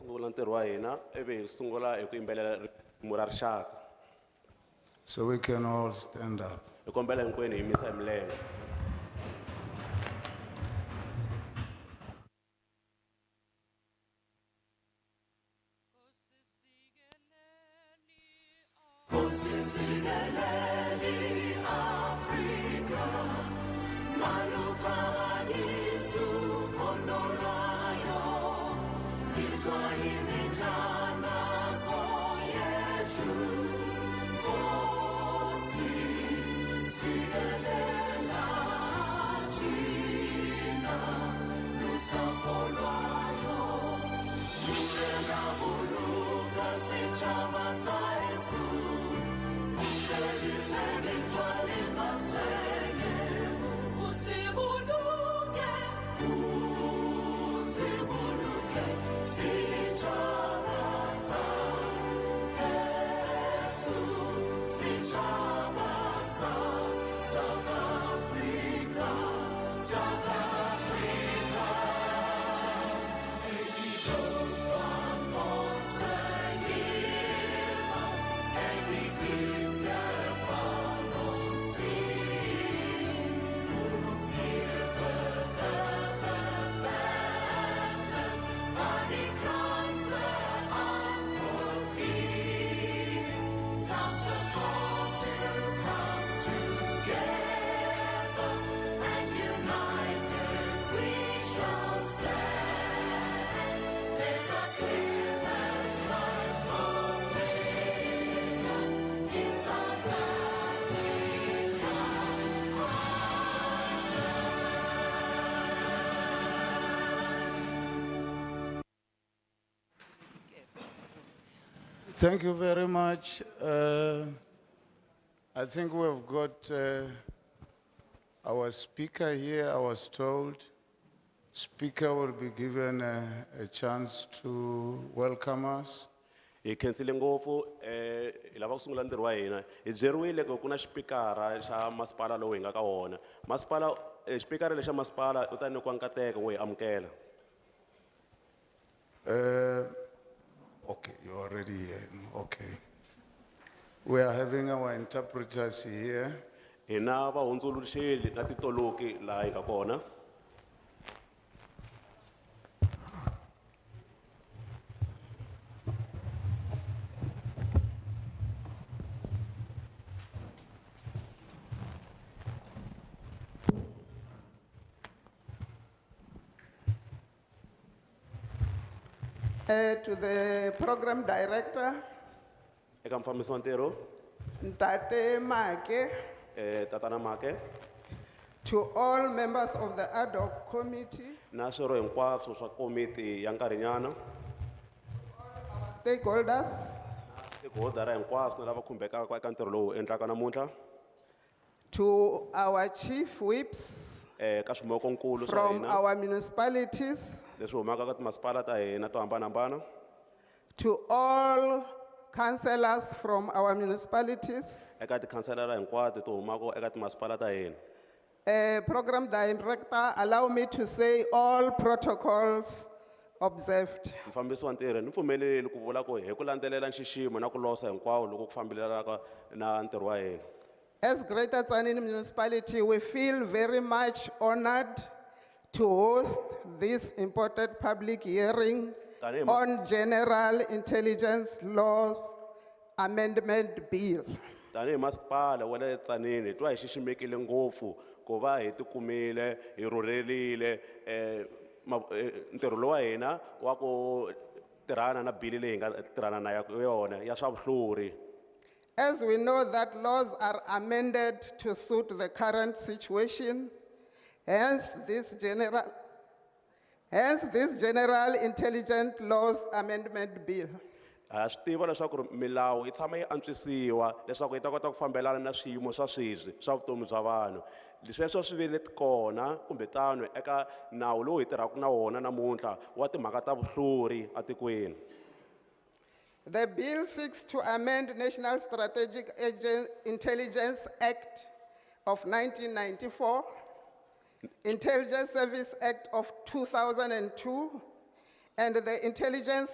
sungula ntirho wa hina ivi hi sungula hi ku yimbelela risimu ra rixaka. So we can all stand up. Hi kombela hinkwenu hi yimisa hi milenge. Thank you very much. I think we've got our speaker here. I was told speaker will be given a chance to welcome us. Hi khensile ngopfu hi lava ku sungula ntirho wa hina. Hi byeriwile ku na xipikara xa masipala lowu hi nga ka wona. Masipala xipikara lexa masipala u ta nyikiwa nkateko wo hi amukela. Okay, you're already here. Okay. We are having our interpreters here. Hi na vahundzuluxeri na titoloki laha hi nga kona. To the program director, Eka mufambisi wa ntirho Ntate Make, tatana Make to all members of the ad hoc committee, na swirho hinkwaswo swa komiti ya nkarhinyana. stakeholders, Tihodara hinkwaswo na lava khumbekaka eka ntirho lowu endlaka namuntlha. to our chief whips Ka swimokonkulu swa from hina our municipalities, leswi humaka ka timasipala ta hina to hambanahambana. to all councillors from our municipalities, Eka tikhanselara hinkwato to humaka eka timasipala ta hina. program director, allow me to say all protocols observed. Mufambisi wa ntirho ni pfumeleli ku vula ku hi ku landzelela nxiximo na ku losa hinkwawo loko ku fambelanaka na ntirho wa hina. As Greater Tzaneen Municipality, we feel very much honored to host this important public hearing Tanihi on General Intelligence Laws Amendment Bill. Tanihi masipala wa le Tzaneen hi twa hi xiximekile ngopfu ku va hi tikumile hi rhurhelile ntirho lowa hina wa ku tirhana na bili leyi hi nga tirhana na yona ya swa vuhluri. As we know that laws are amended to suit the current situation, hence this General Intelligence Laws Amendment Bill. Ha swi tiva leswaku milawu yi tshama yi antswisiwa leswaku yi ta kota ku fambelana na swiyimo swa sweswi swa vutomi bya vanhu. Leswi swi vile kona kumbe tano eka nawu lowu hi tirhaka na wona namuntlha wa timhaka ta vuhluri atikweni. The bill seeks to amend National Strategic Intelligence Act of 1994, Intelligence Service Act of 2002, and the Intelligence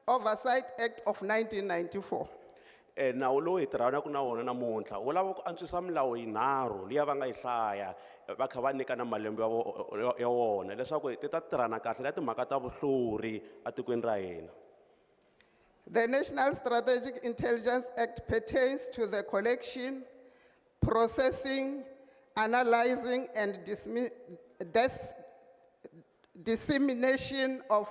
Oversight Act of 1994. Nawu lowu hi tirhanaka na wona namuntlha wu lava ku antswisa milawu yinharhu liya va nga yi hlaya va kha va nyika na malembe ya wona leswaku ti ta tirhana kahle na timhaka ta vuhluri etikweni ra hina. The National Strategic Intelligence Act pertains to the collection, processing, analyzing, and dissemination of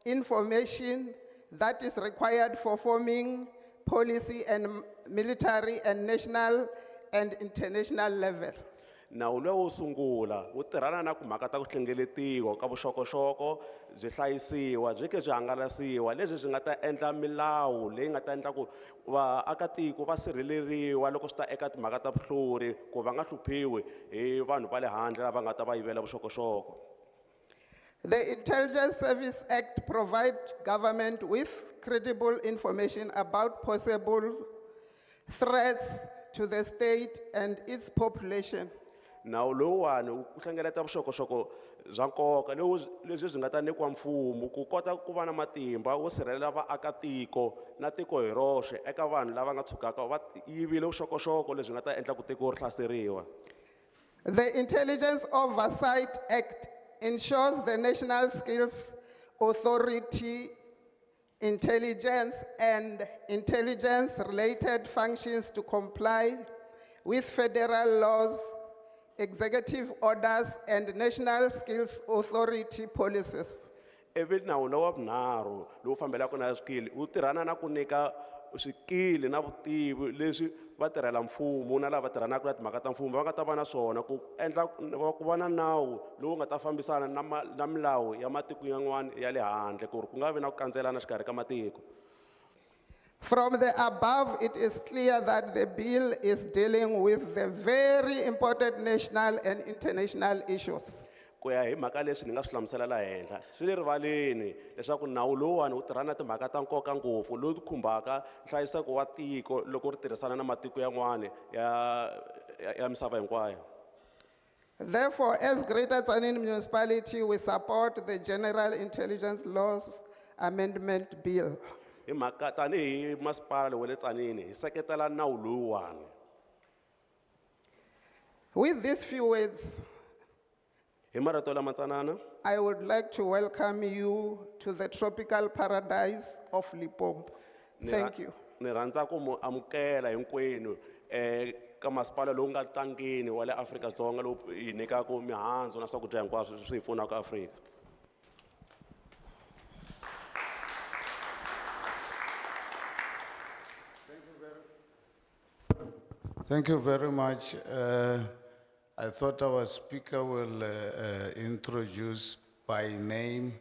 information that is required for forming policy and military and national and international level. Nawu lowu wo sungula wu tirhana na timhaka ta ku hlengeletiwa ka vuxokoxoko byi hlayisiwa byi ke byi hangalasiwa leswi byi nga ta endla milawu leyi nga ta endla ku vaakatiko va sirheleriwa loko swi ta eka timhaka ta vuhluri ku va nga hluphiwi hi vanhu va le handle lava nga ta va yivela vuxokoxoko. The Intelligence Service Act provides government with credible information about possible threats to the state and its population. Nawu lowuwani wu hlengeleta vuxokoxoko bya nkoka leswi byi nga ta nyikiwa mfumo ku kota ku va na matimba wo sirhelela vaakatiko na tiko hi roxe eka vanhu lava nga tshukaka va yivile vuxokoxoko leswi nga ta endla ku tiko ri hlaseriwa. The Intelligence Oversight Act ensures the National Skills Authority intelligence and intelligence-related functions to comply with federal laws, executive orders, and National Skills Authority policies. Ivi nawu lowa vunharhu lowu fambelaka na swikili wu tirhana na ku nyika swikili na vutivi leswi vatirhela mfumo na lava tirhanaka na timhaka ta mfumo va nga ta va na swona ku endla ku va na nawu lowu nga ta fambisana na milawu ya matiko yan'wana ya le handle ku ri ku nga vi na ku kandzelana xikarhi ka matiko. From the above, it is clear that the bill is dealing with the very important national and international issues. Ku ya hi mhaka leswi ni nga swi hlamusela la henhla swi le rivaleni leswaku nawu lowuwani wu tirhana na timhaka ta nkoka ngopfu lowu khumbaka nhlayiseko wa tiko loko ri tirhisana na matiko yan'wana ya misava hinkwayo. Therefore, as Greater Tzaneen Municipality, we support the General Intelligence Laws Amendment Bill. Hi mhaka tanihi masipala wa le Tzaneen hi seketela nawu lowuwani. With these few words, Hi marito lama tsanana I would like to welcome you to the tropical paradise of Limpopo. Thank you. Ni rhandza ku mu amukela hinkwenu ka masipala lowu nga tlangeni wa le Afrika-Dzonga lowu hi nyikaka mihandzu na swakudya hinkwaswo swi hi pfunaka Afrika. Thank you very much. I thought our speaker will introduce by name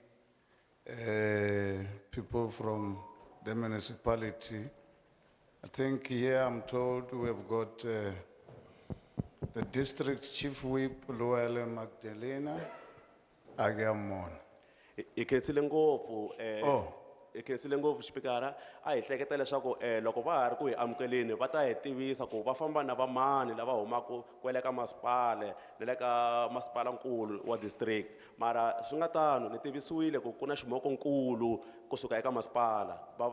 people from the municipality. I think here I'm told we have got the district chief whip, Luele Magdalena Agamon. Ikhensile ngopfu Oh. ikhensile ngopfu xipikara a hi hleketa leswaku loko va ha ri ku hi amukeleni va ta hi tivisa ku va famba na vamani lava humaka kwele ka masipala na le ka masipalankulu wa district mara swi nga tano ni tivisiwile ku na ximokonkulu kusuka eka masipala va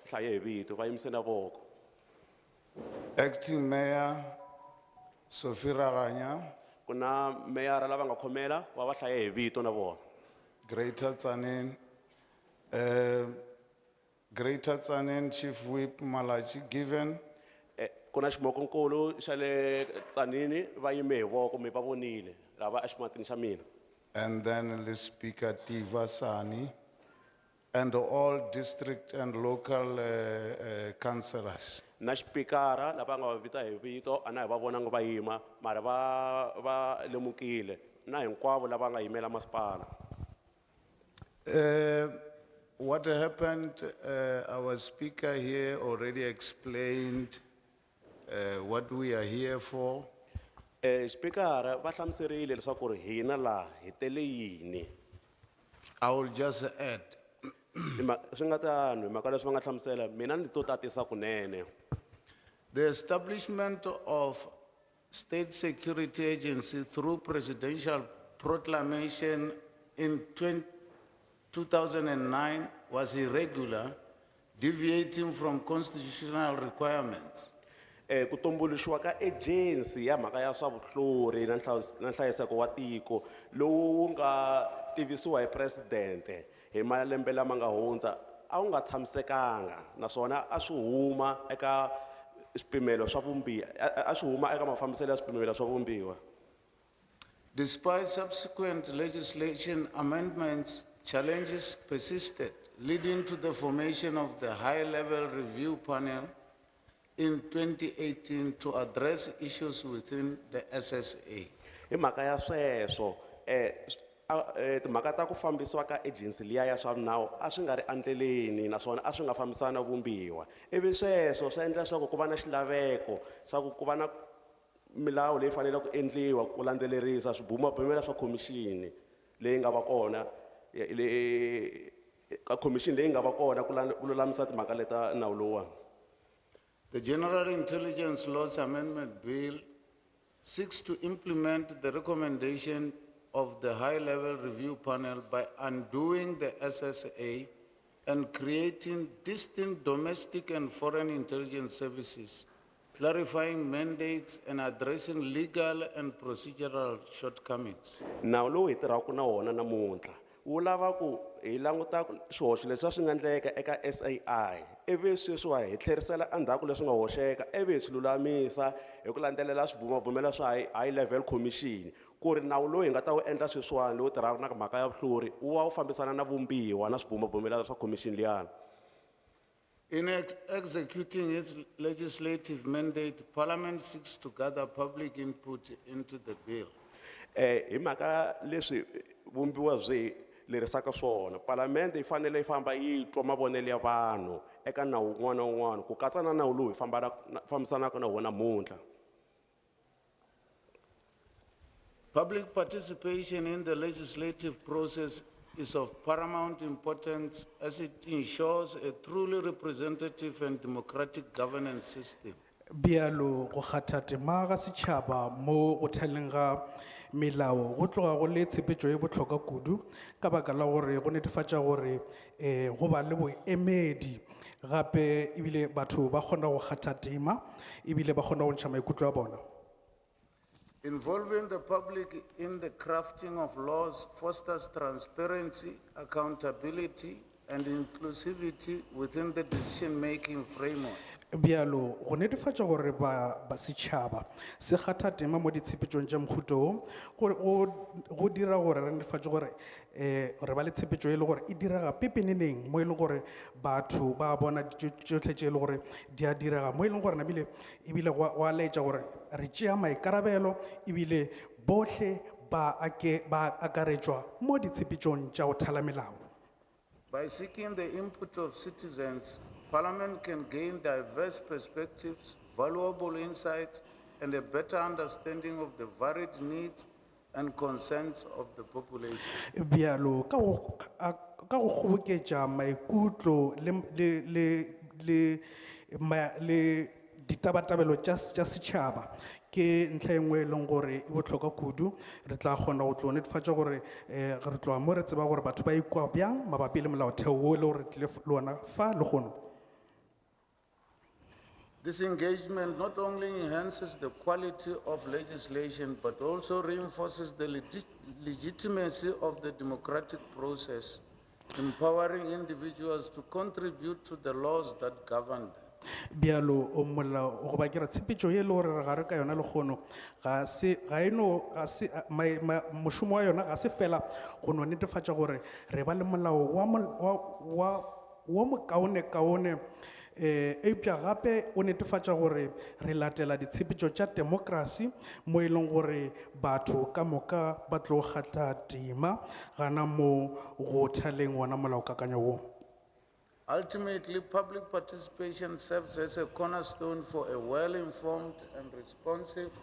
hlaye hi vito va yimise na voko. Acting Mayor Sophie Raganya, Ku na meyara lava nga khomela va hlaye hi vito na vona. Greater Tzaneen, Greater Tzaneen Chief Whip Malachi Given, Ku na ximokonkulu xa le Tzaneen va yime hi voko mi va vonile lava a ximatsini xa mina. and then the Speaker Tiva Sani, and all district and local councillors. Na xipikara lava nga va vita hi vito a na hi va vonanga va yima mara va lemukile na hinkwavo lava nga yimela masipala. What happened, our speaker here already explained what we are here for. Xipikara va hlamuserile leswaku ri hina laha hi tele yini. I will just add, Swi nga tano hi mhaka leswi va nga hlamusela mina ni to tatisa kunene. the establishment of State Security Agency through presidential proclamation in 2009 was irregular, deviating from constitutional requirements. Ku tumbuluxiwa ka agency ya mhaka ya swa vuhlori na nhlayiseko wa tiko lowu nga tivisiwa hi presidente hi malembe lama nga hundza a wu nga tshamisekanga naswona a swi huma eka swipimelo swa vumbiwa a swi huma eka mafambiselo ya swipimelo swa vumbiwa. Despite subsequent legislation amendments, challenges persisted, leading to the formation of the high-level review panel in 2018 to address issues within the SSA. Hi mhaka ya sweswo timhaka ta ku fambisiwa ka agency liya ya swa nawu a swi nga ri andleleni naswona a swi nga fambisana vumbiwa ivi sweswo swi endla leswaku ku va na xilaveko swa ku va na milawu leyi fanele ku endliwa ku landzelerisa swibumabumela swa khomixini leyi nga va kona ka khomixini leyi nga va kona ku lulamisa timhaka leta nawu lowuwani. The General Intelligence Laws Amendment Bill seeks to implement the recommendation of the high-level review panel by undoing the SSA and creating distinct domestic and foreign intelligence services, clarifying mandates and addressing legal and procedural shortcomings. Nawu lowu hi tirhaka na wona namuntlha wu lava ku hi languta swihoxo leswi swi nga endleka eka SAI ivi sweswiwa hi tlherisela endzhaku leswi nga hoxeka ivi hi swi lulamisa hi ku landzelela swibumabumela swa high level commission ku ri nawu lowu hi nga ta wu endla sweswiwani lowu tirhaka na mhaka ya vuhlori wu va wu fambisana na vumbiwa na swibumabumela swa commission liyani. In executing its legislative mandate, Parliament seeks to gather public input into the bill. Hi mhaka leswi vumbiwa byi lerisaka swona palamende yi fanele yi famba yi twa mavonelo ya vanhu eka nawu wun'wana na wun'wana ku katsa na nawu lowu hi fambisanaka na wona namuntlha. Public participation in the legislative process is of paramount importance as it ensures a truly representative and democratic governance system. Bialo go kgatha tema ga setšhaba mo go thaleng ga melao go tloga go le tshepetšo e botlhokwa kudu ka baka la gore go netefatša gore go ba le boemedi gape ebile batho ba kgona go kgatha tema ebile ba kgona go ntšha maikutlo a bona. Involving the public in the crafting of laws fosters transparency, accountability, and inclusivity within the decision-making framework. Bialo go netefatša gore ba setšhaba se kgatha tema mo ditshepetšong tša mohuto go dira gore re netefatše gore re ba le tshepetšo e le gore e direga pepeneneng mo e leng gore batho ba bona tšotlhe tše e le gore di a direga mo e leng gore nabile ebile go a laetša gore re tšea maikarabelo ebile bohle ba akaretšwa mo ditshepetšong tša go thala melao. By seeking the input of citizens, Parliament can gain diverse perspectives, valuable insights, and a better understanding of the varied needs and concerns of the population. Bialo ka go kgoboketša maikutlo le ditabatabelo tša setšhaba ke ntlha e nngwe e leng gore e botlhokwa kudu re tla kgona go tlo netefatša gore re tloga mo re tseba gore batho ba ikwa bjang mabapi le molaotheo wo le gore tlile le ona fa le gono. This engagement not only enhances the quality of legislation, but also reinforces the legitimacy of the democratic process, empowering individuals to contribute to the laws that govern them. Bialo o molao go ba kera tshepetšo ye le gore re gare ka yona le kgono mošomo wa yona ga se fela go no netefatša gore re ba le molao wa mokaone-kaone eupša gape o netefatša gore re latela ditshepetšo tša demokrasi mo e leng gore batho ka moka ba tlo kgatha tema gana mo go thaleng wona molaokakanywa wo. Ultimately, public participation serves as a cornerstone for a well-informed and responsive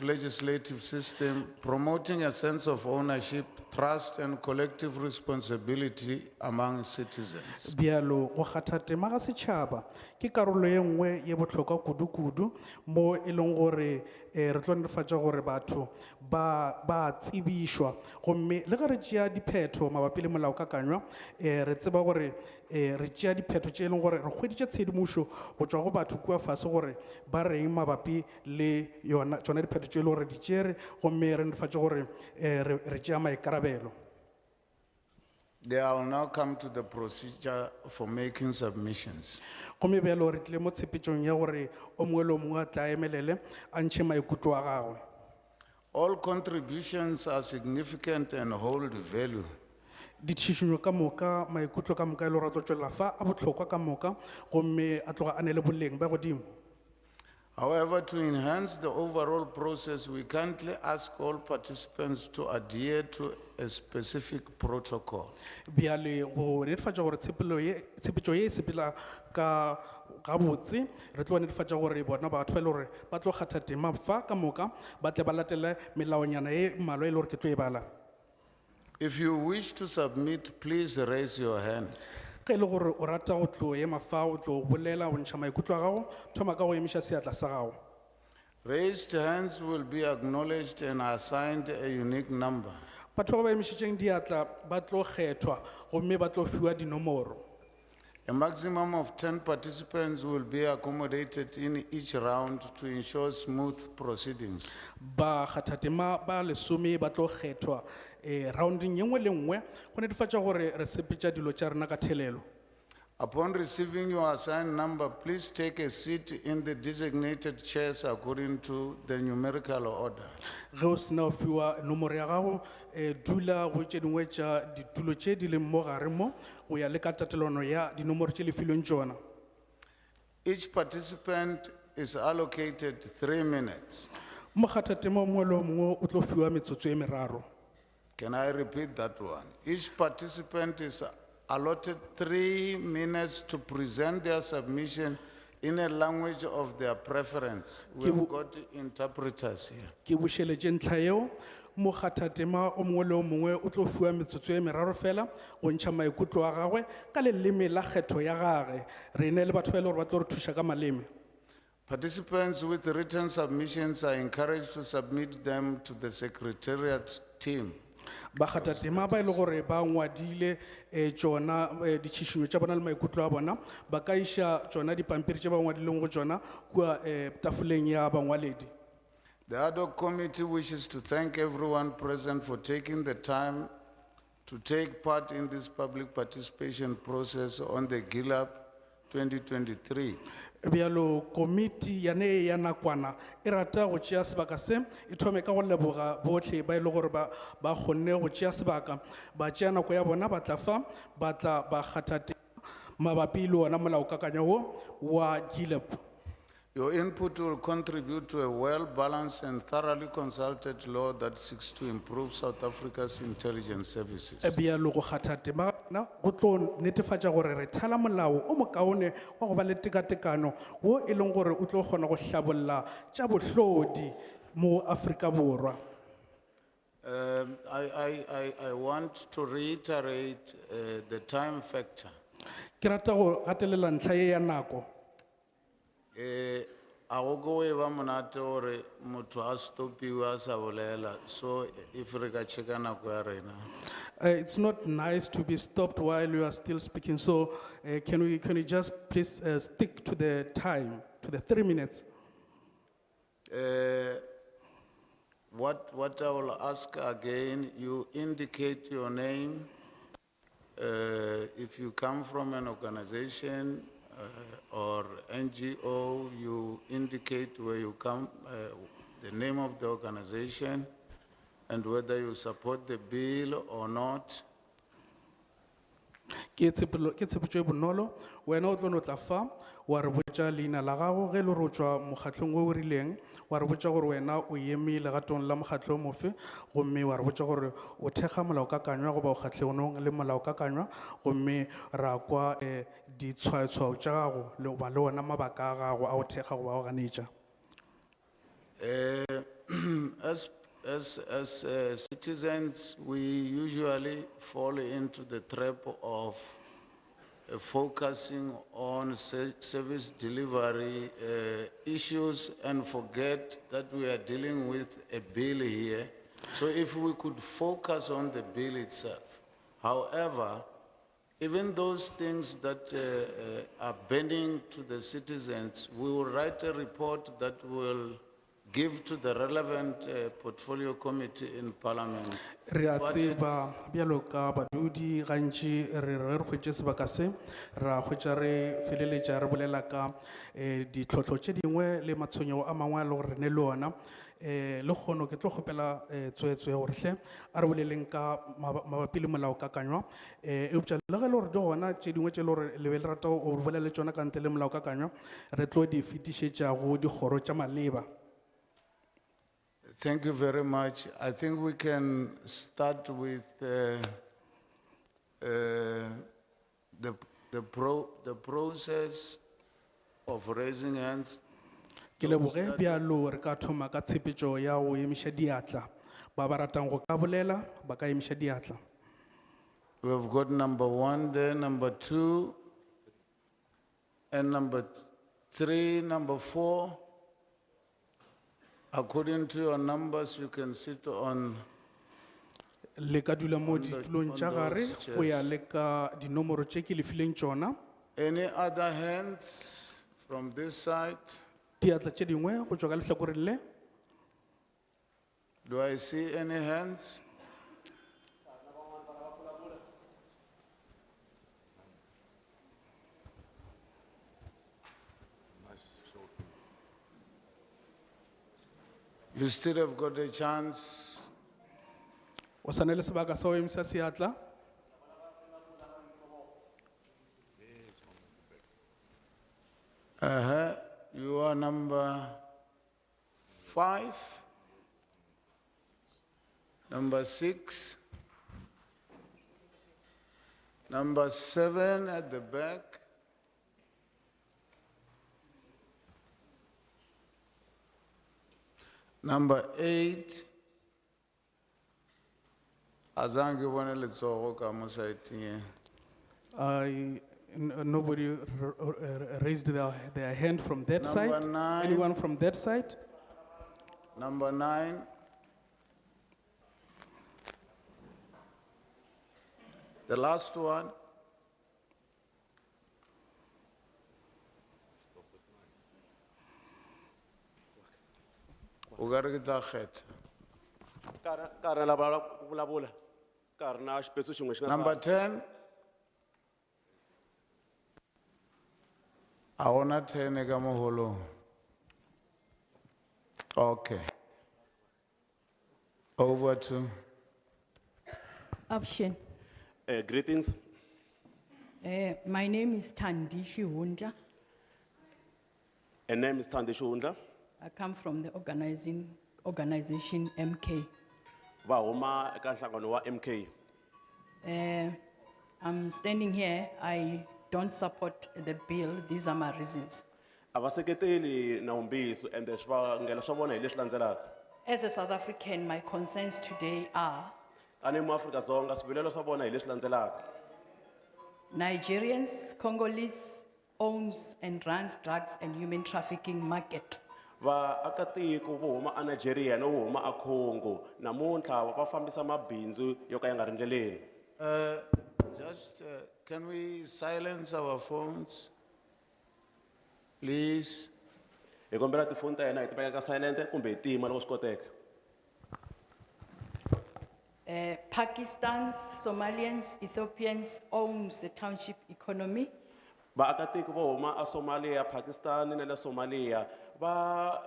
legislative system, promoting a sense of ownership, trust and collective responsibility among citizens. bjalo go kgatha tema ga setšhaba ke karolo ye nngwe ye bohlokwa kudu-kudu mo e leng gore re tlo netefatša gore batho ba tsebišwa gomme le ge re tšea diphetho mabapi le molaokakanywa re tseba gore re tšea diphetho tše e leng gore re hweditše tshedimošo go tšwa go batho kua fase gore ba reng mabapi le yona tšona diphetho tše e leng gore di tšere gomme re netefatše gore re tšea maikarabelo. I will now come to the procedure for making submissions. gomme bjalo re tlile mo tshepetšong ya gore o mongwe le o mongwe a tla emelele a ntšhe maikutlo a gagwe. All contributions are significant and hold value. Ditšhišinyo ka moka maikutlo ka moka e le gore a tlo tšwelela fa a bohlokwa ka moka gomme a tloga a ne le boleng ba godimo. However, to enhance the overall process, we kindly ask all participants to adhere to a specific protocol. bjale go netefatša gore tshepetšo ye e sepela ka gabotse re tlo netefatša gore bona batho ba e le gore ba tlo kgatha tema fa ka moka ba tle ba latele melaonyana ye mmalwa e le gore ke tlo e bala. If you wish to submit, please raise your hand. ge e le gore o rata go tlo ema fa o tlo bolela go ntšha maikutlo a gago thoma ka go emiša seatla sa gago. Raised hands will be acknowledged and assigned a unique number. batho ba ba emišitšeng diatla ba tlo kgethwa gomme ba tlo fiwa dinomoro. A maximum of 10 participants will be accommodated in each round to ensure smooth proceedings. ba kgathatema ba lesome ba tlo kgethwa rounding ye nngwe le nngwe go netefatša gore re sepetša dilo tša rena ka thelelo. Upon receiving your assigned number, please take a seat in the designated chairs according to the numerical order. ge o sena o fiwa nomoro ya gago dula go tše dingwe tša ditulo tše di leng mo gare mo go ya le ka tatelano ya dinomoro tše lefilweng tšona. Each participant is allocated 3 minutes. mokgathatema o mongwe le o mongwe o tlo fiwa metsotso e meraro. Can I repeat that one? Each participant is allotted 3 minutes to present their submission in a language of their preference. We've got interpreters here. ke bušeletše ntlha yeo mokgathatema o mongwe le o mongwe o tlo fiwa metsotso e meraro fela go ntšha maikutlo a gagwe ka leleme la kgetho ya gage re ne le batho ba e le gore ba tlo re thuša ka maleme. Participants with written submissions are encouraged to submit them to the secretariat team. bakgathatema ba e le gore ba ngwadile tšona ditšhišinyo tša bona le maikutlo a bona ba ka iša tšona dipampiri tše ba ngwadileng go tšona kua tafoleng ya bangwaledi. The ad hoc committee wishes to thank everyone present for taking the time to take part in this public participation process on the GILAP 2023. bjalo komiti yane ya nakwana e rata go tšea sebaka se e thome ka go leboga botlhe ba e le gore ba kgonne go tšea sebaka ba tšea nako ya bona ba tla fa ba tla ba kgatha mabapi le wona molaokakanywa wo wa GILAP. Your input will contribute to a well-balanced and thoroughly consulted law that seeks to improve South Africa's intelligence services. bjalo go kgatha tema na go tlo netefatša gore re thala molao o mokaone wa go ba le tekatekano wo e leng gore o tlo kgona go hlabolla tša bohlodi mo Afrika Borwa. I want to reiterate the time factor. ke rata go gatelela ntlha ye ya nako. A go go e ba monate gore motho a stopiwe a sa bolela, so if re ka checka nako ya rena. It's not nice to be stopped while you are still speaking, so can you just please stick to the time, to the 3 minutes. What I will ask again, you indicate your name, if you come from an organization or NGO, you indicate where you come, the name of the organization, and whether you support the bill or not. Ke tshepetšo e bonolo wena o tlo no tla fa wa re botša leina la gago ge le re o tšwa mokgahlong o rileng wa re botša gore wena o eme legatong la mokgahlong mofe gomme wa re botša gore o thekga molaokakanywa goba o kgahlonong le molaokakanywa gomme ra kwa ditshwaetshwao tša gago le goba le ona mabaka a gago a o thekga goba o ganetša. as citizens, we usually fall into the trap of focusing on service delivery issues and forget that we are dealing with a bill here. So if we could focus on the bill itself. However, even those things that are burning to the citizens, we will write a report that will give to the relevant portfolio committee in parliament. Re a tseba bjalo ka badudi gantši re hwetše sebaka se ra hwetša re feleletša re bolela ka ditlhotlho tše dingwe le matshwenyego a mangwe a le gore re ne le ona le kgono ke tlo kgopela tswetswe gore hle a re boleleng ka mabapi le molaokakanywa eupša le ge le gore di gona tše dingwe tše le gore le be le rata go bolele tšona ka ntle le molaokakanywa re tlo di fetišetša go dikgoro tša maleba. Thank you very much. I think we can start with the process of raising hands. Ke leboge bjalo re ka thoma ka tshepetšo ya go emiša diatla ba ba ratang go ka bolela ba ka emiša diatla. We have got number 1 there, number 2, and number 3, number 4. According to your numbers, you can sit on. Le ka dula mo ditulong tša gare those go ya le ka dinomoro tše ke le fileng tšona. Any other hands from this side? Diatla tše dingwe go tšwa ka lehlakoreng le. Do I see any hands? You still have got a chance. O sa na le sebaka sa go emisa seatla. You are number 5, number 6, number 7 at the back, number 8. Azange bone letsogo ka mo side. Nobody raised their hand from that Number side. 9. Anyone from that side? Number 9. The last one. Ugare ke tla kgetha. Ka re la ba ku vulavula ka ri na xipetso xin'we xi nga Number 10. I want 10 eka moholo. Okay. Over to. Option. greetings. My name is Tandishi Hundla. And name is Thandi Shundla. I come from the organization MK. Va huma eka nhlangano wa MK. I'm standing here. I don't support the bill. These are my reasons. A va seketeli nawumbiso and swivangelo swa vona hi leswi landzelaka. As a South African, my concerns today are Tanihi muAfrika-Dzonga swivilelo swa vona hi leswi landzelaka. Nigerians, Congolese owns and runs drugs and human trafficking market. Vaakatiko vo huma a Nigeria no vo huma a Congo namuntlha va fambisa mabindzu yo ka ya nga ri ndleleni. Can we silence our phones? Please. Hi kombela tifoni ta hina hi ti veka ka silent kumbe hi tima loko swi koteka. Pakistan's, Somalians, Ethiopians owns the township economy. Vaakatiko vo huma a Somalia, Pakistan na le Somalia va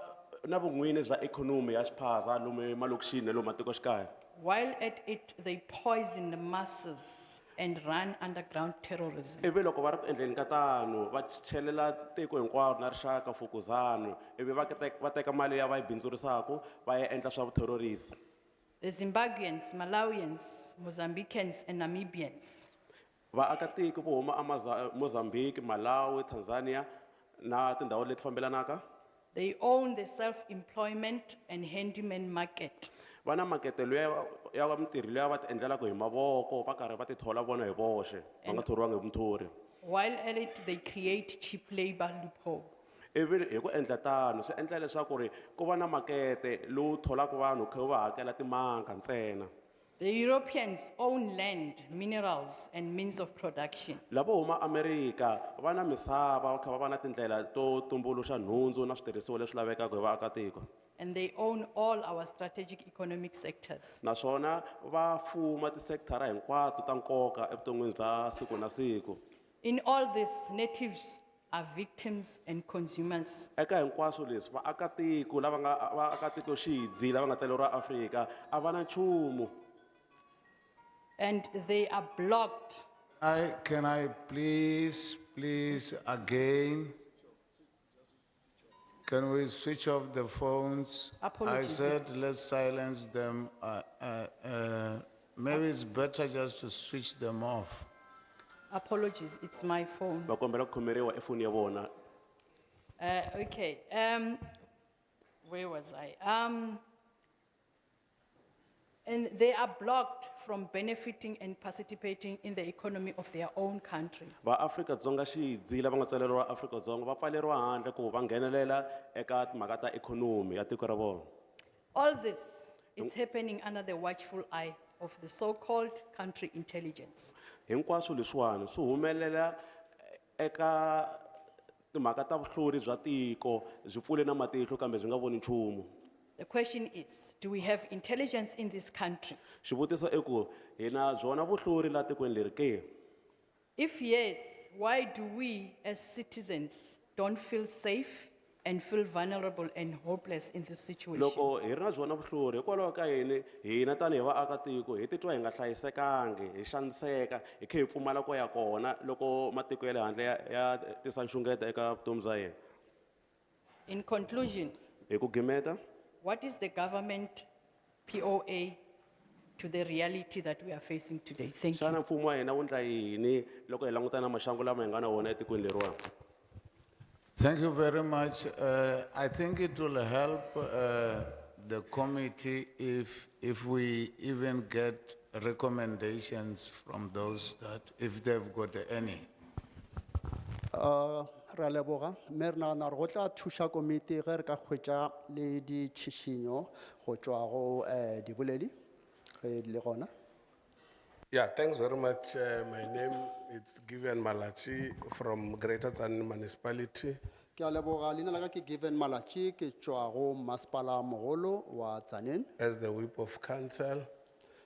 na vun'wini bya ikhonomi ya xiphaza lomu emalokixini na lomu matikoxikaya. While at it, they poison the masses and run underground terrorism. Ivi loko va ri ku endleni ka tano va chelela tiko hinkwaro na rixaka mfukuzano ivi va teka mali ya va yi bindzurisaka va ya endla swa vutherorisi. The Zimbabweans, Malawians, Mozambicans, and Namibians. Vaakatiko vo huma a Mozambique, Malawi, Tanzania na tindhawu leti fambelanaka. They own the self-employment and handyman market. va na makete luya ya mintirho leyi va ti endlelaka hi mavoko va karhi va ti thola vona hi voxe va nga thoriwangi hi muthori. While at it, they create cheap labor loophole. Ivi hi ku endla tano swi endla leswaku ri ku va na makete lowu tholaka vanhu kha va hakela timanga ntsena. The Europeans own land, minerals, and means of production. Lavo huma America va na misava va kha va va na tindlela to tumbuluxa nhundzu na switirhisiwa leswi lavekaka hi vaakatiko. And they own all our strategic economic sectors. Naswona va fuma tisekthara hinkwato ta nkoka evuton'wini bya siku na siku. In all this, natives are victims and consumers. Eka hinkwaswo leswi vaakatiko lava nga vaakatiko xidzi lava nga tsaleriwa Afrika a va na nchumu. And they are blocked. Can I please again? Can we switch off the phones? I Apologies. said let's silence them. Maybe it's better just to switch them off. Apologies, it's my phone. Va kombela ku khomeriwa efoni ya vona. Okay, where was I? And they are blocked from benefiting and participating in the economy of their own country. Va Afrika-Dzonga xidzi lava nga tsaleriwa Afrika-Dzonga va pfaleriwa handle ku va nghenelela eka timhaka ta ikhonomi ya tiko ra vona. All this is happening under the watchful eye of the so-called country intelligence. Hinkwaswo leswiwani swi humelela eka timhaka ta vuhlori bya tiko byi pfule na matihlo kambe byi nga voni nchumu. The question is, do we have intelligence in this country? Xivutiso i ku hi na byona vuhlori laha tikweni leri ke? If yes, why do we as citizens don't feel safe and feel vulnerable and hopeless in this situation? Loko hi ri na byona vuhlori hikwalaho ka yini hina tanihi vaakatiko hi titwa hi nga hlayisekangi hi xaniseka hi kha hi pfumala ko ya kona loko matiko ya le handle ya tisa nxungeto eka vutomi bya hina. In conclusion, Hi ku gimeta what is the government POA to the reality that we are facing today? Thank you. xana mfumo wa hina wu ndla yini loko hi languta na maxangu lama hi nga na wona etikweni leriwani? Thank you very much. I think it will help the committee if we even get recommendations from those that, if they've got any. Re a leboga mme re nagana gore go tla thuša komiti ge re ka hwetša le ditšhišinyo go tšwa go diboledi ge di le gona. Yeah, thanks very much. My name is Given Malachi from Greater Tsan Municipality. Ke a leboga leina la ka ke Given Malachi ke tšwa go masepala mogolo wa Tzaneen As the whip of council.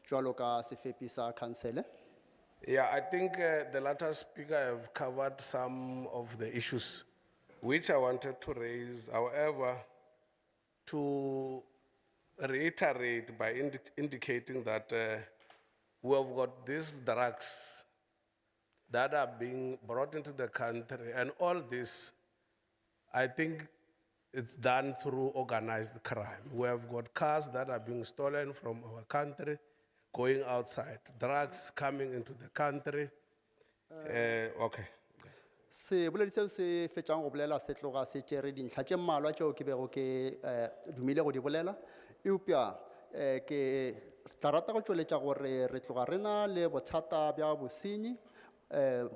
jwalo ka sefepi sa khansele. Yeah, I think the latter speaker have covered some of the issues which I wanted to raise. However, to reiterate by indicating that we have got these drugs that are being brought into the country, and all this, I think it's done through organized crime. We have got cars that are being stolen from our country, going outside, drugs coming into the country. Okay. Se boledi seo se fetšang go bolela se tloga se tšere dintlha tše mmalwa tšeo ke bego ke dumile go di bolela eupša ke tla rata go tšweletša gore re tloga re na le bothata bja bosenyi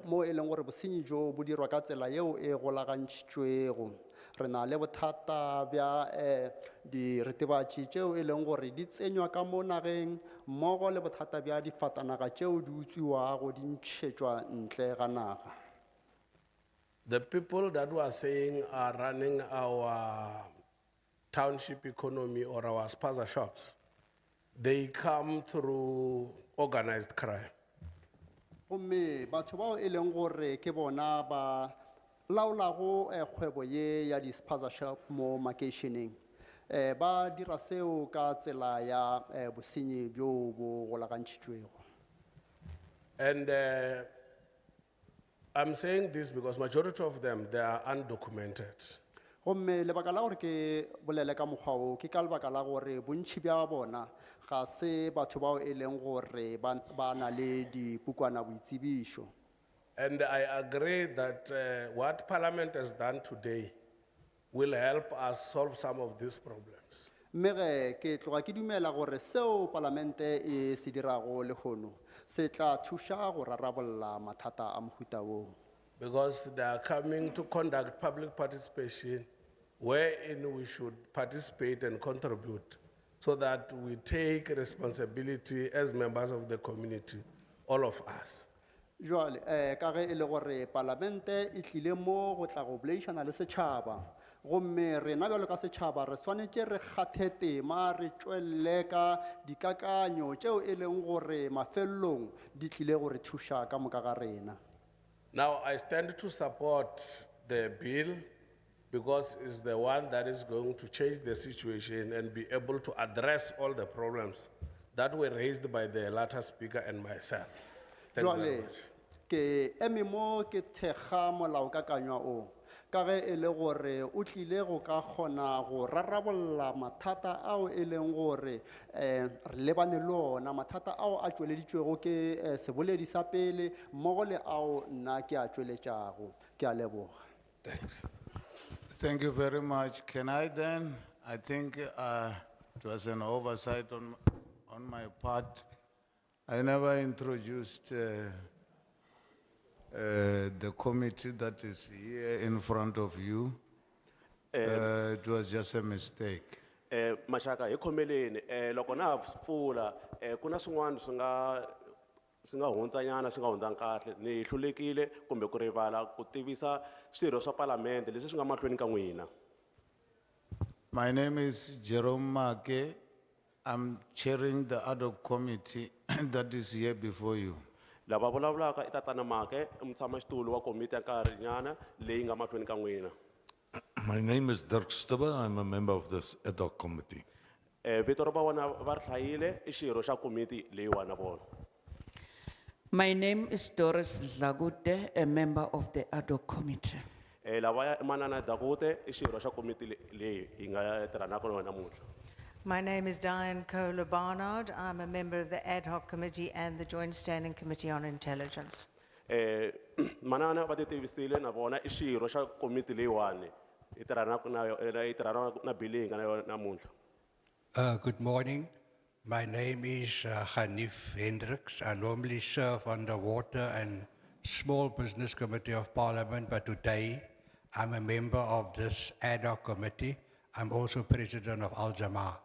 mo e leng gore bosenyi jo bo dirwa ka tsela yeo e golagantšitšwego. Re na le bothata bja diritibatši tšeo e leng gore di tsenywa ka mo nageng mmogo le bothata bja difatanaga tšeo di utswiwago di ntšhetšwa ntle ga naga. The people that we are saying are running our township economy or our spaza shops, they come through organized crime. Gomme batho bao e leng gore ke bona ba laolago kgwebo ye ya di-spaza shop mo makeišeneng ba dira seo ka tsela ya bosenyi bjo bo golagantšhitšwego. And I'm saying this because majority of them, they are undocumented. Gomme lebaka la gore ke bolele ka mokgwa o ke ka lebaka la gore bontši bja bona ga se batho bao e leng gore ba na le dipukwana boitsebišo. And I agree that what Parliament has done today will help us solve some of these problems. mme ke tloga ke dumela gore seo palamente e se dirago lehono se tla thuša go rarabolla mathata a mohuta woo. because they are coming to conduct public participation wherein we should participate and contribute so that we take responsibility as members of the community, all of us. Joale, ka ge e le gore palamente e tlile mo go tla go boleišana le setšhaba gomme rena bjalo ka setšhaba re swanetše re kgathe tema re tšwelele ka dikakanyo tšeo e leng gore mafelelong di tlile gore thuša ka moka ga rena. Now, I stand to support the bill because it's the one that is going to change the situation and be able to address all the problems that were raised by the latter speaker and myself. Thank you very Joale, much. ke eme mo ke thekga molaokakanywa o ka ge e le gore o tlile go ka kgona go rarabolla mathata ao e leng gore re lebane le ona, mathata ao a tšweleditšwego ke seboledi sa pele mmogo le ao nna ke a tšweletšago. Ke a leboga. Thanks. Thank you very much. Can I then, I think it was an oversight on my part. I never introduced the committee that is here in front of you. It was just a mistake. Mashaka, hi khomeleni, loko na ha pfula, ku na swin'wana swi nga hundzanyana swi nga hundzanga kahle. Ni hlulekile kumbe ku rivala ku tivisa swirho swa palamende leswi swi nga mahlweni ka n'wina. My name is Jerome Make. I'm chairing the ad hoc committee that is here before you. Lava vulavulaka I tatana Make, mutshamaxitulu wa komiti ya nkarhinyana leyi nga mahlweni ka n'wina. My name is Dirk Stubbe. I'm a member of this ad hoc committee. Vito ra vona va ri hlayile I xirho xa komiti leyiwani na vona. My name is Doris Dlagute, a member of the ad hoc committee. Lava manana Dagute I xirho xa komiti leyi hi nga tirhanaka na yona namuntlha. My name is Diane Kohler Barnard. I'm a member of the Ad Hoc Committee and the Joint Standing Committee on Intelligence. Manana va titivisile na vona I xirho xa komiti leyiwani I tirhanaka na billing na yona namuntlha. Good morning. My name is Hanif Hendricks. I normally serve on the Water and Small Business Committee of Parliament, but today I'm a member of this ad hoc committee. I'm also president of Al Jamaa.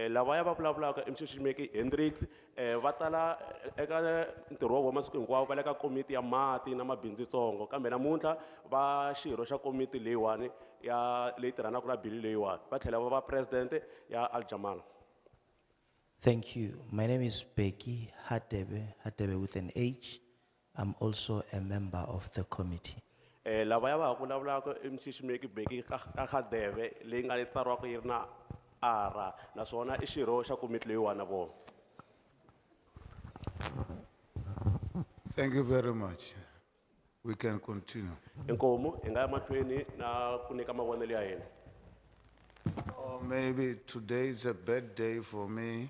Lava ya va vulavulaka I Mxiximeki Hendricks va tala eka ntirho wa masiku hinkwawo va le ka komiti ya mati na mabindzu ntsongo kambe namuntlha va xirho xa komiti leyiwani ya leyi tirhanaka na bili leyiwani va tlhela va president ya Al Jamaa. Thank you. My name is Becky Hadebe with an H. I'm also a member of the committee. Lava ya va vulavulaka I Mxiximeki Becky Hadebe leyi nga tsariwaka yi ri na R naswona I xirho xa komiti leyiwani na vona. Thank you very much. We can continue. Inkomu hi nga ya mahlweni na ku nyika mavonelo ya hina. Or maybe today is a bad day for me.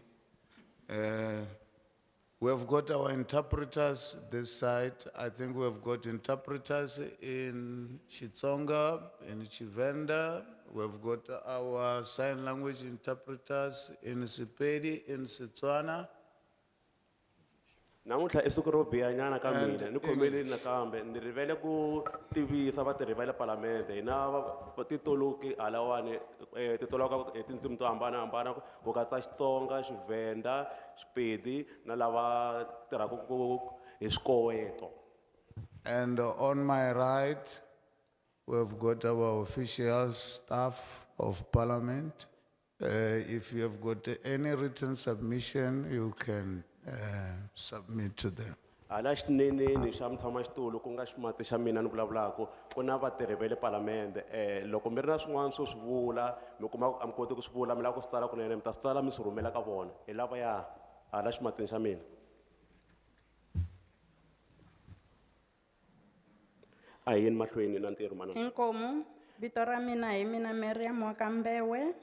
We have got our interpreters this side. I think we have got interpreters in Xitsonga, in Chivenda. We have got our sign language interpreters in Sepedi, in Setswana. Namuntlha I siku ro biha nyana ka mina ni khomeleni nakambe ni rivele ku tivisa vatirhi va le palamende hi na titoloki halawani ti toloka hi tindzimi to hambanahambana ku katsa Xitsonga, Xivenda, Xipedi na lava tirhaka ku hi swikoweto. And on my right, we have got our official staff of parliament. If you have got any written submission, you can submit to them. Hala xineneni xa mutshamaxitulu ku nga ximatsi xa mina ni vulavulaka ku na vatirhi va le palamende loko mi ri na swin'wana swo swi vula mi kuma a mi koti ku swi vula mi lava ku swi tsala kunene mi ta swi tsala mi swi rhumela ka vona hi lavaya hala ximatsini xa mina. A hi yini mahlweni na ntirho manana. Inkomu, vito ra mina hi mina Miriam Wakambewe.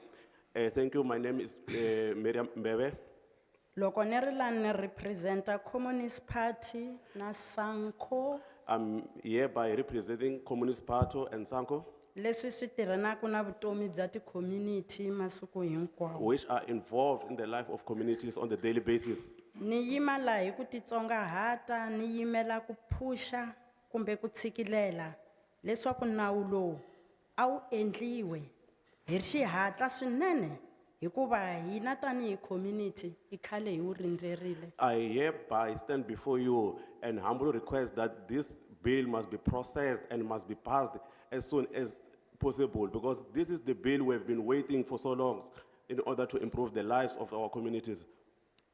Thank you. My name is Miriam Mbebe. Loko ni ri la ni representa Communist Party na Sanko. I'm hereby representing Communist Party and Sanko. leswi swi tirhanaka na vutomi bya ti-community masiku hinkwawo. which are involved in the life of communities on the daily basis. Ni yima laha hi ku titsongahata ni yimela ku phusha kumbe ku tshikilela leswaku nawu lowu a wu endliwe hi xihatla swinene hikuva hina tanihi community hi khale hi wu rindzerile. I hereby stand before you and humbly request that this bill must be processed and must be passed as soon as possible, because this is the bill we have been waiting for so long in order to improve the lives of our communities.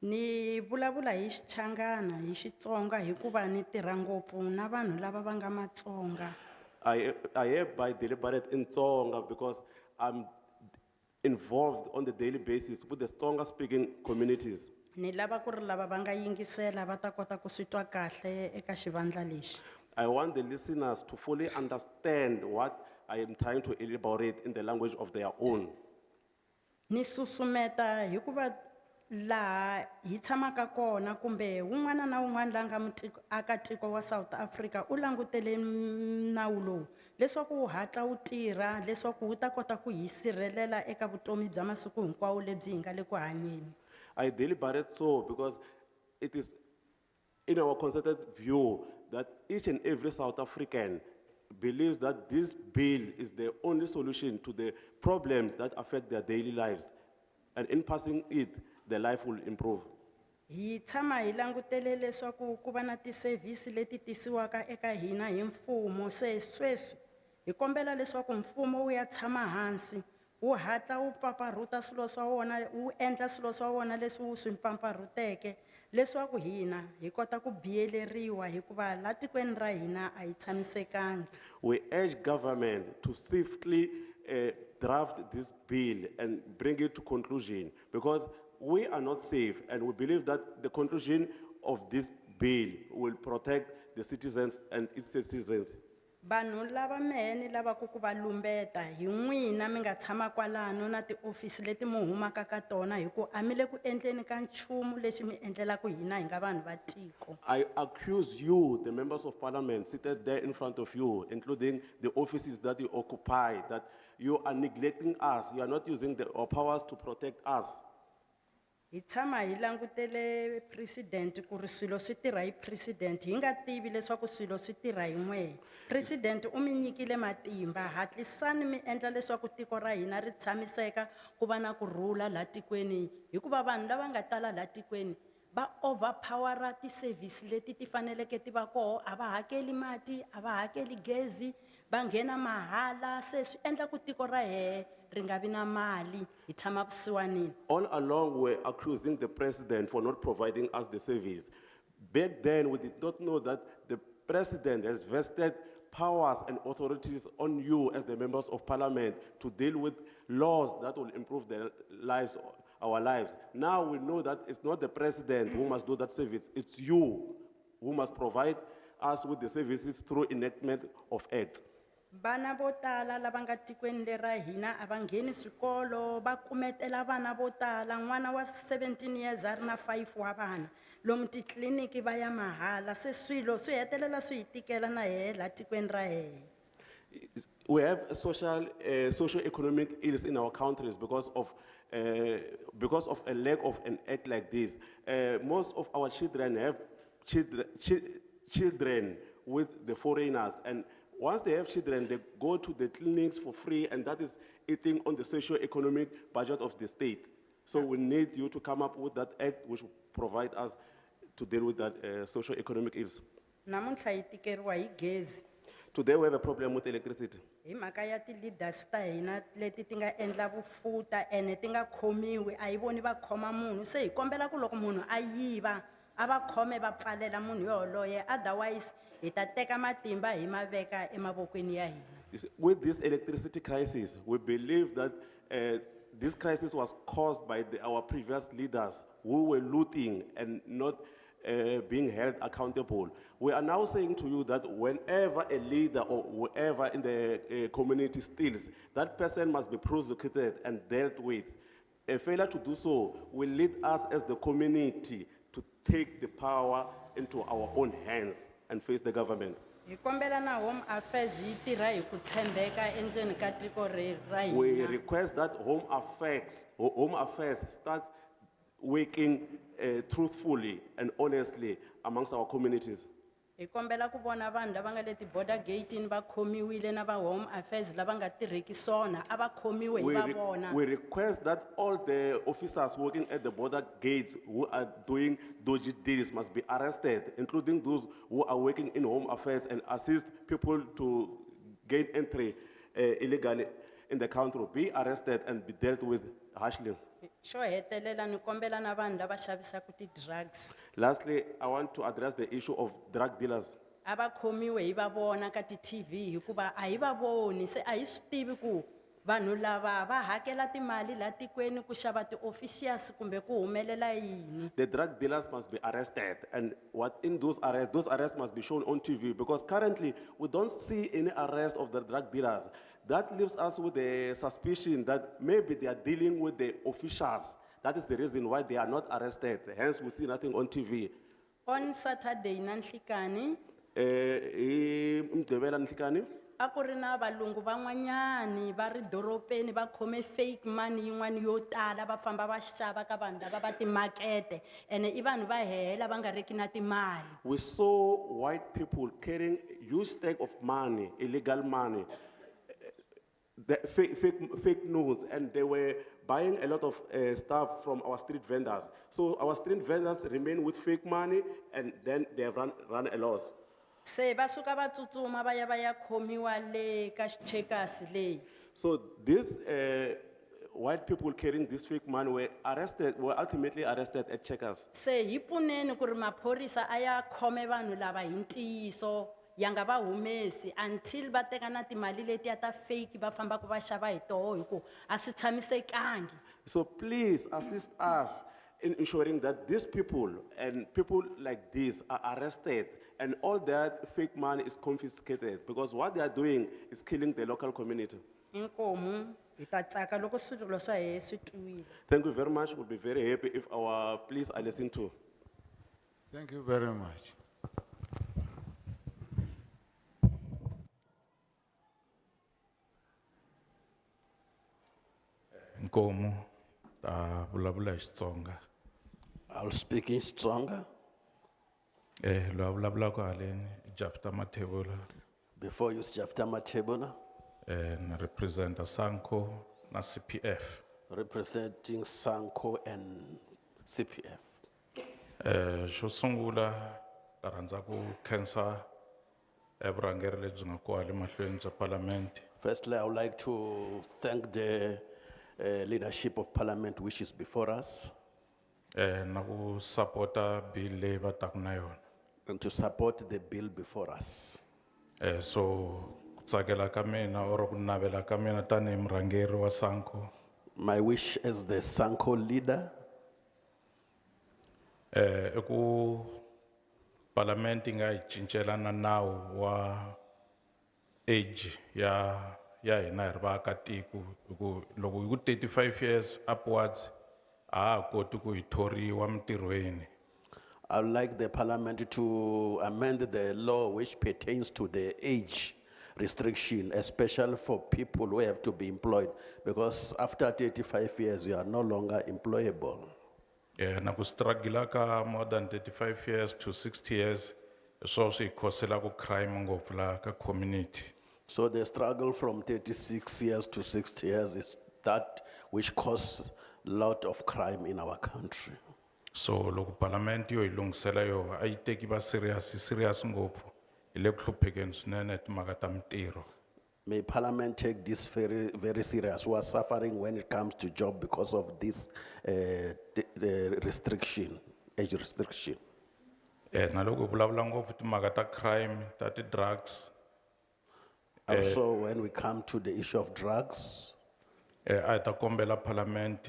Ni vulavula hi Xichangana hi Xitsonga hikuva ni tirha ngopfu na vanhu lava va nga Matsonga. I hereby deliberate in Tsonga because I'm involved on the daily basis with the Tsonga speaking communities. Ni lava ku ri lava va nga yingisela va ta kota ku swi twa kahle eka xivandla lexi. I want the listeners to fully understand what I am trying to elaborate in the language of their own. Ni susumeta hikuva laha hi tshamaka kona kumbe un'wana na un'wana la nga aka tiko wa South Africa u langutele nawu lowu leswaku wu hatla wu tirha leswaku wu ta kota ku hi sirhelela eka vutomi bya masiku hinkwawo lebyi hi nga le ku hanyeni. I deliberate so because it is in our concerted view that each and every South African believes that this bill is the only solution to the problems that affect their daily lives. And in passing it, their life will improve. Hi tshama hi langutele leswaku ku va na ti-service leti tisiwaka eka hina hi mfumo se sweswi hi kombela leswaku mfumo wu ya tshama hansi wu hatla wu pfapfarhuta swilo swa wona wu endla swilo swa wona leswi wu swi pfapfarhuteke leswaku hina hi kota ku biyeleriwa hikuva la tikweni ra hina a hi tshamisekangi. We urge government to swiftly draft this bill and bring it to conclusion, because we are not safe, and we believe that the conclusion of this bill will protect the citizens and its citizens. Vanhu lava mehe ni lavaku ku va lumbeta hi n'wina mi nga tshama kwalano na tiofisi leti mi humaka ka tona hi ku a mi le ku endleni ka nchumu lexi mi endlelaku hina hi nga vanhu va tiko. I accuse you, the members of parliament seated there in front of you, including the offices that you occupy, that you are neglecting us. You are not using our powers to protect us. Hi tshama hi langutele president ku ri swilo swi tirha hi president hi nga tivi leswaku swilo swi tirha hi n'wehe. President u mi nyikile matimba hatlisani mi endla leswaku tiko ra hina ri tshamiseka ku va na kurhula la tikweni hikuva vanhu lava nga tala la tikweni va overpowera ti-service leti ti faneleke ti va koho a va hakeli mati a va hakeli gezi va nghena mahala se swi endla ku tiko ra hehe ri nga vi na mali hi tshama vusiwanini. All along, we're accusing the president for not providing us the service. Back then, we did not know that the president has vested powers and authorities on you as the members of parliament to deal with laws that will improve their lives, our lives. Now we know that it's not the president who must do that service, it's you who must provide us with the services through enactment of acts. Bana vo tala lava nga tikweni lera hina a va ngheni swikolo va kumetela vana vo tala n'wana wa 17 years a ri na 5 wa vana lomu titliliniki va ya mahala se swilo swi hetelela swi hi tikela na hehe la tikweni ra hehe. We have socio-economic ills in our countries because of a lack of an act like this. Most of our children have children with the foreigners, and once they have children, they go to the clinics for free, and that is eating on the socio-economic budget of the state. So we need you to come up with that act which will provide us to deal with that socio-economic ills. Namuntlha hi tikeriwa hi gezi. Today we have a problem with electricity. Hi mhaka ya ti-leaders ta hina leti ti nga endla vufuta ene ti nga khomiwi a hi voni va khoma munhu se hi kombela ku loko munhu a yiva a va khome va pfalela munhu yoloye otherwise hi ta teka matimba hi ma veka emavokweni ya hina. With this electricity crisis, we believe that this crisis was caused by our previous leaders who were looting and not being held accountable. We are now saying to you that whenever a leader or whoever in the community steals, that person must be prosecuted and dealt with. A failure to do so will lead us as the community to take the power into our own hands. and face the government. Hi kombela na Home Affairs yi tirha hi ku tshembeka endzeni ka tiko ra We hina. request that Home Affairs starts working truthfully and honestly amongst our communities. Hi kombela ku vona vanhu lava nga le ti-border gate-ini va khomiwile na va Home Affairs lava nga tirheki swona, a va khomiwe hi va vona. We request that all the officers working at the border gates who are doing dodgy deals must be arrested, including those who are working in Home Affairs and assist people to gain entry illegally in the country, be arrested and be dealt with harshly. Xo hetelela ni kombela na vanhu lava xavisaka ti-drugs. Lastly, I want to address the issue of drug dealers. A va khomiwe hi va vona ka ti-TV hikuva a hi va voni se a hi swi tivi ku vanhu lava va hakela timali la tikweni ku xava ti-officials kumbe ku humelela yini. The drug dealers must be arrested, and what in those arrests must be shown on TV, because currently we don't see any arrest of the drug dealers. That leaves us with the suspicion that maybe they are dealing with the officials. That is the reason why they are not arrested. Hence, we see nothing on TV. On Saturday na nhlikani Mdebela Nhlikani, a ku ri na valungu van'wanyani va ri doropeni va khome fake money yin'wani yo tala va famba va xava ka vanhu lava va timakete ene I vanhu va hela va nga riki na timali. we saw white people carrying huge stack of money, illegal money, the fake notes, and they were buying a lot of stuff from our street vendors. So our street vendors remain with fake money, and then they have run a loss. Se va suka va tsutsuma va ya khomiwa le ka Checkers le. So these white people carrying this fake money were ultimately arrested at Checkers. Se hi pfuneni ku ri maphorisa a ya khome vanhu lava hi ntiyiso ya nga va humesi until va teka na timali letiya ta fake va famba ku va xava hi toho hi ku a swi tshamisekangi. So please assist us in ensuring that these people and people like this are arrested and all that fake money is confiscated, because what they are doing is killing the local community. Inkomu hi ta tsaka loko swilo swa hi swi twiwile. Thank you very much. We'll be very happy if our pleas are listened to. Thank you very much. Nkomo, ta vulavula hi Xitsonga. I'll speak in stronger. Lo vulavulaka haleni Jafta Mathebula. Before you Jafta Matebula, Na represent Sanko na CPF. representing Sanko and CPF. Xo sungula ta rhandza ku khensa vurhangeri lebyi nga kona le mahlweni bya parliament. Firstly, I would like to thank the leadership of Parliament which is before us Na ku supporta bill leyi va taka na yona. and to support the bill before us. So ku tsakela ka mina or ku navela ka mina tanihi murhangeri wa Sanko. My wish as the Sanko leader I ku parliament nga hi cincela na nawu wa age ya hina hi ri vaakatiko hi ku loko hi ku 35 years upwards a ha koti ku hi thoriwa mintirhweni. I would like the Parliament to amend the law which pertains to the age restriction, especially for people who have to be employed, because after 35 years, you are no longer employable. Na ku struggle ka more than 35 years to 60 years so swi khosela ku crime ngopfu la ka community. So the struggle from 36 years to 60 years is that which causes a lot of crime in our country. So loko parliament yo hi lungisela yo a yi teki va serious ngopfu hi le ku hluphekeni swinene timhaka ta mintirho. May Parliament take this very, very serious. Who are suffering when it comes to job because of this restriction, age restriction. Na loko hi vulavula ngopfu timhaka ta crime ta ti-drugs Also, when we come to the issue of drugs, a hi ta kombela parliament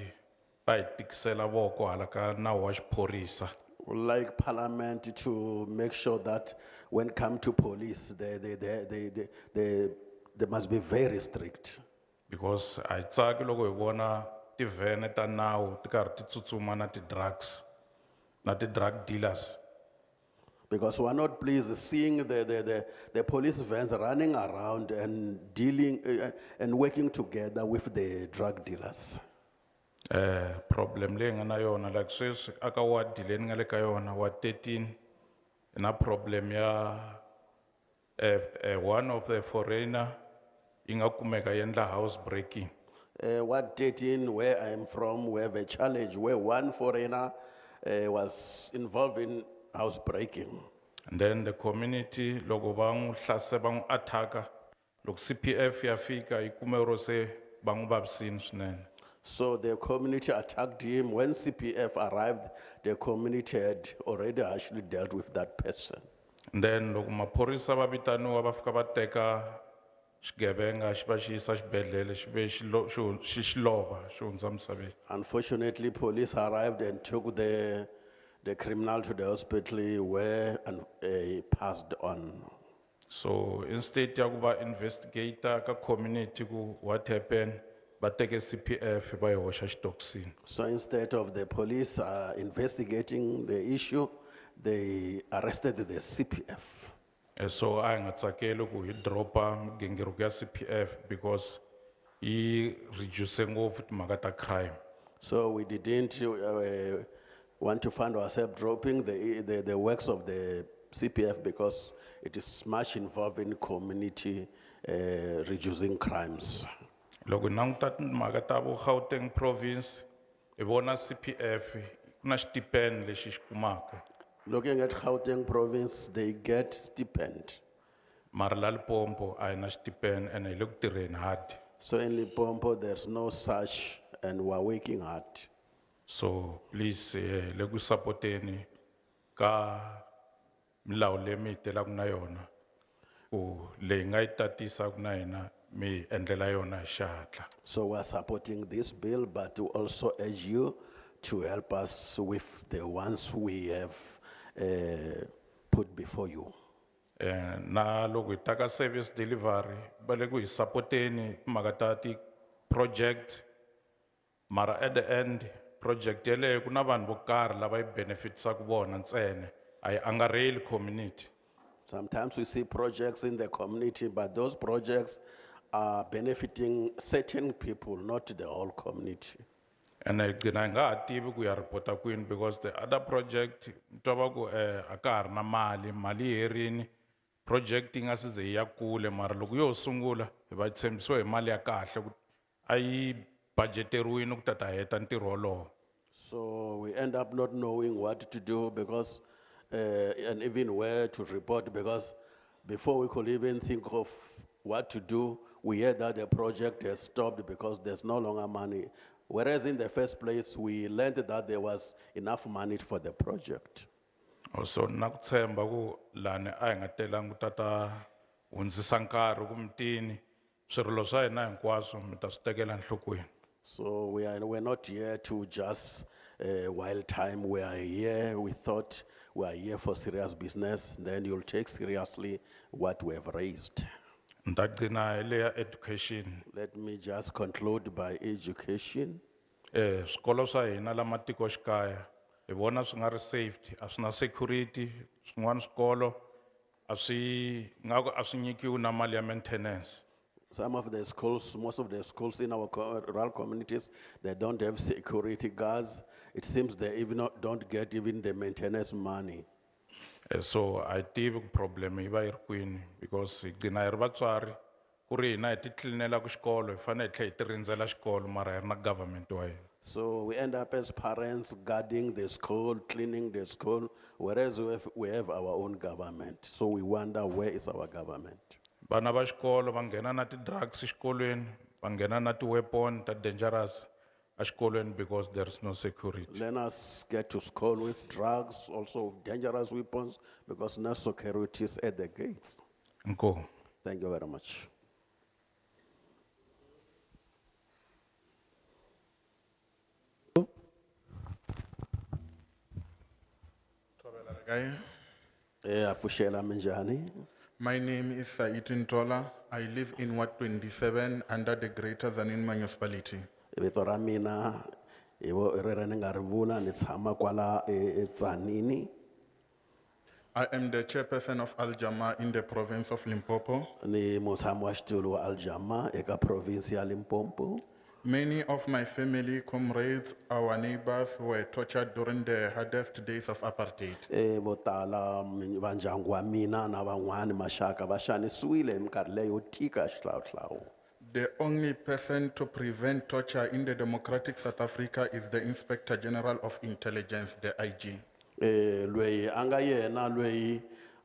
va hi tikisela voko hala ka nawu wa xiphorisa. we like Parliament to make sure that when come to police, they must be very strict. Because a hi tsaki loko hi vona tivhene ta nawu ti karhi ti tsutsuma na ti-drugs na ti-drug dealers. Because we are not pleased seeing the police vans running around and dealing and working together with the drug dealers. Problem le nga na yona like sweswi aka ward leyi ni nga le ka yona wa 13 na problem ya one of the foreigner yi nga kumeka yi endla house breaking. Ward 13, where I am from, we have a challenge where one foreigner was involved in housebreaking. And then the community loko va n'wi hlasela va n'wi attack-a loko CPF ya fika yi kume ro se va n'wi vavisini swinene. So the community attacked him. When CPF arrived, the community had already actually dealt with that person. And then loko maphorisa va vitaniwa va fika va teka xigevenga xi va xi yisa xibedhlele xi ve xi lova xi hundza misaveni. Unfortunately, police arrived and took the criminal to the hospital where he passed on. So instead ya ku va investigator ka community ku what happened va teke CPF va yi hoxa xitokisini. So instead of the police investigating the issue, they arrested the CPF. So I nga tsakeli ku hi dropa migingiriko ya CPF because yi reduce ngopfu timhaka ta crime. So we didn't want to find ourselves dropping the works of the CPF because it is much involved in community reducing crimes. Loko nanguta timhaka ta vo Gauteng province hi vona CPF ku na xitipend lexi xi kumaka. Looking at Gauteng province, they get stipend. Mara la Limpopo a hi na xitipend ene hi le ku tirheni hard. So in Limpopo, there's no such, and we're working hard. So please le ku supporteni ka milawu leyi mi hi telaka na yona ku leyi nga yi tatisa ku na hina mi endlela yona hi xihatla. So we're supporting this bill, but we also urge you to help us with the ones we have put before you. Na loko hi ta ka service delivery va le ku hi supporteni timhaka ta ti project mara at the end project yeleyo ku na vanhu vo karhi lava yi benefitsaka vona ntsena a yi angarheli community. Sometimes we see projects in the community, but those projects are benefiting certain people, not the whole community. And I nga ha tivi ku ya reporta kwini because the other project twa va ku a ka ha ri na mali yi herini project yi nga se ze yi ya kule mara loko yo sungula hi va tshembisiwe hi mali ya kahle ku a yi budgeteriwini ku ta heta ntirho wolowo. So we end up not knowing what to do because, and even where to report, because before we could even think of what to do, we heard that the project has stopped because there's no longer money. Whereas in the first place, we learned that there was enough money for the project. So na ku tshemba ku lani a hi nga telangi ku tata hundzisa nkarhi ku mitini swirilo swa hina hinkwaswo mi ta swi tekela enhlokweni. So we're not here to just while time. We are here, we thought we are here for serious business, then you'll take seriously what we have raised. Ndagcina ile ya education. Let me just conclude by education. Swikolo swa hina la matikoxikaya hi vona swi nga ri safety a swi na security swin'wana swikolo a swi nyikiwi na mali ya maintenance. Some of the schools, most of the schools in our rural communities, they don't have security guards. It seems they even don't get even the maintenance money. So I tivi ku problem yi va yi ri kwini because hi gcina hi ri vatswari ku ri hina hi ti tlilinela ku xikolo hi fanele hi tlhela hi ti rindzela xikolo mara hi ri na government wa hina. So we end up as parents guarding the school, cleaning the school, whereas we have our own government. So we wonder, where is our government? Vana va xikolo va nghena na ti-drugs xikolweni va nghena na ti-weapon ta dangerous a xikolweni because there is no security. Learners get to school with drugs, also with dangerous weapons, because no security is at the gates. Nkowankowa. Thank you very much. Afushela Minjani. My name is Saitin Tola. I live in Ward 27 under the Greater Zanin municipality. Vito ra mina hi rireni nga ri vula ni tshama kwala eTzanini. I am the chairperson of Al Jama in the province of Limpopo. Ni mutshami wa xitulu wa Al Jama eka province ya Limpopo. Many of my family, comrades, our neighbors were tortured during the hardest days of apartheid. Vo tala va ndyangu wa mina na van'wani maxaka va xanisiwile hi minkarhi leyo tika ya xihlawuhlawu. The only person to prevent torture in the democratic South Africa is the Inspector General of Intelligence, the IG. Lweyi anga yena lweyi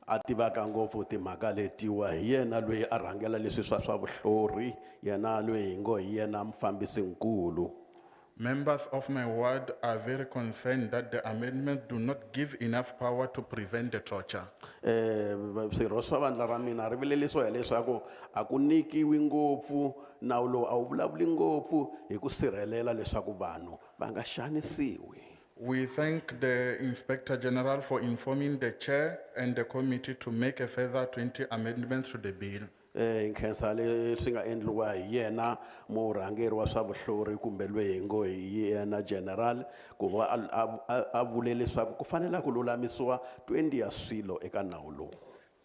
a tivaka ngopfu timhaka letiwa hi yena lweyi a rhangela leswi swa vuhlori, yena lweyi hi ngo hi yena mufambisi nkulu. Members of my ward are very concerned that the amendments do not give enough power to prevent the torture. Swirho swa vandla ra mina ri vileriso hileswaku a ku nyikiwi ngopfu nawu lowu a wu vulavuli ngopfu hi ku sirhelela leswaku vanhu va nga xanisiwi. We thank the Inspector General for informing the chair and the committee to make a further 20 amendments to the bill. Nkhensa leswi nga endliwa hi yena murhangeri wa swa vuhlori kumbe lweyi hi ngo hi yena general ku va a vule leswaku ku fanele ku lulamisiwa 20 ya swilo eka nawu lowu.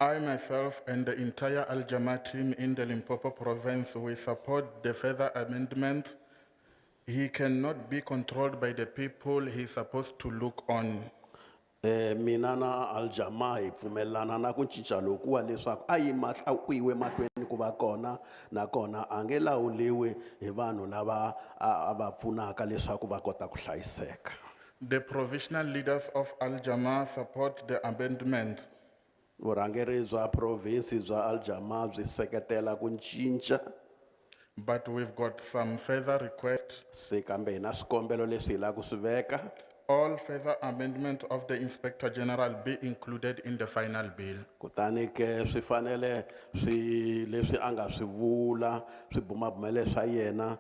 I myself and the entire Al Jama team in the Limpopo province will support the further amendment. He cannot be controlled by the people he's supposed to look on. Mina na Al Jama hi pfumelelana na ku cinca lokuwa leswaku ku yiwe mahlweni ku va kona nakona a nge lawuliwi hi vanhu lava a va pfunaka leswaku va kota ku hlayiseka. The provisional leaders of Al Jama support the amendment. Vurhangeri bya province bya Al Jama byi seketela ku cinca. But we've got some further requests. Se kambe hi na swikombelo leswi hi lava ku swi veka. All further amendment of the Inspector General be included in the final bill. Kutani ke swi fanele swi leswi anga swi vula swi bumabumele swa yena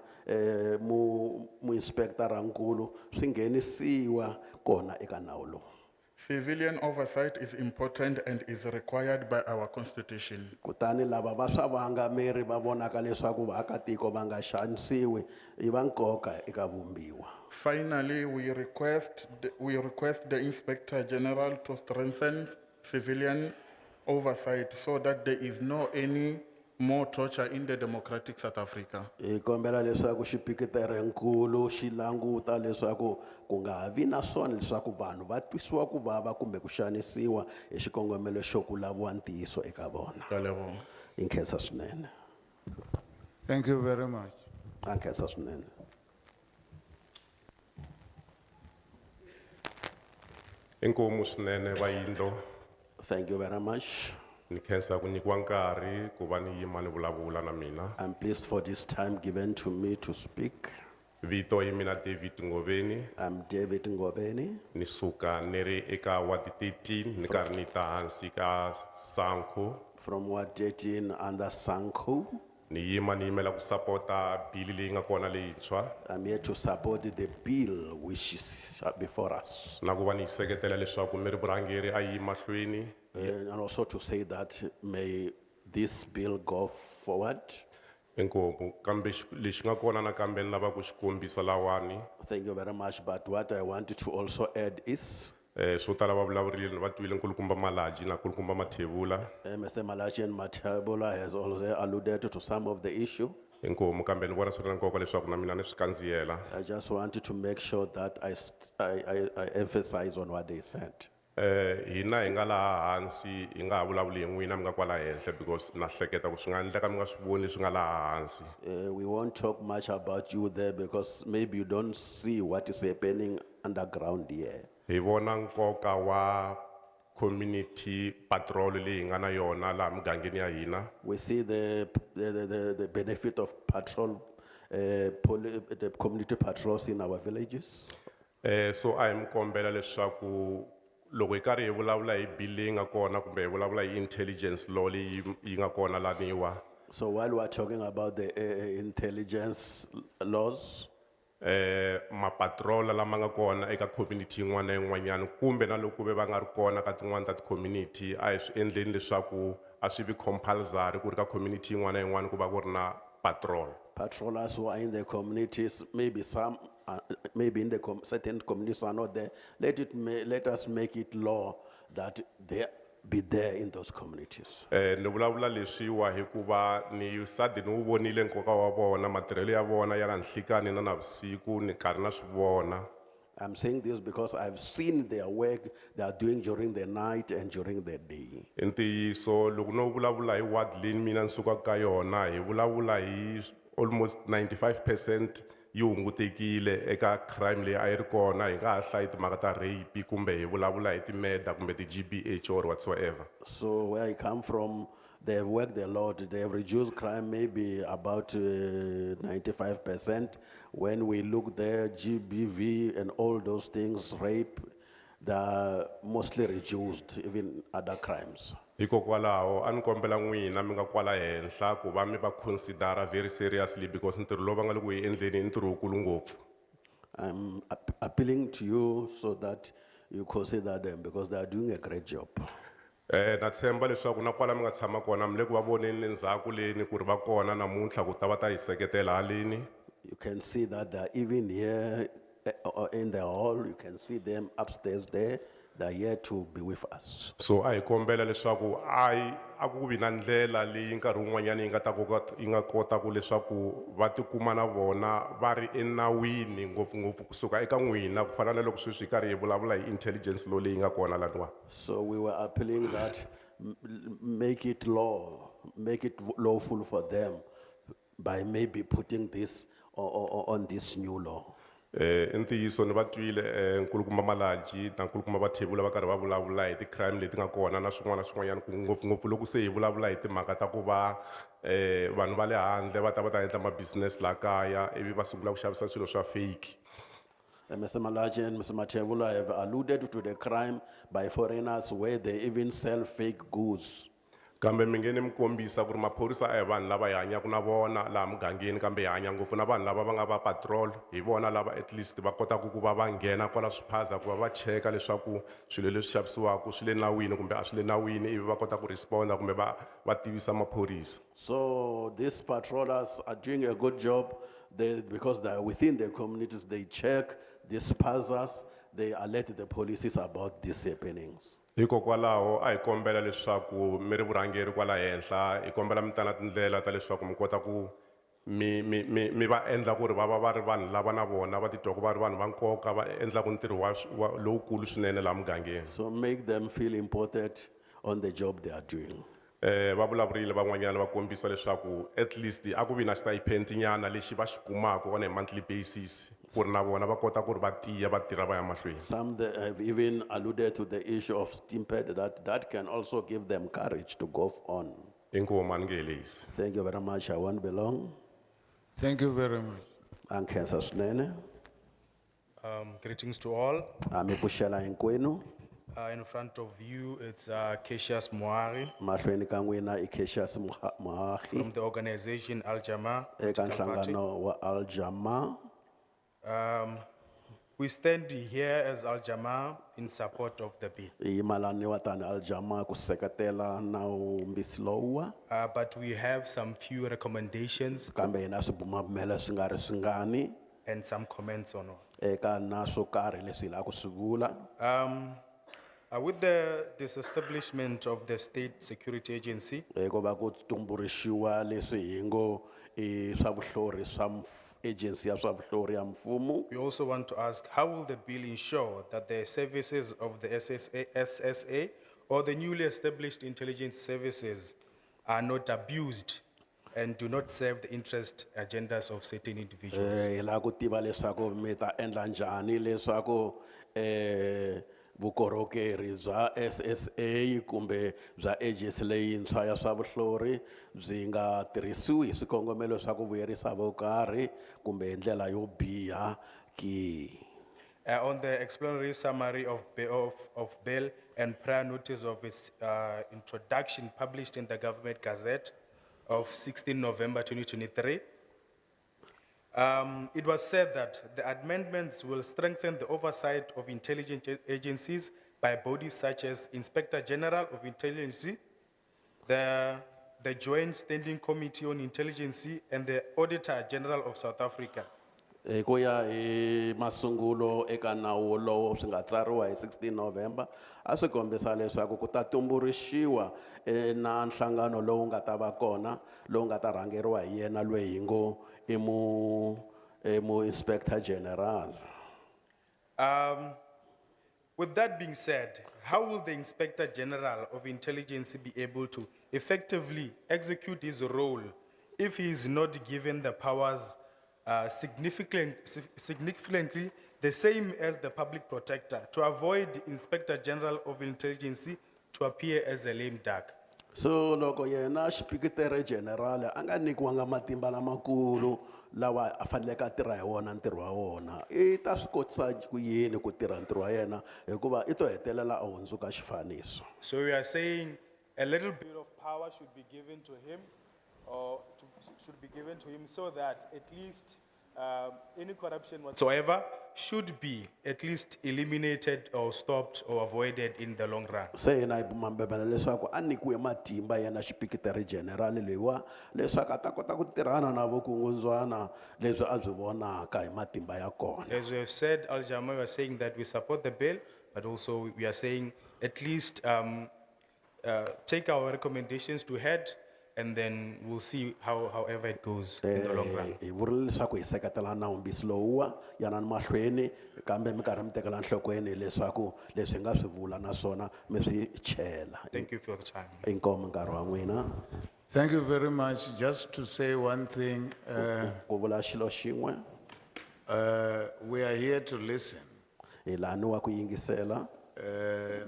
mu inspector nkulu swi nghenisiwa kona eka nawu lowu. Civilian oversight is important and is required by our constitution. Kutani lava va swa vangameri va vonaka leswaku vaakatiko va nga xanisiwi i va nkoka eka vumbiwa. Finally, we request the Inspector General to strengthen civilian oversight so that there is no any more torture in the democratic South Africa. Kombela leswaku xipikitere nkulu xi languta leswaku ku nga ha vi na swona leswaku vanhu va twisiwa ku vava kumbe ku xanisiwa hi xikongomelo xo ku laviwa ntiyiso eka vona. Hi nkhensa swinene. Thank you very much. A nkhensa swinene. Inkomu swinene vayindlo. Thank you very much. Ni khensa ku nyikiwa nkarhi ku va ni yima ni vulavula na mina. I'm pleased for this time given to me to speak. Vito hi mina David Ngoveni. I'm David Ngoveni. Ni suka ni ri eka ward 13 ni karhi ni ta hansi ka Sanko. From ward 13 under Sanko. Ni yima ni yimela ku supporta bill leyi nga kona leyintshwa. I'm here to support the bill which is before us. Na ku va ni seketela leswaku mi ri vurhangeri a yi mahlweni. And also to say that may this bill go forward. Inkomu kambe lexi nga kona nakambe ni lava ku xi kombisa lawani. Thank you very much, but what I wanted to also add is swo tala va vulavurile va twile nkulukumba Malaji na nkulukumba Mathebula. Mr. Malachi and Mathebula has also alluded to some of the issue. Inkomu kambe ni vona swi ri na nkoka leswaku na mina ni swi kandziyela. I just wanted to make sure that I emphasize on what they said. Hina hi nga laha hansi hi nga ha vulavuli hi n'wina mi nga kwala henhla because na hleketa ku swi nga endleka mi nga swi voni swi nga laha hansi. We won't talk much about you there because maybe you don't see what is happening underground here. Hi vona nkoka wa community patrol leyi hi nga na yona laha mugangeni ya hina. We see the benefit of patrol, the community patrols in our villages. So a hi mi kombela leswaku loko hi karhi hi vulavula hi bill leyi nga kona kumbe hi vulavula hi intelligence law leyi yi nga kona laniwa. So while we are talking about the intelligence laws, mapatrola lama nga kona eka community yin'wana na yin'wanyana kumbe na loko ve va nga ri kona ka tin'wana ta ti-community a hi swi endleni leswaku a swi vi compulsory ku ri ka community yin'wana na yin'wana ku va ku ri na patrol. Patrollers who are in the communities, maybe some, maybe in the certain communities are not there. Let us make it law that be there in those communities. Ni vulavula leswiwa hikuva ni sadi ni wu vonile nkoka wa vona matirhelo ya vona ya na nhlikani na navusiku ni karhi na swi vona. I'm saying this because I've seen their work they are doing during the night and during the day. Hi ntiyiso loko no vulavula hi ward leyi mina ni sukaka ka yona hi vulavula hi almost 95% yi hungutekile eka crime leyi a yi ri kona hi nga ha hlayi timhaka ta rape kumbe hi vulavula hi ti-murder kumbe ti-GBH or whatsoever. So where I come from, they've worked a lot. They've reduced crime maybe about 95%. When we look there, GBV and all those things, rape, they're mostly reduced, even other crimes. Hikokwalaho a ni kombela n'wina mi nga kwala henhla ku va mi va considera very seriously because ntirho lowu va nga le ku hi endleni i ntirho wukulu ngopfu. I'm appealing to you so that you consider them because they are doing a great job. Na tshemba leswaku na kwala mi nga tshama kona mi le ku va voneni le ndzhaku leni ku ri va kona namuntlha ku ta va ta hi seketela haleni. You can see that they're even here in the hall. You can see them upstairs there. They're here to be with us. So a hi kombela leswaku a ku vi na ndlela leyi nkarhi wun'wanyana yi nga kotaka leswaku va tikuma na vona va ri enawini ngopfungopfu kusuka eka n'wina ku fana na loko sweswi hi karhi hi vulavula hi intelligence law leyi nga kona laniwa. So we were appealing that make it law, make it lawful for them by maybe putting this on this new law. I ntiyiso ni va twile nkulukumba Malaji na nkulukumba Vathebula va karhi va vulavula hi ti-crime leti nga kona na swin'wana na swin'wanyana ngopfungopfu loko se hi vulavula hi timhaka ta ku va vanhu va le handle va ta endla ma-business laha kaya ivi va sungula ku xavisa swilo swa fake. Mr. Malachi and Mr. Matevula have alluded to the crime by foreigners where they even sell fake goods. Kambe mi nge ni mi kombisa ku ri maphorisa a hi vanhu lava hi hanyaka na vona laha mugangeni kambe hi hanya ngopfu na vanhu lava va nga va patrol hi vona lava at least va kotaka ku va va nghena kwala swiphaza ku va va cheka leswaku swilo leswi xavisiwaka swi le nawini kumbe a swi le nawini ivi va kota ku responda kumbe va tivisa maphorisa. So these patrollers are doing a good job because they are within the communities. They check these spazas, they alert the police about these happenings. Hikokwalaho a hi kombela leswaku mi ri vurhangeri kwala henhla hi kombela mi ta na tindlela ta leswaku mi kota ku mi va endla ku ri va ri vanhu lava na vona va titwa ku va ri vanhu va nkoka va endlaku ntirho wa lowukulu swinene laha mugangeni. So make them feel important on the job they are doing. Va vulavurile van'wanyana va kombisa leswaku at least a ku vi na stipend nyana lexi va xi kumaka on a monthly basis ku ri na vona va kota ku ri va tiya va tirha va ya mahlweni. Some have even alluded to the issue of stipend that can also give them courage to go on. Inkomu a ni nge helisi. Thank you very much. I won't be long. Thank you very much. Ankhensa swinene. Greetings to all. Mi pfuxela hinkwenu. In front of you, it's Cassius Moari Mahlweni ka n'wina i Cassius Moagi from the organization Al Jama. eka nhlangano wa Al Jama. We stand here as Al Jama in support of the bill. Hi yimalaniwa tani Al Jama ku seketela nawumbisi lowuwa. But we have some few recommendations Kambe hina swibumabumelo swi nga ri swingani and some comments on it. eka na swo karhi leswi hi lava ku swi vula. With the disestablishment of the State Security Agency, Ku va ku tumbuluxiwa leswi hi ngo i swa vuhlori swa agency ya swa vuhlori ya mfumo. we also want to ask, how will the bill ensure that the services of the SSA or the newly established intelligence services are not abused and do not serve the interest agendas of certain individuals? Hi lava ku tiva leswaku mi ta endla njhani leswaku vukorhokeri bya SSA kumbe bya agency leyintshwa ya swa vuhlori byi nga tirhisiwi hi swikongomelo swa ku vuyerisa vo karhi kumbe hi ndlela yo biha ki. On the explanatory summary of bill and prior notice of its introduction published in the Government Gazette of 16 November 2023, it was said that the amendments will strengthen the oversight of intelligence agencies by bodies such as Inspector General of Intelligence, the Joint Standing Committee on Intelligence, and the Auditor General of South Africa. Kuya masungulo eka nawu lowu swi nga tsariwa hi 16 November a swi kombisa leswaku ku ta tumbuluxiwa na nhlangano lowu nga ta va kona lowu nga ta rhangeriwa hi yena loyi hi ngo i mu inspector general. With that being said, how will the Inspector General of Intelligence be able to effectively execute his role if he is not given the powers significantly the same as the public protector to avoid the Inspector General of Intelligence to appear as a lame duck? So loko yena xipikiteri general a nga nyikiwanga matimba lamakulu lawa a faneleke a tirha hi wona ntirho wa wona I ta swi kotisa ku yini ku tirha ntirho wa yena hikuva I to hetelela a hundzuka xifaniso. So we are saying a little bit of power should be given to him, or should be given to him so that at least any corruption whatsoever should be at least eliminated or stopped or avoided in the long run. Se yena mambebela leswaku a nyikiwe matimba yena xipikiteri general leyiwa leswaku a ta kota ku tirhana na vukungundzwana lebyi a byi vonaka hi matimba ya kona. As we have said, Al Jama, we are saying that we support the bill, but also we are saying at least take our recommendations to head, and then we'll see however it goes in the long run. Hi vurile leswaku hi seketela nawumbisi lowuwa yana ni mahlweni kambe mi karhi mi tekela nhlokweni leswaku leswi hi nga swi vula naswona mi swi chela. Thank you for your time. Inkomo nkarhi wa n'wina. Thank you very much. Just to say one thing, Ku vula xilo xin'we we are here to listen, hi laniwa ku yingisela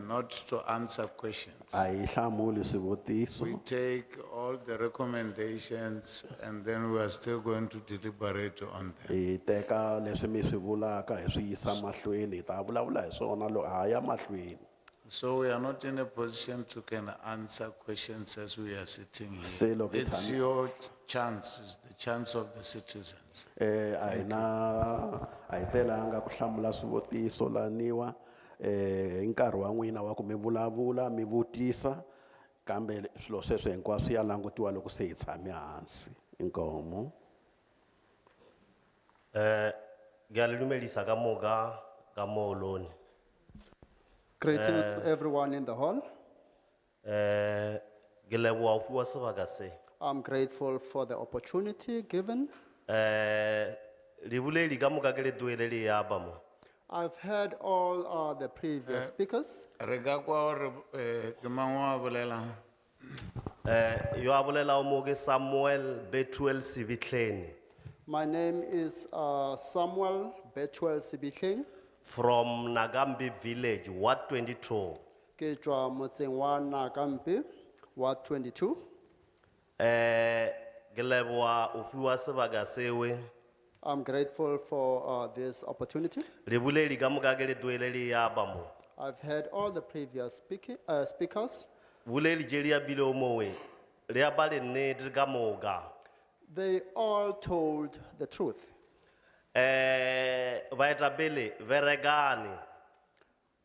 not to answer questions. a hi hlamuli swivutiso. We take all the recommendations and then we are still going to deliberate on them. Hi teka leswi mi swi vulaka hi swi yisa mahlweni hi ta vulavula hi swona loko ha ya mahlweni. So we are not in a position to can answer questions as we are sitting Se here. loko It's tshami- your chance, it's the chance of the citizens. A hi telanga ku hlamula swivutiso laniwa hi nkarhi wa n'wina wa ku mi vulavula mi vutisa kambe swilo sweswo hinkwaswo ya langutiwa loko se hi tshame hansi. Inkomo. Ngiyalumedisa kamoga kamoloni. Greetings to everyone in the hall. Ngileboha ufiwa sebaka se. I'm grateful for the opportunity given. Libuleli kamoga ke le duelele ya ba mo. I've heard all the previous speakers. Rega kwa hore, ke mang wa bolelang? Yo abolela o mo ke Samuel Betuel Sibitleni My name is Samuel Betuel Sibitleng. from Nagambi village, Ward 22. Ke tswa motseng wa Nakampi, Ward 22. Ngileboha ufiwa sebaka sewe. I'm grateful for this opportunity. Libuleli kamoga ke le duelele ya ba mo. I've heard all the previous speakers. Buleli jeli ya bile o mowe. Le ya ba le nnete kamoga. They all told the truth. Baetapele veregane.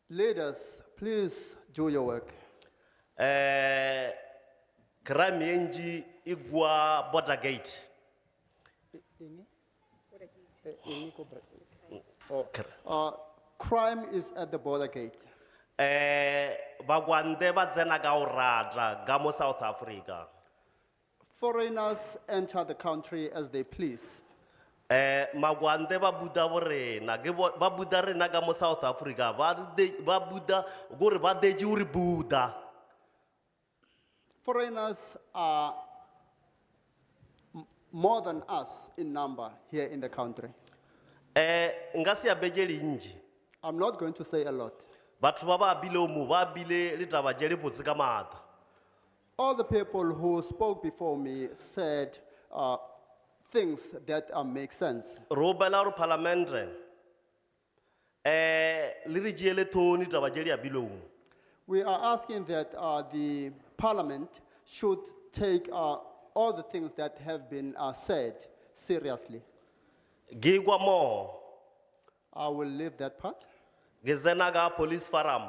Leaders, please do your work. Crime yenji igwa border gate. Crime is at the border gate. Bagwande ba tsena ka o rata ka mo South Africa. Foreigners enter the country as they please. Magwande ba buda borena ke ba buda rena ka mo South Africa ba buda gore ba deji uri buda. Foreigners are more than us in number here in the country. Ngasi ya bejeli nji. I'm not going to say a lot. Batho ba ba bile o mo ba bile le taba jeli botse ka mata. All the people who spoke before me said things that make sense. Robela ro parliament le re jele toni taba jeli ya bile o mo. We are asking that the parliament should take all the things that have been said seriously. Gigwa mo. I will leave that part. Gezenaga police forum.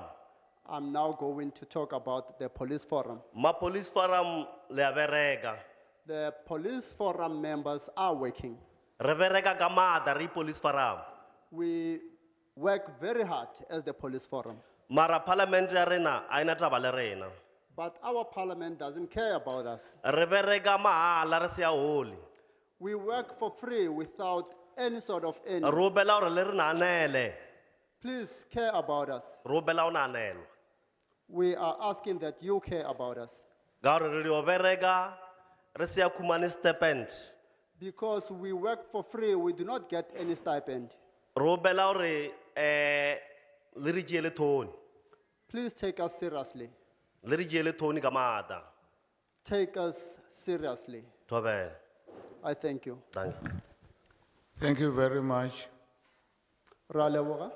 I'm now going to talk about the police forum. Ma police forum le averega. The police forum members are working. Re bereka ka matla re police forum. We work very hard as the police forum, Mara parliament ya rena a ina taba le rena. but our parliament doesn't care about us. Re bereka mahala re se ya holi. We work for free without any sort of earning. Ro bela hore le re naanele. Please care about us. Ro bela o naanelwa. We are asking that you care about us Ka hore re yo bereka re se ya khumane stipend. because we work for free. We do not get any stipend. Ro bela hore le re tšeele thoni. Please take us seriously. Le re tšeele thoni ka matla. Take us seriously. Thobela. I thank you. Thank you. Thank you very much. Ra leboga.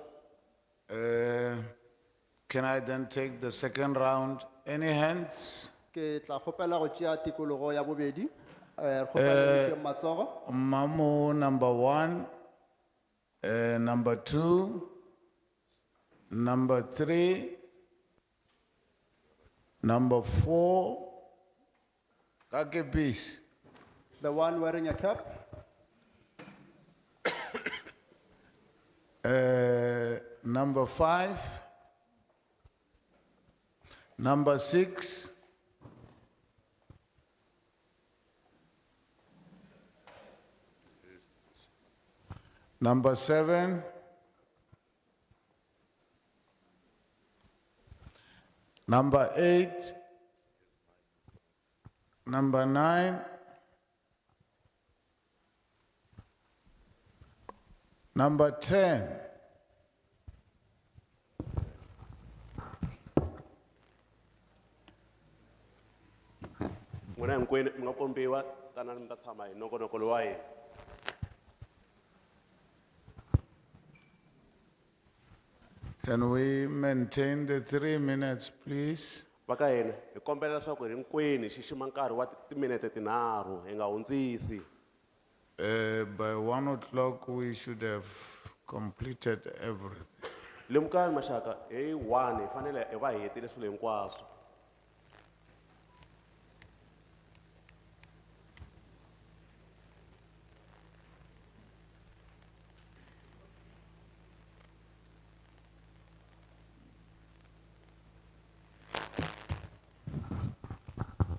Can I then take the second round? Any hands? Ke tla kgopela go tšea tikologo ya bobedi. Re kgopela le tšee matsogo. Mamu number 1, number 2, number 3, number 4. Kake peace. The one wearing a cap. Number 5, number 6, number 7, number 8, number 9, number 10. N'wina hinkwenu mi nga kombiwa tanani mi ta tshama hi nongonoko lowu wa hina. Can we maintain the 3 minutes, please? Va ka hina hi kombela leswaku hinkwenu hi xixima nkarhi wa timinete tinharhu hi nga hundzisi. By 1 o'clock, we should have completed everything. Lemukani maxaka hi 1 hi fanele hi va hetile swilo hinkwaswo.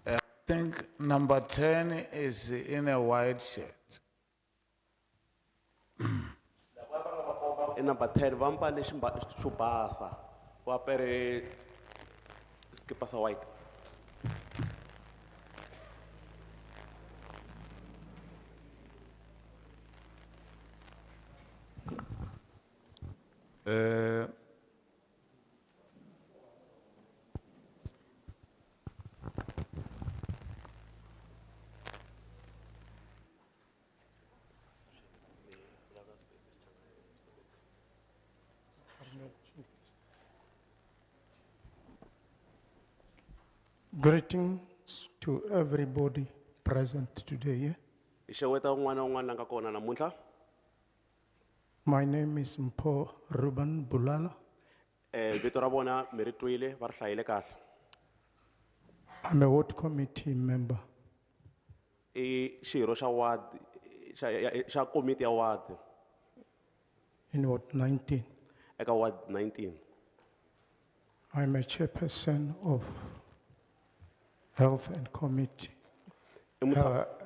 I think number 10 is in a white shirt. I number 10 va mbale xo basa va pere skipa sa white. Greetings to everybody present today. Yeah? Hi xeweta un'wana na un'wana la nga kona namuntlha. My name is Mpo Ruben Bulala. Vito ra vona mi ri twile va ri hlayile kahle. I'm a ward committee member. I xirho xa ward xa komiti ya ward In Ward 19. eka ward 19. I'm a chairperson of Health and Committee.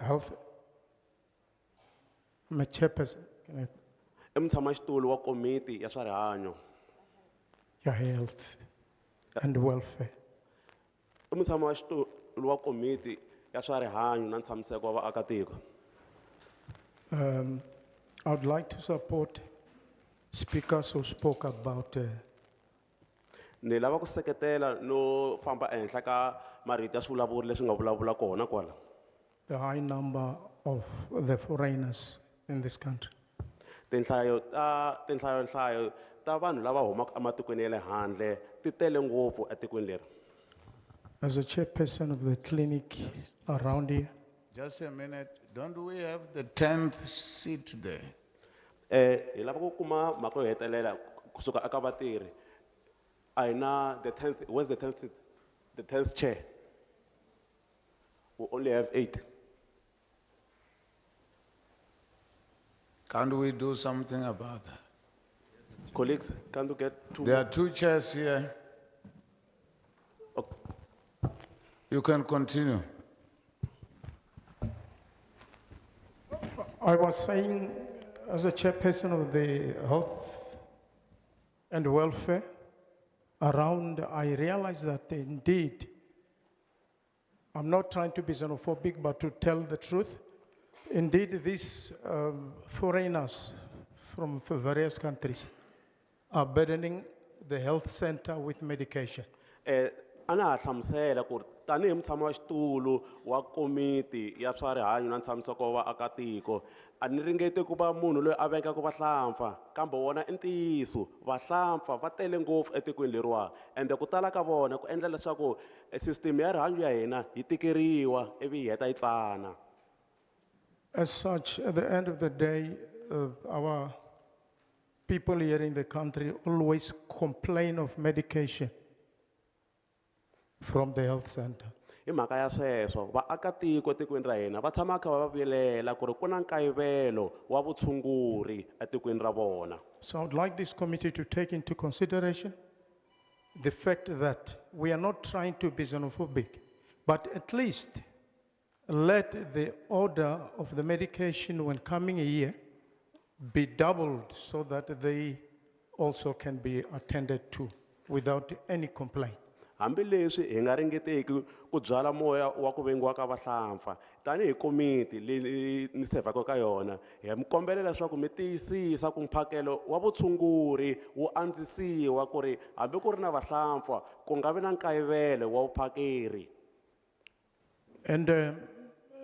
Health. I'm a chairperson. Can I- I mutshamaxitulu wa komiti ya swa rihanyo. Yeah, health and welfare. I mutshamaxitulu wa komiti ya swa rihanyo na ntshamiseko wa vaakatiko. I would like to support speakers who spoke about Ni lava ku seketela no famba ehenhla ka marito ya swivulavuri leswi nga vulavula kona kwala. the high number of the foreigners in this country. Tinhlayo ta vanhu lava humaka ematikweni ya le handle ti tele ngopfu etikweni leri. As a chairperson of the clinic around here, Just a minute. Don't we have the 10th seat there? Hi lava ku kuma mhaka yo hetelela kusuka eka vatirhi. A hi na the 10th, where's the 10th seat? The 10th chair. We only have 8. Can't we do something about that? Colleagues, can you get two? There are two chairs here. You can continue. I was saying, as a chairperson of the Health and Welfare, around, I realized that indeed, I'm not trying to be xenophobic, but to tell the truth, indeed these foreigners from various countries are burdening the health center with medication. Ana ha hlamusela ku ri tanihi mutshami wa xitulu wa komiti ya swa rihanyo na ntshamiseko wa vaakatiko a ni ringeti ku va munhu loyi a vekaka vahlampfa kambe wona i ntiyiso vahlampfa va tele ngopfu etikweni leriwa ende ku tala ka vona ku endla leswaku system ya rihanyo ya hina yi tikeriwa ivi yi heta yi tsana. As such, at the end of the day, our people here in the country always complain of medication from the health center. Hi mhaka ya sweswo vaakatiko etikweni ra hina va tshama kha va vilela ku ri ku na nkayivelo wa vutshunguri etikweni ra vona. So I would like this committee to take into consideration the fact that we are not trying to be xenophobic, but at least let the order of the medication when coming here be doubled so that they also can be attended to without any complaint. Hambileswi hi nga ringeteki ku byala moya wa ku vengiwa ka vahlampfa tanihi komiti leyi ni sevhaka ka yona hi mikombela leswaku mi tiyisisa ku mphakelo wa vutshunguri wu andzisiwa ku ri hambi ku ri na vahlampfa ku nga vi na nkayivelo wa vuphakeri. And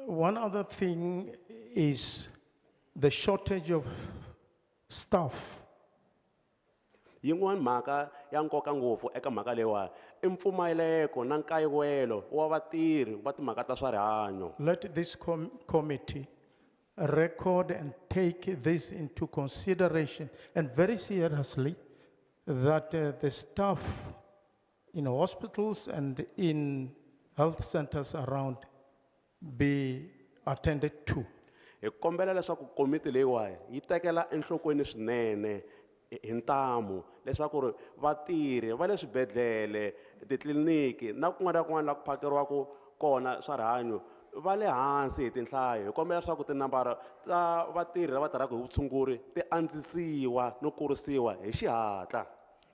one other thing is the shortage of staff. Yin'wana mhaka ya nkoka ngopfu eka mhaka leyiwa i mpfumaleko na nkayivelo wa vatirhi va timhaka ta swa rihanyo. Let this committee record and take this into consideration and very seriously that the staff in hospitals and in health centers around be attended to. Hi kombela leswaku komiti leyiwa yi tekela enhlokweni swinene hi ntamu leswaku ri vatirhi va le swibedhlele titliliniki na kun'wana na kun'wana la ku phakeriwaka kona swa rihanyo va le hansi hi tinhlayo hi kombela leswaku tinambara ta vatirhi lava tirhaka hi vutshunguri ti andzisiwa no kurisiwa hi xihatla.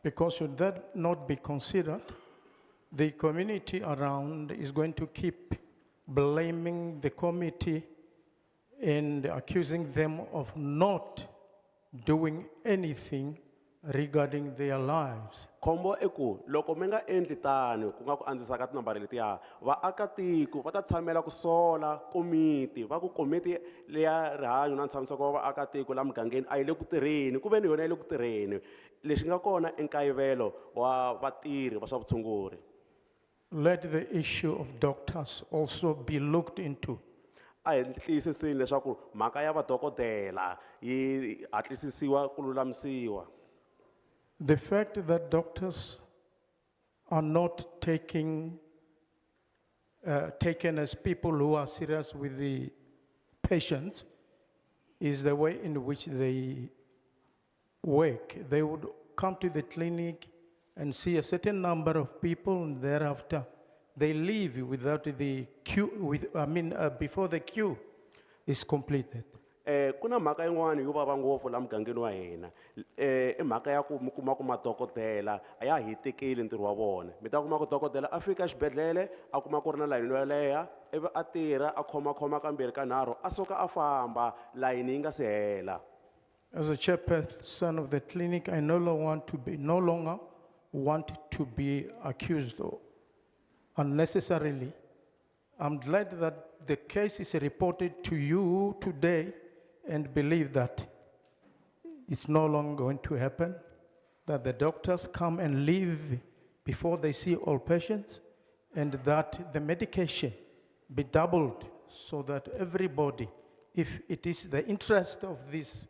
Because should that not be considered, the community around is going to keep blaming the committee and accusing them of not doing anything regarding their lives. Khombo eku loko mi nga endli tani ku nga ku andzisa ka tinambara letiya vaakatiko va ta tshamela ku sola komiti va ku komiti leya rihanyo na ntshamiseko wa vaakatiko la mugangeni a yi le ku tirheni ku ve ni yona yi le ku tirheni lexi nga kona i nkayivelo wa vatirhi va swa vutshunguri. Let the issue of doctors also be looked into. A hi tiyisisini leswaku mhaka ya vadokodela yi hatlisisiwa ku lulamisiwa. The fact that doctors are not taken as people who are serious with the patients is the way in which they work. They would come to the clinic and see a certain number of people, and thereafter they leave without the queue, before the queue is completed. Kuna mhaka yin'wana yo vava ngopfu la mugangeni wa hina i mhaka ya ku mi kuma ku madokodela a ya hi tekeli ntirho wa vona mi ta kuma ku dokodela a fika exibedhlele a kuma ku ri na layini yo leha ivi a tirha a khomakhoma kambirhi kanharhu a suka a famba layini yi nga si hela. As a chairperson of the clinic, I no longer want to be accused unnecessarily. I'm glad that the case is reported to you today and believe that it's no longer going to happen, that the doctors come and leave before they see all patients, and that the medication be doubled so that everybody, if it is the interest of this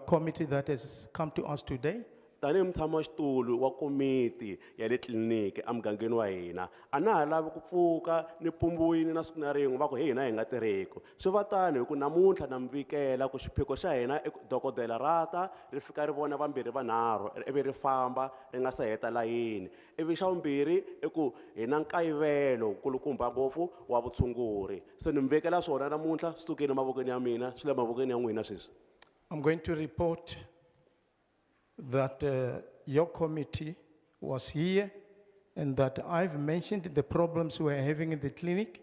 committee that has come to us today, tanihi mutshamaxitulu wa komiti ya le tliliniki emugangeni wa hina a na ha lavi ku pfuka ni pumbuwini na siku na rin'we va ku hi hina hi nga tirheki swi va tani hi ku namuntlha na mi vikela ku xiphiqo xa hina dokodela rata ri fika ri vona vambirhi vanharhu ivi ri famba ri nga se heta layini ivi xa vumbirhi i ku hi na nkayivelo kulukumba ngopfu wa vutshunguri se ni mi vekela swona namuntlha swi sukile mavokweni ya mina swi le mavokweni ya n'wina sweswi. I'm going to report that your committee was here and that I've mentioned the problems we're having in the clinic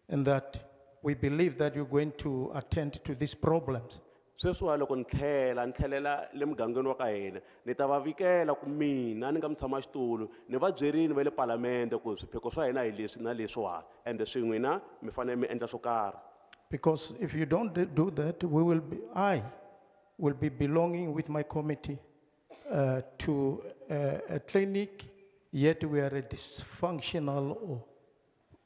and that we believe that you're going to attend to these problems. Sweswiwa loko ni tlhelela le mugangeni wa ka hina ni ta va vikela ku mina ni nga mutshamaxitulu ni va byerini va le palamende ku swiphiqo swa hina hi leswi na leswiwa ende swi n'wina mi fanele mi endla swo karhi. Because if you don't do that, I will be belonging with my committee to a clinic, yet we are a dysfunctional, or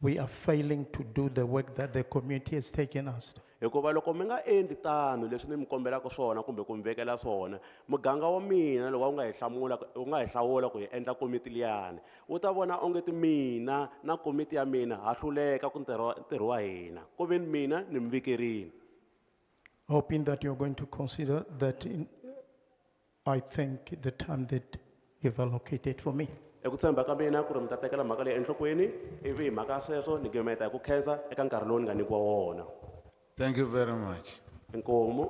we are failing to do the work that the community has taken us to. Hikuva loko mi nga endli tano leswi ni mi kombelaka swona kumbe ku mi vekela swona muganga wa mina loko u nga hi hlawula ku hi endla komiti liyani u ta vona onge ti mina na komiti ya mina ha hluleka ku ntirho wa hina ku ve ni mina ni mi vikerini. Hoping that you're going to consider that I think the time that you've allocated for me. Eku tshemba ka mina ku ri mi ta tekela mhaka leyi enhlokweni ivi hi mhaka sweswo ni gemeta hi ku khensa eka nkarhi lowu ni nga nyikiwa wona. Thank you very much. Inkomu.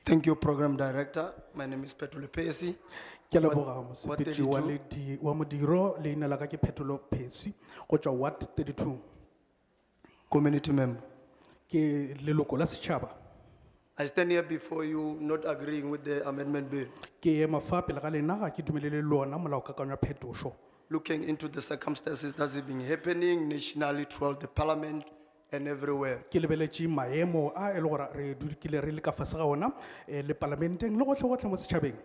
Thank you, Program Director. My name is Petule Pesi. Ke a leboga mosepetši wa modiro leina la ka ke Phetolo Phesi go tšwa Ward 32. Community member. Ke leloko la setšhaba. I stand here before you not agreeing with the amendment bill, Ke ema fa pele ga lena ga ke dumelele lona molaokakanywa phetošo. looking into the circumstances that's been happening nationally throughout the parliament and everywhere. Ke lebeletše maemo a e le gore re dukile re le ka fase ga ona le parlamenteng le gotlhe mo setšhabeng.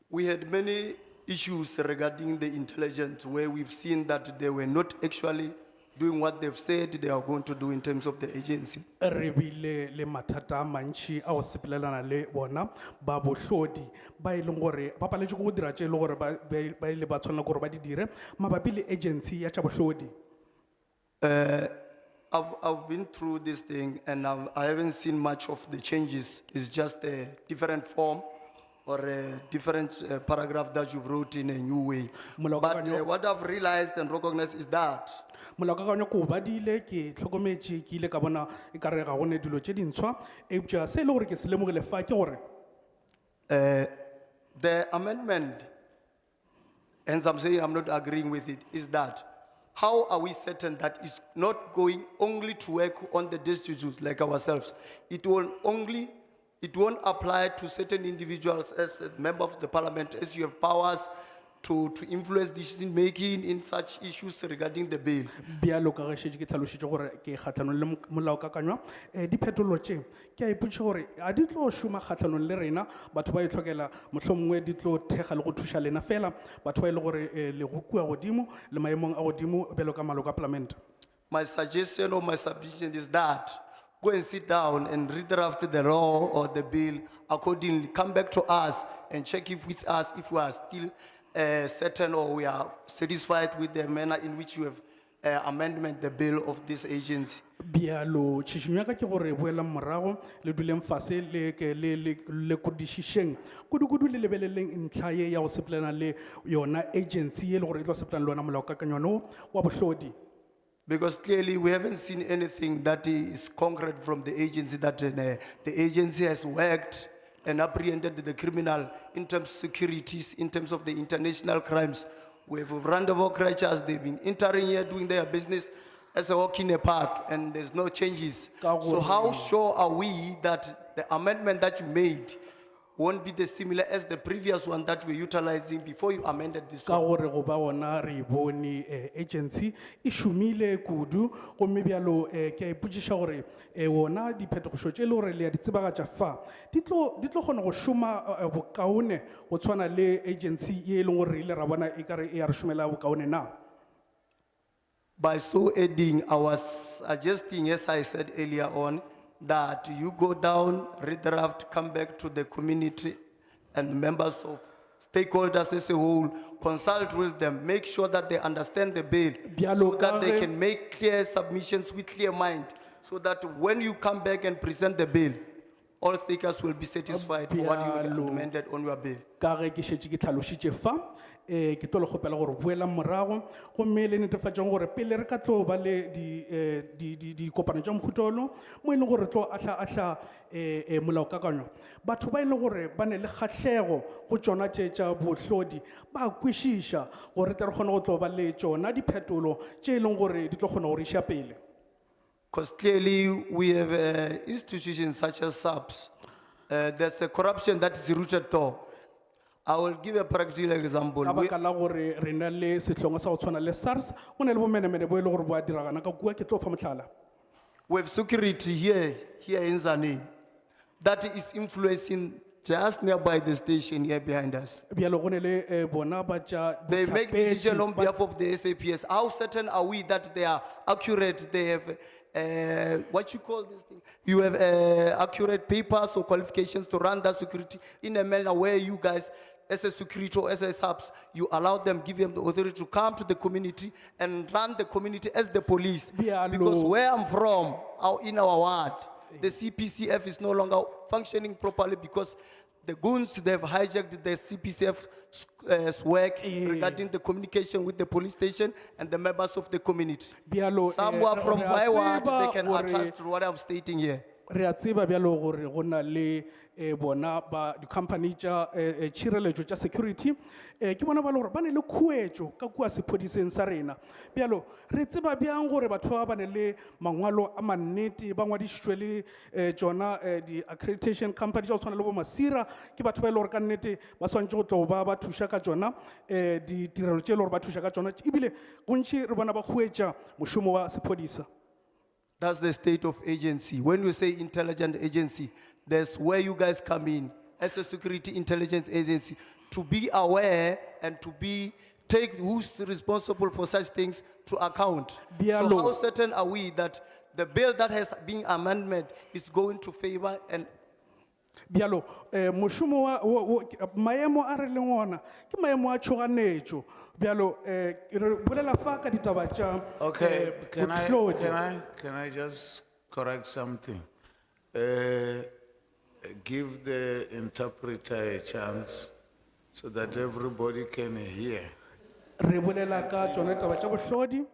We had many issues regarding the intelligence where we've seen that they were not actually doing what they've said they are going to do in terms of the agency. Re bile le mathata a mantši a go sepelelana le bona ba bohlodi ba e leng gore ba paletše go dira tše e le gore ba ile ba tshwanela gore ba di dire mabapi le agency ya tša bohlodi. I've been through this thing and I haven't seen much of the changes. It's just a different form or a different paragraph that you've wrote in a new way. But what I've realized and recognized is that Molaokakanywa ko o badile ke tlhokometše ke ile ka bona e ka re ga gone dilo tše dintšhwa eupša se e le gore ke se lemogile fa ke gore the amendment, and I'm saying I'm not agreeing with it, is that how are we certain that it's not going only to work on the destitutes like ourselves? It won't apply to certain individuals as a member of the parliament, as you have powers to influence decision making in such issues regarding the bill. bjalo ka ge šetše ke tlhalošitše gore ke kgatlhanong le molaokakanywa diphetolo tše ke a ipotša gore a di tlo šoma kgatlhanong le rena batho ba e tlhokela mohlomongwe di tlo thekga le go thuša lena fela batho ba e le gore le go kua godimo le maemong a godimo bjalo ka maloko a palamente. My suggestion or my submission is that go and sit down and redraft the law or the bill accordingly. Come back to us and check if with us if we are still certain or we are satisfied with the manner in which you have amendment the bill of this agency. Bjalo tšhišinyo ya ka ke gore boela morago le duleng fase le kodišišeng kudu le lebeleleng ntlha ye ya go sepelana le yona agency ye le gore e tlo sepelana le yona molaokakanywa wa bohlodi. Because clearly we haven't seen anything that is concrete from the agency that the agency has worked and apprehended the criminal in terms of securities, in terms of the international crimes. We have rendezvous creatures, they've been entering here doing their business as a walk in a park and there's no changes. So how sure are we that the amendment that you made won't be the similar as the previous one that we're utilizing before you amended this Ka one? gore go ba ona re bone agency e šomile kudu gomme bjalo ke a ipotšiša gore wona diphetogošo tše e le gore le ya di tsebagatša fa di tlo kgona go šoma bokaone go tshwana le agency ye e leng gore re ile ra bona e kare e ya re šomela bokaone na. By so adding, I was suggesting, as I said earlier on, that you go down, redraft, come back to the community and members of stakeholders as a whole, consult with them, make sure that they understand the bill, so that they can make clear submissions with clear mind, so that when you come back and present the bill, all stakeholders will be satisfied for what you have amended on your bill. ka ge ke šetše ke tlhalošitše fa ke tlo le kgopela gore boela morago gomme le netefatšang gore pele re ka tlo ba le dikopano tša mokhutolo mo e leng gore tlo ahla molaokakanywa batho ba e leng gore ba ne le kgahlego go tšona tše tša bohlodi ba kwešiša gore tle re kgone go tlo ba le tšona diphetolo tše e leng gore di tlo kgona gore iša pele. Because clearly we have institutions such as SAPS. There's a corruption that is rooted there. I will give a practical example. Ka baka la gore re na le sehlongwa sa go tshwana le SARS go ne le bomenemene bo e le gore bo a diragana ka kua ke tlo fa motlhala. We have security here in Zanin that is influencing just nearby the station here behind us. Bjalo go ne le bona ba tša They make decision on behalf of the SAPS. How certain are we that they are accurate? They have what you call this thing? You have accurate papers or qualifications to run that security in a manner where you guys, as a security or as a subs, you allow them, give them the authority to come to the community and run the community as the police. Because where I'm from, in our ward, the CPCF is no longer functioning properly because the goons, they've hijacked the CPCF's work regarding the communication with the police station and the members of the community. Somewhere from my ward, they can attest to what I'm stating here. Re a tseba bjalo gore go na le bona ba di-company tša tšhireletšo tša security ke bona ba le gore ba ne le khuetšo ka kua sephodiseng sa rena bjalo re tseba bjang gore batho ba ba ne le mangwalo a mannete ba ngwadišitšwe le tšona di-accreditation company tša go tshwana le bo masira ke batho ba e le gore ka nnete ba swantše go tlo ba thuša ka tšona ditirelo tše e le gore ba thuša ka tšona ebile bontši re bona ba khuetša mošomo wa sephodisa. That's the state of agency. When you say intelligence agency, that's where you guys come in as a security intelligence agency to be aware and to take who's responsible for such things to account. So how certain are we that the bill that has been amended is going to favor and bjalo mošomo wa maemo a re leng ona ke maemo a tšhoganetšo bjalo re bolela fa ka ditaba tša Okay, can I just correct something? Give the interpreter a chance so that everybody can hear. re bolela ka tšona ditaba tša bohlodi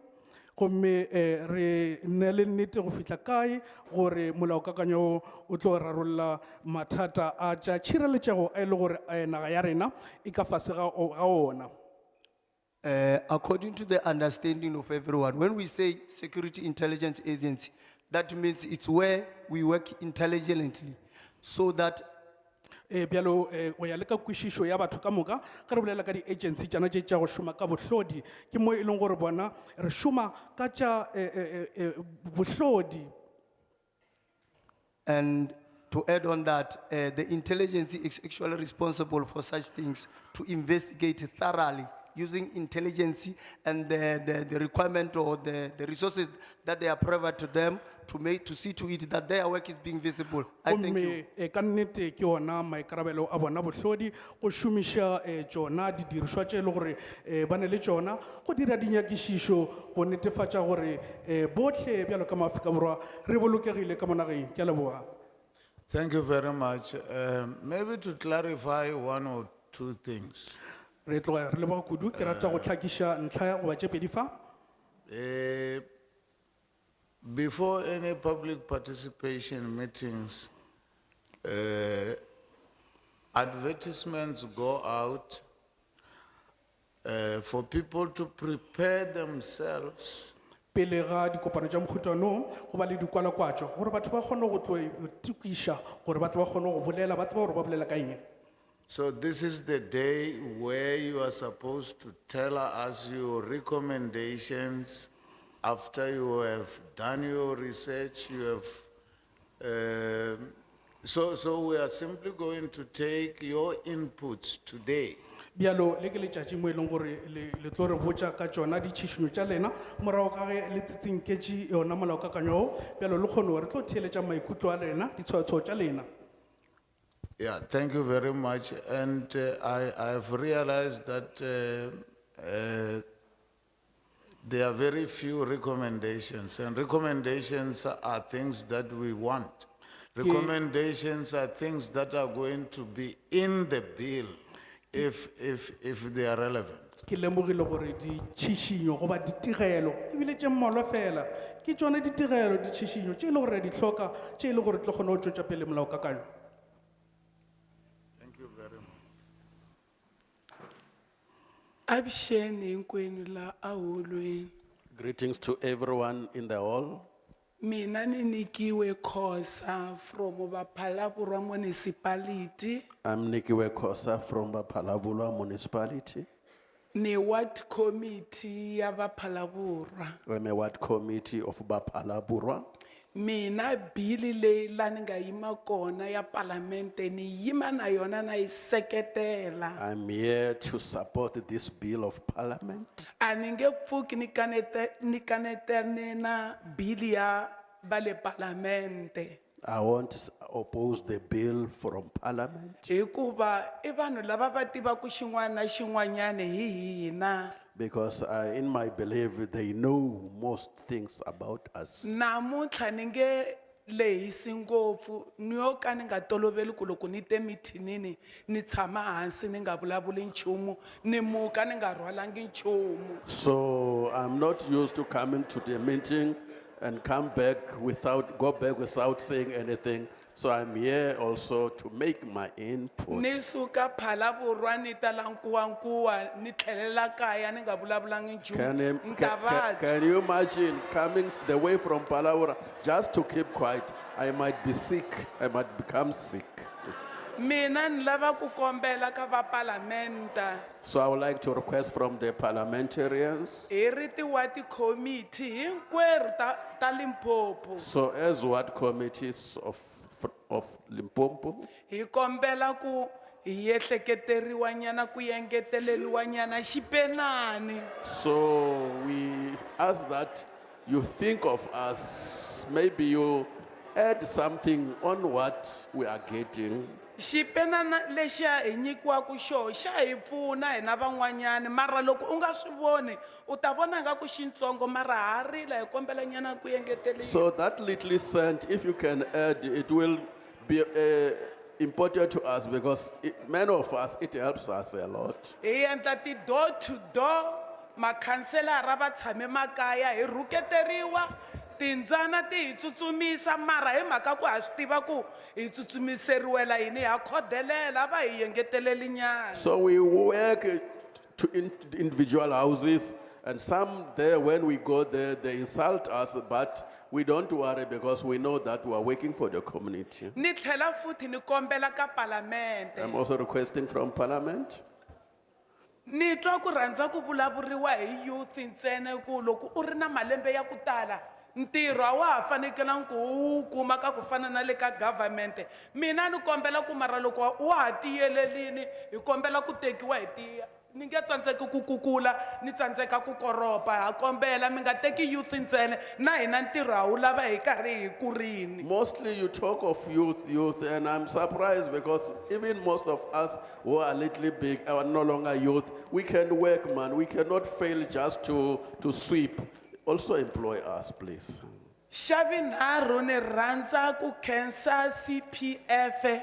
gomme re nne le nnete go fihla kae gore molaokakanywa o tlo rarolla mathata a tša tšhireletšego a e le gore naga ya rena e ka fase ga ona. According to the understanding of everyone, when we say security intelligence agency, that means it's where we work intelligently so that bjalo go ya le ka kwešišo ya batho ka moka ka re bolela ka di-agency tšana tše tša go šoma ka bohlodi ke mo e leng gore bona re šoma ka tša bohlodi. And to add on that, the intelligence is actually responsible for such things to investigate thoroughly using intelligence and the requirement or the resources that they are provided to them to see to it that their work is being visible. I thank you. Ka nnete ke ona maikarabelo a bona bohlodi go šomiša tšona didirišwa tše e le gore ba ne le tšona go dira dinyakišišo go netefatša gore bohle bjalo ka maafrika borwa re bolokegile ka mo nageng. Ke a leboga. Thank you very much. Maybe to clarify one or two things. Re tloga re leboga kudu ke rata go tlhakiša ntlha ya goba tše pedi fa. Before any public participation meetings, advertisements go out for people to prepare themselves pele ga dikopano tša mokhutano go ba le dikwalakwatšo gore batho ba kgone go tlo tukiša gore batho ba kgone go bolela ba tseba gore ba bolela ka eng. So this is the day where you are supposed to tell us your recommendations after you have done your research. You have, so we are simply going to take your inputs today. Bialo le ke letšatši mo e leng gore le tlo re botša ka tšona ditšhišinyo tša lena morago ka ge le tsitsinketše yona molaokakanyo o bjalo le kgone gore tlo theeletša maikutlo a lena ditshwatshwao tša lena. Yeah, thank you very much. And I've realized that there are very few recommendations, and recommendations are things that we want. Recommendations are things that are going to be in the bill if they are relevant. Ke lemogile gore ditšhišinyo goba ditigelo ebile tše mmalwa fela ke tšone ditigelo ditšhišinyo tše e le gore re di hloka tše e le gore tlo kgona go tšwetša pele molaokakanyo. Thank you very much. Absheni hinkwenu la aholweni. Greetings to everyone in the hall. Mina ni nikiwe Khosa from Baphalabura municipality. I'm Nikiwe Kosa from Baphalabura municipality. Ni ward committee ya Baphalabura. I'm a ward committee of Baphalabura. Mina bili leyi la ni nga yima kona ya parlamente ni yima na yona na yi seketela. I'm here to support this bill of parliament. Ani nge pfuki ni kanetane na bili ya bale parlamente. I won't oppose the bill from parliament Hikuva i vanhu lava va tivaka xin'wana na xin'wanyana hi hina. because in my belief they know most things about us. Namuntlha ni nge lehisi ngopfu ni yo ka ni nga toloveli ku loko ni te mithinini ni tshama hansi ni nga vulavuli nchumu ni muka ni nga rhwalangi nchumu. So I'm not used to coming to the meeting and go back without saying anything. So I'm here also to make my input. Ni suka Phalaborwa ni ta la Nkowankowa ni tlhelela kaya ni nga vulavulangi nchumu. Can you imagine coming the way from Palawura just to keep quiet? I might be sick. I might become sick. Mina ni lava ku kombela ka va parlamenta. So I would like to request from the parliamentarians. Hi ri ti ward committee hinkwerhu ta Limpopo. So as what committees of Limpopo, Hi kombela ku hi ehleketeriwa nyana ku engeteleliwa nyana xipenani. so we ask that you think of us, maybe you add something on what we are getting. Xipenana lexiya hi nyikiwaku xona xa hi pfuna hina van'wanyani mara loko u nga swi voni u ta vona nga ku xintsongo mara ha rila hi kombela nyana ku engeteleliwa. So that little cent, if you can add, it will be important to us because many of us, it helps us a lot. Hi endla ti door to door makhanselara va tshame makaya hi rhuketeriwa timbyana ti hi tsutsumisa mara hi mhaka ku ha swi tiva ku hi tsutsumiseriwela yini ha khodelela va hi engeteleli nyana. So we work to individual houses, and some there, when we go there, they insult us, but we don't worry because we know that we are working for the community. Ni tlhela futhi ni kombela ka parlamente. I'm also requesting from parliament. Ni twa ku rhandza ku vulavuriwa hi youth ntsena ku loko u ri na malembe ya ku tala ntirho a wa ha fanekelangi ku wu kuma ka ku fana na le ka government. Mina ni kombela ku mara loko wa ha tiyelelini hi kombela ku tekiwa hi tiya. Ni nge tsandzeki ku kukula ni tsandzeka ku koropa ha kombela mi nga teki youth ntsena na hina ntirho a wu lava hi karhi hi kurini. Mostly you talk of youth, and I'm surprised because even most of us who are a little big are no longer youth. We can work, man. We cannot fail just to sweep. Also employ us, please. Xavinharhu ni rhandza ku khensa CPF.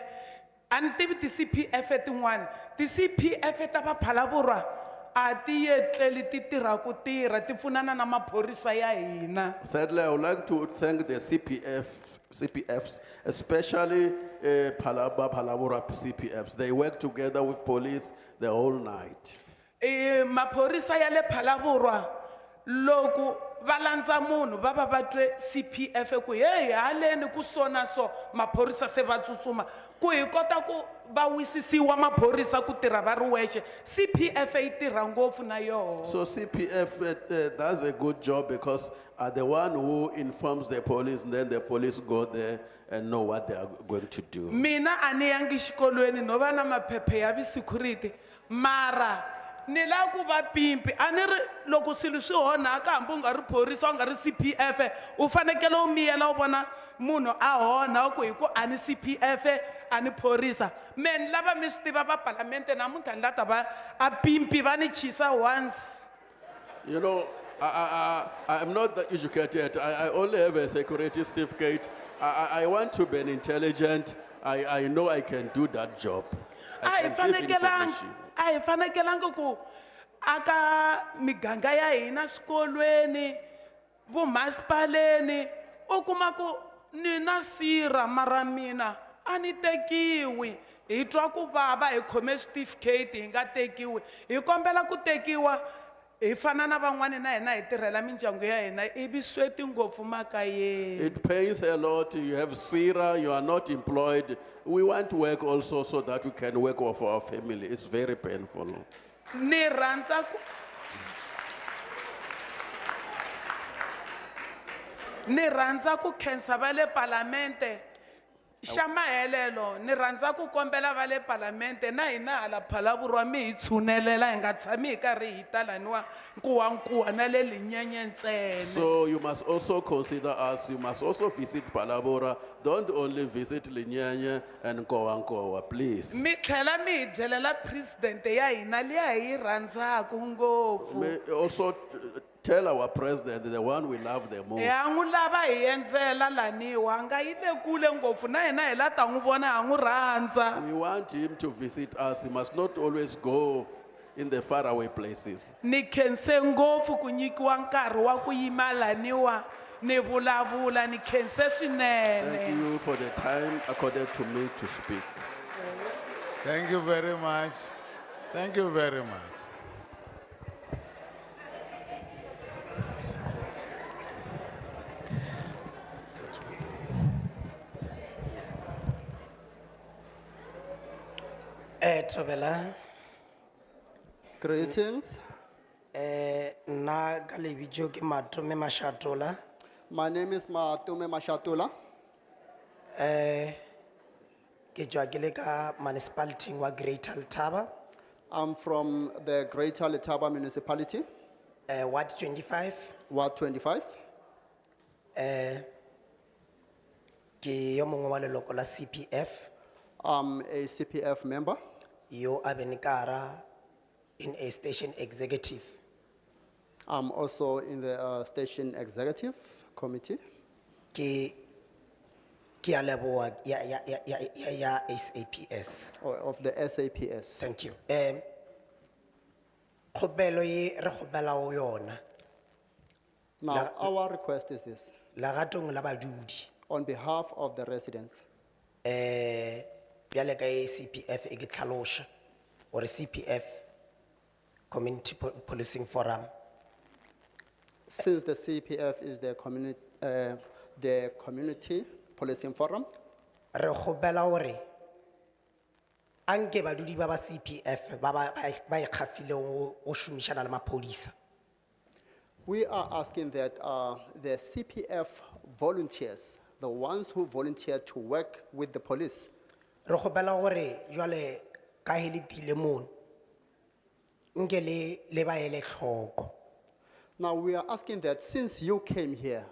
A ni tivi ti CPF tin'wana. Ti CPF ta va Phalaborwa a ti yetleli ti tirha ku tirha ti pfunana na maphorisa ya hina. Thirdly, I would like to thank the CPFs, especially Palabura CPFs. They work together with police the whole night. Maphorisa ya le Phalaborwa loko va landza munhu va va twe CPF ku hey haleni ku sona so maphorisa se va tsutsuma ku hi kota ku va wisisiwa maphorisa ku tirha va ri wexe CPF yi tirha ngopfu na yoho. So CPF does a good job because are the one who informs the police and then the police go there and know what they are going to do. Mina ani yangi xikolweni no va na maphephe ya security mara ni la ku va pimpi ani ri loko swilo swi onhaka hambi u nga ri phorisa u nga ri CPF u fanekele u miyela u vona munhu a onha ku hi ku ani CPF ani phorisa me ni lava mi swi tiva va parlamente namuntlha ni la ta va a pimpi va ni chisa once. You know, I'm not that educated. I only have a security certificate. I want to be an intelligent. I know I can do that job. I can give information. A hi fanekelanga ku aka miganga ya hina swikolweni vumasipaleni u kuma ku ni na sira mara mina a ni tekiwi hi twa ku vava hi khome certificate hi nga tekiwi hi kombela ku tekiwa hi fana na van'wani na hina hi tirhela mindyangu ya hina ivi sweti ngopfu maka yenu. It pains a lot. You have SIRA, you are not employed. We want to work also so that we can work for our family. It's very painful. Ni rhandza ku ni rhandza ku khensa va le parlamente xa mahelelo ni rhandza ku kombela va le parlamente na hina hala Phalaborwa mi hi tshunelela hi nga tshami hi karhi hi talaniwa Nkowankowa na le Linyenye ntsena. So you must also consider us. You must also visit Phalaborwa. Don't only visit Linyenye and Nkowankowa, please. Mi tlhela mi hi byelela president ya hina liya hi yi rhandzaku ngopfu. May also tell our president, the one we love the most. Ya n'wi lava hi endzela laniwa nga yi le kule ngopfu na hina hi la ta n'wi vona ha n'wi rhandza. We want him to visit us. He must not always go in the faraway places. Ni khense ngopfu ku nyikiwa nkarhi wa ku yima laniwa ni vulavula ni khense swinene. Thank you for the time accorded to me to speak. Thank you very much. Thank you very much. Tobela. Greetings. Na ka lebitso ke Matume Mashatola. My name is Matume Mashatola. Ke tswa ke le ka municipality wa Greater Letaba. I'm from the Greater Letaba municipality. Ward 25. Ward 25. Ke yo mongwe wa leloko la CPF. I'm a CPF member. Yo abenikara in a station executive. I'm also in the station executive committee. Ke a leboha ya SAPS. Of the SAPS. Thank you. Khopelo ye re khopela ho yona. Now, our request is this. Lagatong la badudi. On behalf of the residents. Bjale ka CPF e ke tlhalosha or CPF Community Policing Forum. Since the CPF is the community policing forum, re khopela hore anke badudi ba CPF ba ikgafile go shumishana le maphodisa. we are asking that the CPF volunteers, the ones who volunteer to work with the police, Re khopela hore jwale ka helitile mon ngele le ba ele tlhoko. now we are asking that since you came here,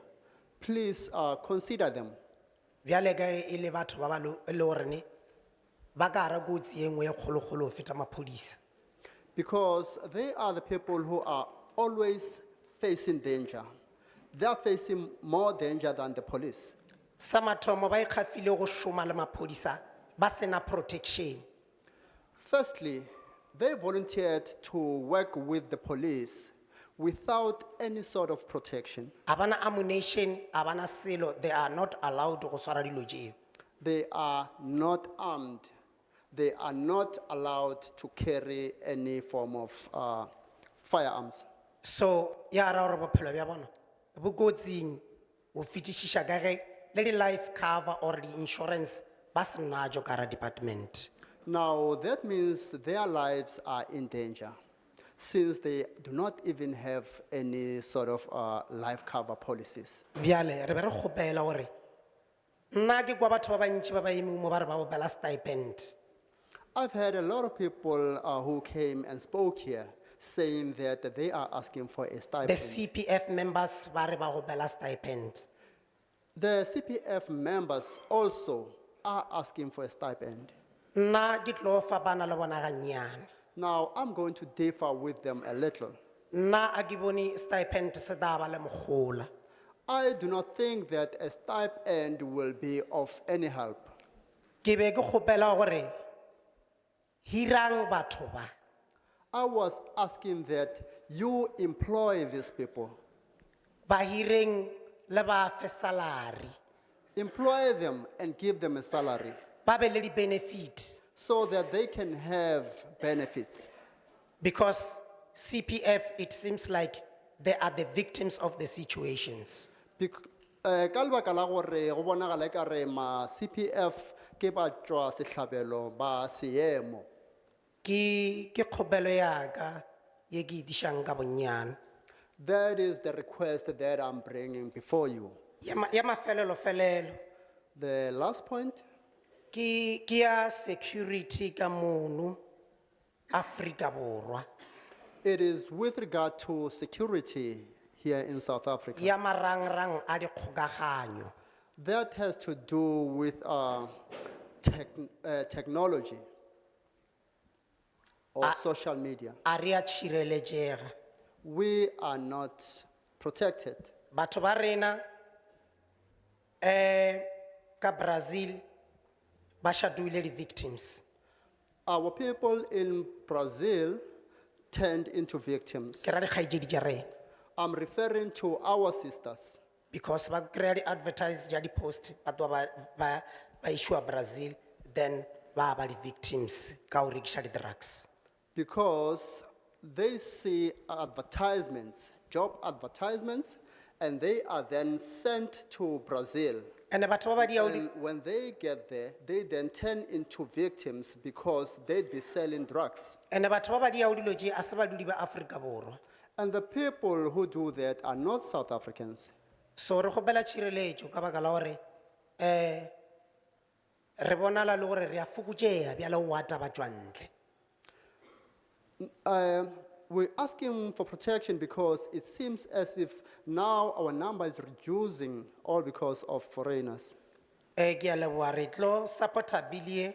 please consider them. Bjale ka e le batho ba ba le hore ne ba ka ra kotsi e nngwe e kgolokgolo ho feta maphodisa. Because they are the people who are always facing danger. They are facing more danger than the police. Sa mathomo ba ikgafile go shoma le maphodisa ba sena protection. Firstly, they volunteered to work with the police without any sort of protection. Abana ammunition, abana silo, they are not allowed to go swara dilo jeo. They are not armed. They are not allowed to carry any form of firearms. So, ya ra hore bophelo bja bona bo kotsing ho fetišiša ka ge le di-life cover or the insurance ba se najo ka hara department. Now, that means their lives are in danger since they do not even have any sort of life cover policies. Bjale, re be re kgopela hore nna ke kwa batho ba bantši ba ba eme mo ba re ba go bela stipend. I've heard a lot of people who came and spoke here saying that they are asking for a stipend. The CPF members ba re ba go bela stipend. The CPF members also are asking for a stipend. Nna ke tlo fa bana le bona gannyane. Now, I'm going to differ with them a little. Nna a ke bone stipend se taba le mogola. I do not think that a stipend will be of any help. Ke be ke kgopela gore hirang batho ba. I was asking that you employ these people. Ba hireng le ba fe salary. Employ them and give them a salary Ba be le di benefits so that they can have benefits. because CPF it seems like they are the victims of the situations. Ka lebaka la gore go bonagala ekare ma CPF ke ba tswa sehlabelo ba seemo. Ke kgopelo ya ka ye ke dišang ka bonnyane. That is the request that I'm bringing before you. Ya mafelelo felelo The last point, ke ya security ka mono Afrika Borwa. it is with regard to security here in South Africa. Ya marangrang a dikgokaganyo. That has to do with technology or social media. A re a tšhireletšega. We are not protected. Batho ba rena ka Brazil ba shadoile di victims. Our people in Brazil turned into victims. Ke ra dikgaetšedi tša rena. I'm referring to our sisters. Because ba kry-a di-advertise ja di-post batho ba issue Brazil then ba ba di-victims ka go rekiša di-drugs. Because they see advertisements, job advertisements, and they are then sent to Brazil. And batho ba ba di And when they get there, they then turn into victims because they'd be selling drugs. and batho ba ba di dilo tše a se badudi ba Afrika Borwa. And the people who do that are not South Africans. So re kgopela tšhireletšo ka baka la gore re bonala le gore re a fokotšea bjale o ata ba tšwa ntle. We're asking for protection because it seems as if now our number is reducing all because of foreigners. Ke a leboa re tlo supporta bill ye.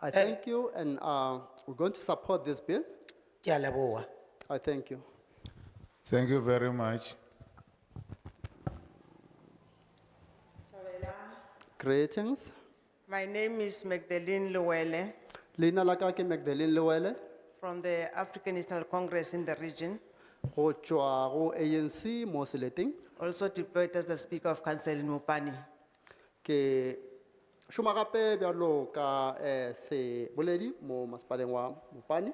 I thank you, and we're going to support this bill. Ke a leboa. I thank you. Thank you very much. Greetings. My name is Magdalene Luwele Leina la ka ke Magdalene Lewele, from the African National Congress in the region, go tšwa go ANC mo Seleteng. also deployed as the Speaker of Council in Mopani. Ke šoma gape bjalo ka seboledi mo masepaleng wa Mopani,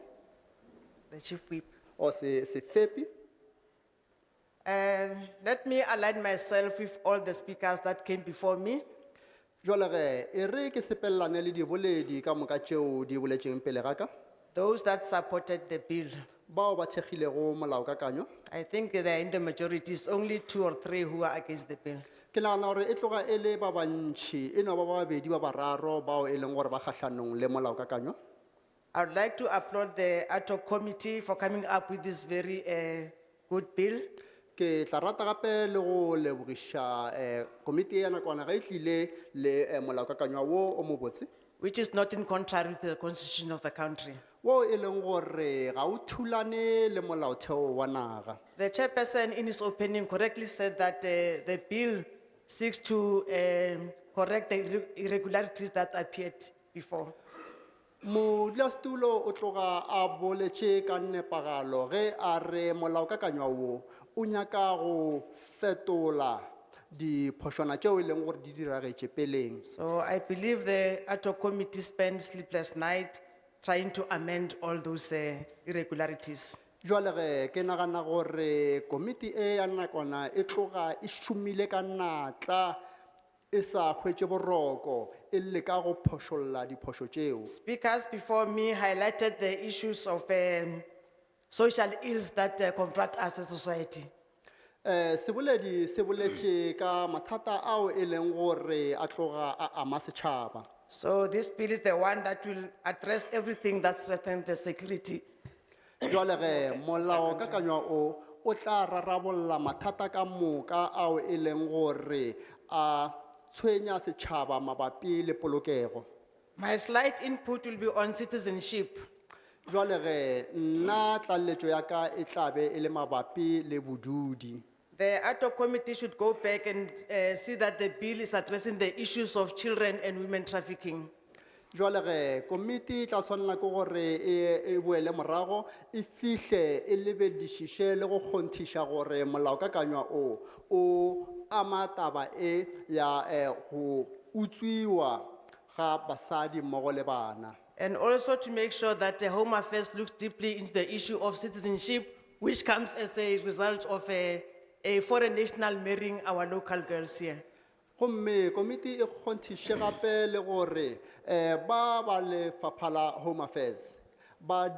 The Chief Whip. o sefepi. And let me align myself with all the speakers that came before me. Jwale ge e re ke sepelelane le diboledi ka moka tšeo di boletšeng pele ga ka, Those that supported the bill. bao ba thekgilego molaokakanywa. I think they're in the majority, it's only 2 or 3 who are against the bill. Ke nagana gore e tloga e le ba bantšhi, e no ba babedi ba bararo bao e leng gore ba kgahlanong le molaokakanywa. I would like to applaud the ad hoc committee for coming up with this very good bill. Ke tla rata gape le go lebogiša komiti ya nakwana ge e tlile le molaokakanywa wo o mo botse, Which is not in contrary with the constitution of the country. wo e leng gore ga o thulane le molaotheo wa naga. The chairperson in his opening correctly said that the bill seeks to correct the irregularities that appeared before. Modulasetulo o tloga a boletše ka nepagalo ge a re molaokakanywa wo o nyaka go fetola diphošwana tšeo e leng gore di diragetše peleng. So I believe the ad hoc committee spent sleepless night trying to amend all those irregularities. Jwale ge ke nagana gore komiti e ya nakwana e tloga e šomile ka natla e sa hwetše boroko e leka go phošolla diphošo tšeo. Speakers before me highlighted the issues of social ills that confront us as a society. Seboledi se boletše ka mathata ao e leng gore a tloga a ama setšhaba. So this bill is the one that will address everything that strengthens the security. Jwale ge molao kakanywa o tla rarabolla mathata ka moka ao e leng gore a tshwenya setšhaba mabapi le polokego. My slight input will be on citizenship. Jwale ge nna tlaleletšo ya ka e tla be e le mabapi le bodudi. The ad hoc committee should go back and see that the bill is addressing the issues of children and women trafficking. Jwale ge komiti tla tshwanela ke gore e boele morago e fihle e lebedišiše le go kgonthiša gore molaokakanywa o ama taba e ya go utswiwa ga basadi mmogo le bana. And also to make sure that the Home Affairs looks deeply into the issue of citizenship, which comes as a result of a foreign national marrying our local girls here. Gomme komiti e kgonthiše gape le gore ba lefapha la Home Affairs ba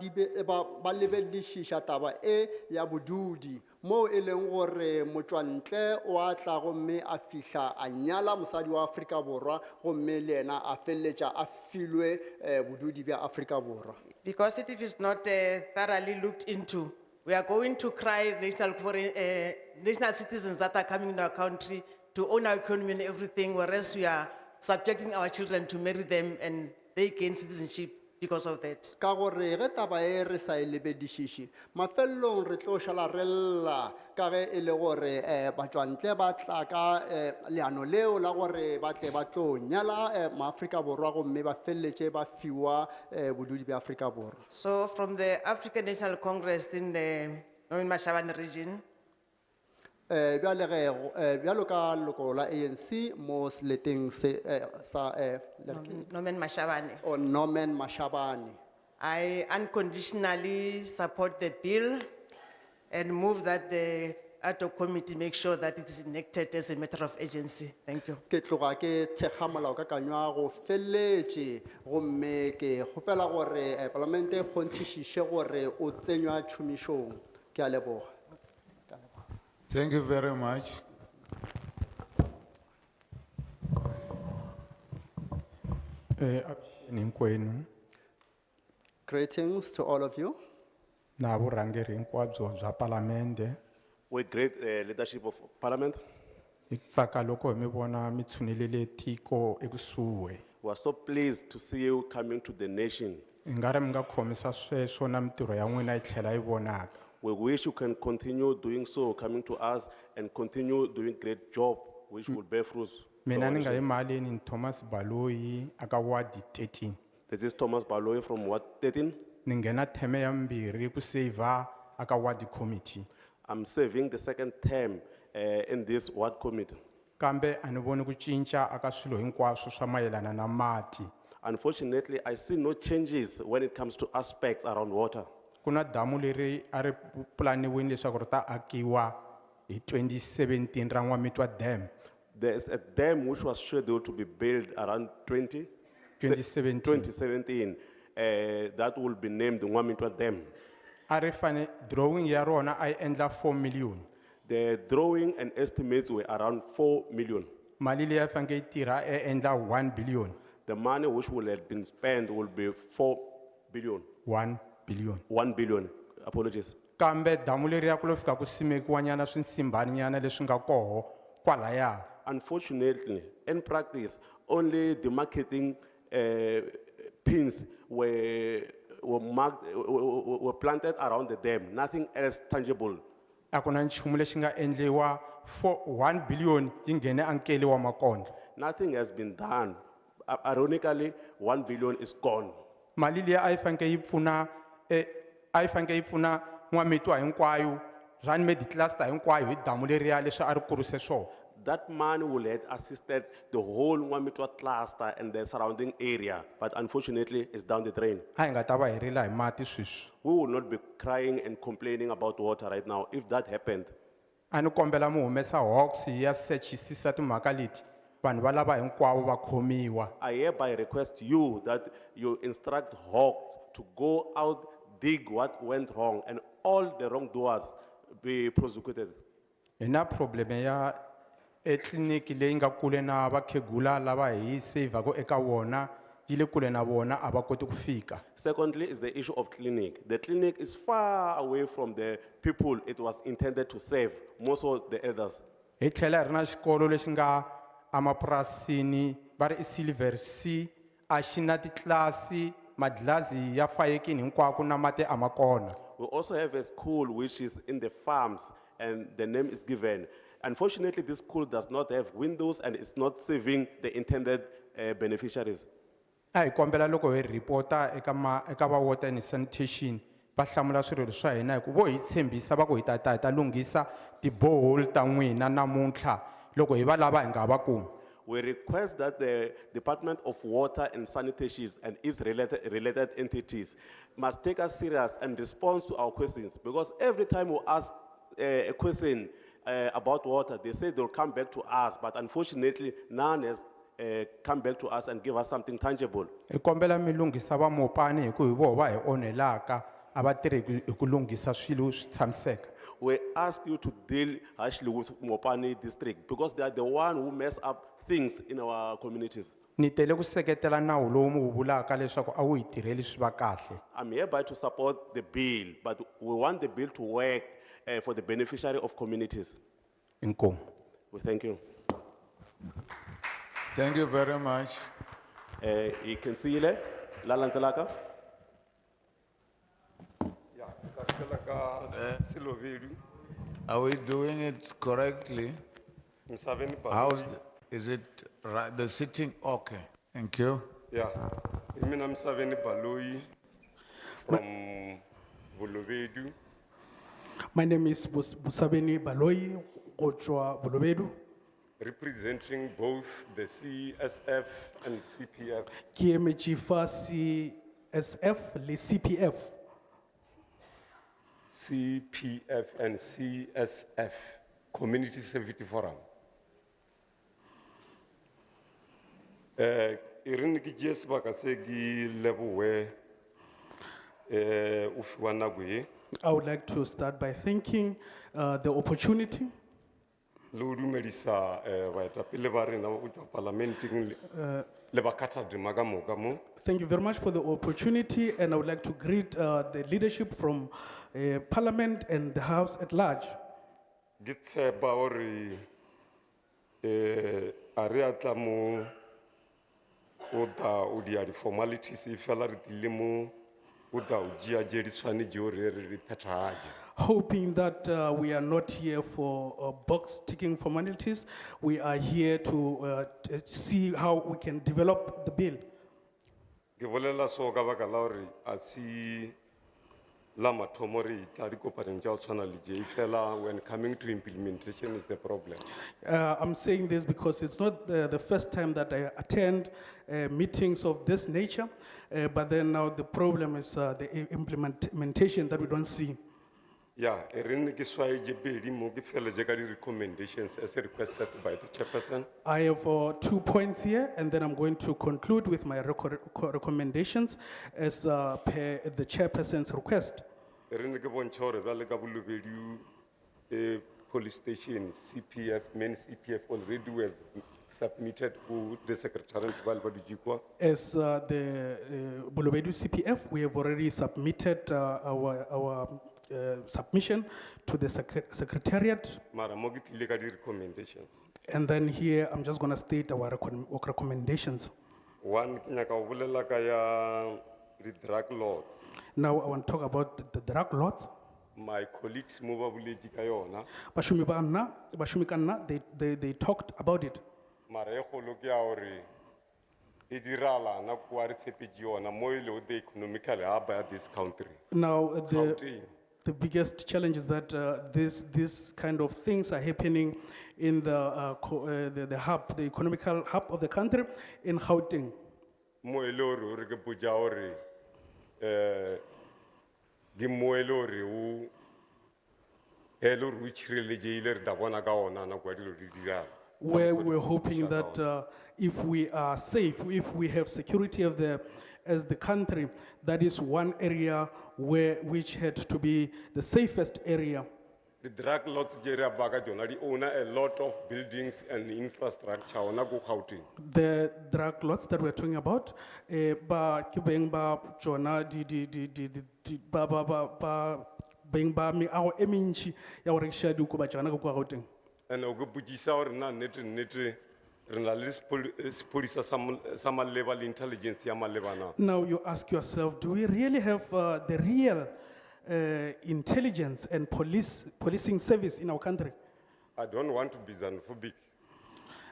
lebedišiša taba e ya bodudi mo e leng gore motšwantle o a tla gomme a fihla a nyala mosadi wa Afrika Borwa gomme le yena a feleletša a filwe bodudi bja Afrika Borwa. Because if it is not thoroughly looked into, we are going to cry national citizens that are coming to our country to own our economy and everything, whereas we are subjecting our children to marry them and they gain citizenship because of that. Ka gore ge taba e re sa e lebedišiše mafelelong re tlo šala re lla ka ge e le gore batšwantle ba tla ka leano leo la gore ba tle ba tlo nyala maAfrika Borwa gomme ba feleletše ba fiwa bodudi bja Afrika Borwa. So from the African National Congress in the Northern Mashabane region, bjalo ka loko la ANC mo seleteng sa Norman Mashabane, o Norman Mashabane. I unconditionally support the bill and move that the ad hoc committee make sure that it is enacted as a matter of urgency. Thank you. Ke tloga ke thekga molaokakanywa go feleletše gomme ke kgopela gore palamente e kgonthišiše gore o tsenywa tšhomišong. Ke a leboga. Thank you very much. Hinkwenu Greetings to all of you. na vurhangeri hinkwabyo bya palamende. With great leadership of Parliament, Hi tsaka loko hi mi vona mi tshunelele tiko ekusuhi. we are so pleased to see you coming to the nation. Hi nga ri mi nga khomisa sweswo na mitirho ya n'wina yi tlhela yi vonaka. We wish you can continue doing so, coming to us and continue doing great job, which will bear fruits. to Mina our ni nga nation. yi maleni ni Thomas Baloyi aka ward 13. This is Thomas Baloyi from Ward 13. Ni nghena theme ya mbirhi ku saver aka ward committee. I'm serving the second term in this ward committee. Kambe ani voni ku cinca aka swilo hinkwaswo swa mayelana na mati. Unfortunately, I see no changes when it comes to aspects around water. Kuna damu leri a ri planiwini leswaku ri ta akiwa hi 2017 ra N'wamitwa Dam. There is a dam which was scheduled to be built around 2017. That will be named the Nkowankowa Dam. A ri fane drawing ya rona a yi endla 4 million. The drawing and estimates were around 4 million. Mali leyi a fanele yi tirha e endla 1 billion. The money which will have been spent will be 4 billion. 1 billion. 1 billion, apologies. Kambe damu leri ya ku lo fika ku simekiwa nyana swinsimbani nyana leswi nga koho kwalaya. Unfortunately, in practice, only the marketing pins were planted around the dam. Nothing else tangible. A ku na nchumu lexi nga endliwa for 1 billion yi nghene ankeli wa makondlo. Nothing has been done. Ironically, 1 billion is gone. Mali leyi a yi fanele yi pfuna N'wamitwa hinkwayo run cluster hinkwayo hi damu leriya leswi a ri kurise swona. that money will have assisted the whole Nwamitwa cluster and the surrounding area, but unfortunately, it's down the drain. A hi nga ta va hi rila hi mati sweswi. We will not be crying and complaining about water right now if that happened. A ni kombela mu humesa hawks ya sechisisa timhaka leti vanhu va lava hinkwavo va khomiwa. I hereby request you that you instruct Hawks to go out, dig what went wrong, and all the wrongdoers be prosecuted. Hi na problem ya etliniki leyi nga kule na vakhegula lava hi saveko eka wona yi le kule na vona a va koti ku fika. Secondly is the issue of clinic. The clinic is far away from the people it was intended to save, most of the elders. Hi tlhela hi ri na xikolo lexi nga amapurasini va ri i Silver C a xi na titlilasi madlilazi ya fayekini hinkwako na mati a ma kona. We also have a school which is in the farms and the name is given. Unfortunately, this school does not have windows and it's not saving the intended beneficiaries. A hi kombela loko hi reporta eka va water and sanitation va hlamula swilo swa hina hi ku vo hi tshembisa va ku hi ta lunghisa ti-borehole ta n'wina namuntlha loko hi va lava hi nga va kumi. We request that the Department of Water and Sanitation and its related entities must take us serious and respond to our questions, because every time we ask a question about water, they say they'll come back to us, but unfortunately, none has come back to us and give us something tangible. Hi kombela mi lunghisa va mopani hi ku hi vo va hi onhelaka a va tirhi hi ku lunghisa swilo swi tshamiseka. We ask you to deal harshly with Mopani district because they are the one who mess up things in our communities. Ni tele ku seketela nawu lowu mu wu vulaka leswaku a wu hi tirheli swi va kahle. I'm hereby to support the bill, but we want the bill to work for the beneficiary of communities. Inkomu. We thank you. Thank you very much. You can see le, Lalanzelaka. Are we doing it correctly? How's is it right? The sitting okay? Thank you. Yeah, I'm Saveni Baloi from Bolovedu. My name is Busabeni Baloi, Kochwa Bolobedu. Representing both the CSF and CPF. KMHIFA CSF, le CPF. CPF and CSF, Community Safety Forum. Irin ki jes baka segi level where ufiwanagwe. I would like to start by thanking the opportunity. Ludu medisa waitapile bari na uja parlamenting lebakata dimagamu. Thank you very much for the opportunity, and I would like to greet the leadership from Parliament and the House at large. Gitse baori ariatamu oda udiari formalities ifela ritilimu oda ujia jeri swani jori ripetaji. Hoping that we are not here for box ticking formalities, we are here to see how we can develop the bill. Givolela so gabaka lauri asi lama tomori tariko parenjao tswana lije ifela when coming to implementation is the problem. I'm saying this because it's not the first time that I attend meetings of this nature, but then now the problem is the implementation that we don't see. Yeah, erin ki swai jebedi mo ki fela jegadi recommendations as requested by the chairperson. I have 2 points here, and then I'm going to conclude with my recommendations as per the chairperson's request. Erin ki bonchore ba le ka bulubedi police station CPF main CPF already were submitted to the secretariat Valvadujikwa. As the Bolobedu CPF, we have already submitted our submission to the secretariat. Mara mogiti legally recommendations. And then here, I'm just going to state our recommendations. One, kinyaka ubulela kaya the drug law. Now, I want to talk about the drug laws. My colleagues move abuleji kayona. They talked about it. Mara ekologi aori idirala na kuari tsepeji ona moile ode economically aba this country. Now, the biggest challenge is that this kind of things are happening in the hub, the economical hub of the country, in Gauteng. mo e le hore re ke potsa hore ke mo e le hore o e le hore o tshireletsehile re tla bona ka ona nako ya dilo di dirang. Where we're hoping that if we are safe, if we have security as the country, that is one area which had to be the safest area. The drug lords tse re a bua ka tsona, di own a lot of buildings and infrastructure ona ko Gauteng. The drug lots that we're talking about, ba ke beng ba tsona ba beng ba meago e mentši ya go rekiša diokobatšana ka kwa Gauteng. And o ke botsisa hore na nnete re na le sepodisa sa maleba le intelligence ya maleba na. Now you ask yourself, do we really have the real intelligence and policing service in our country? I don't want to be xenophobic.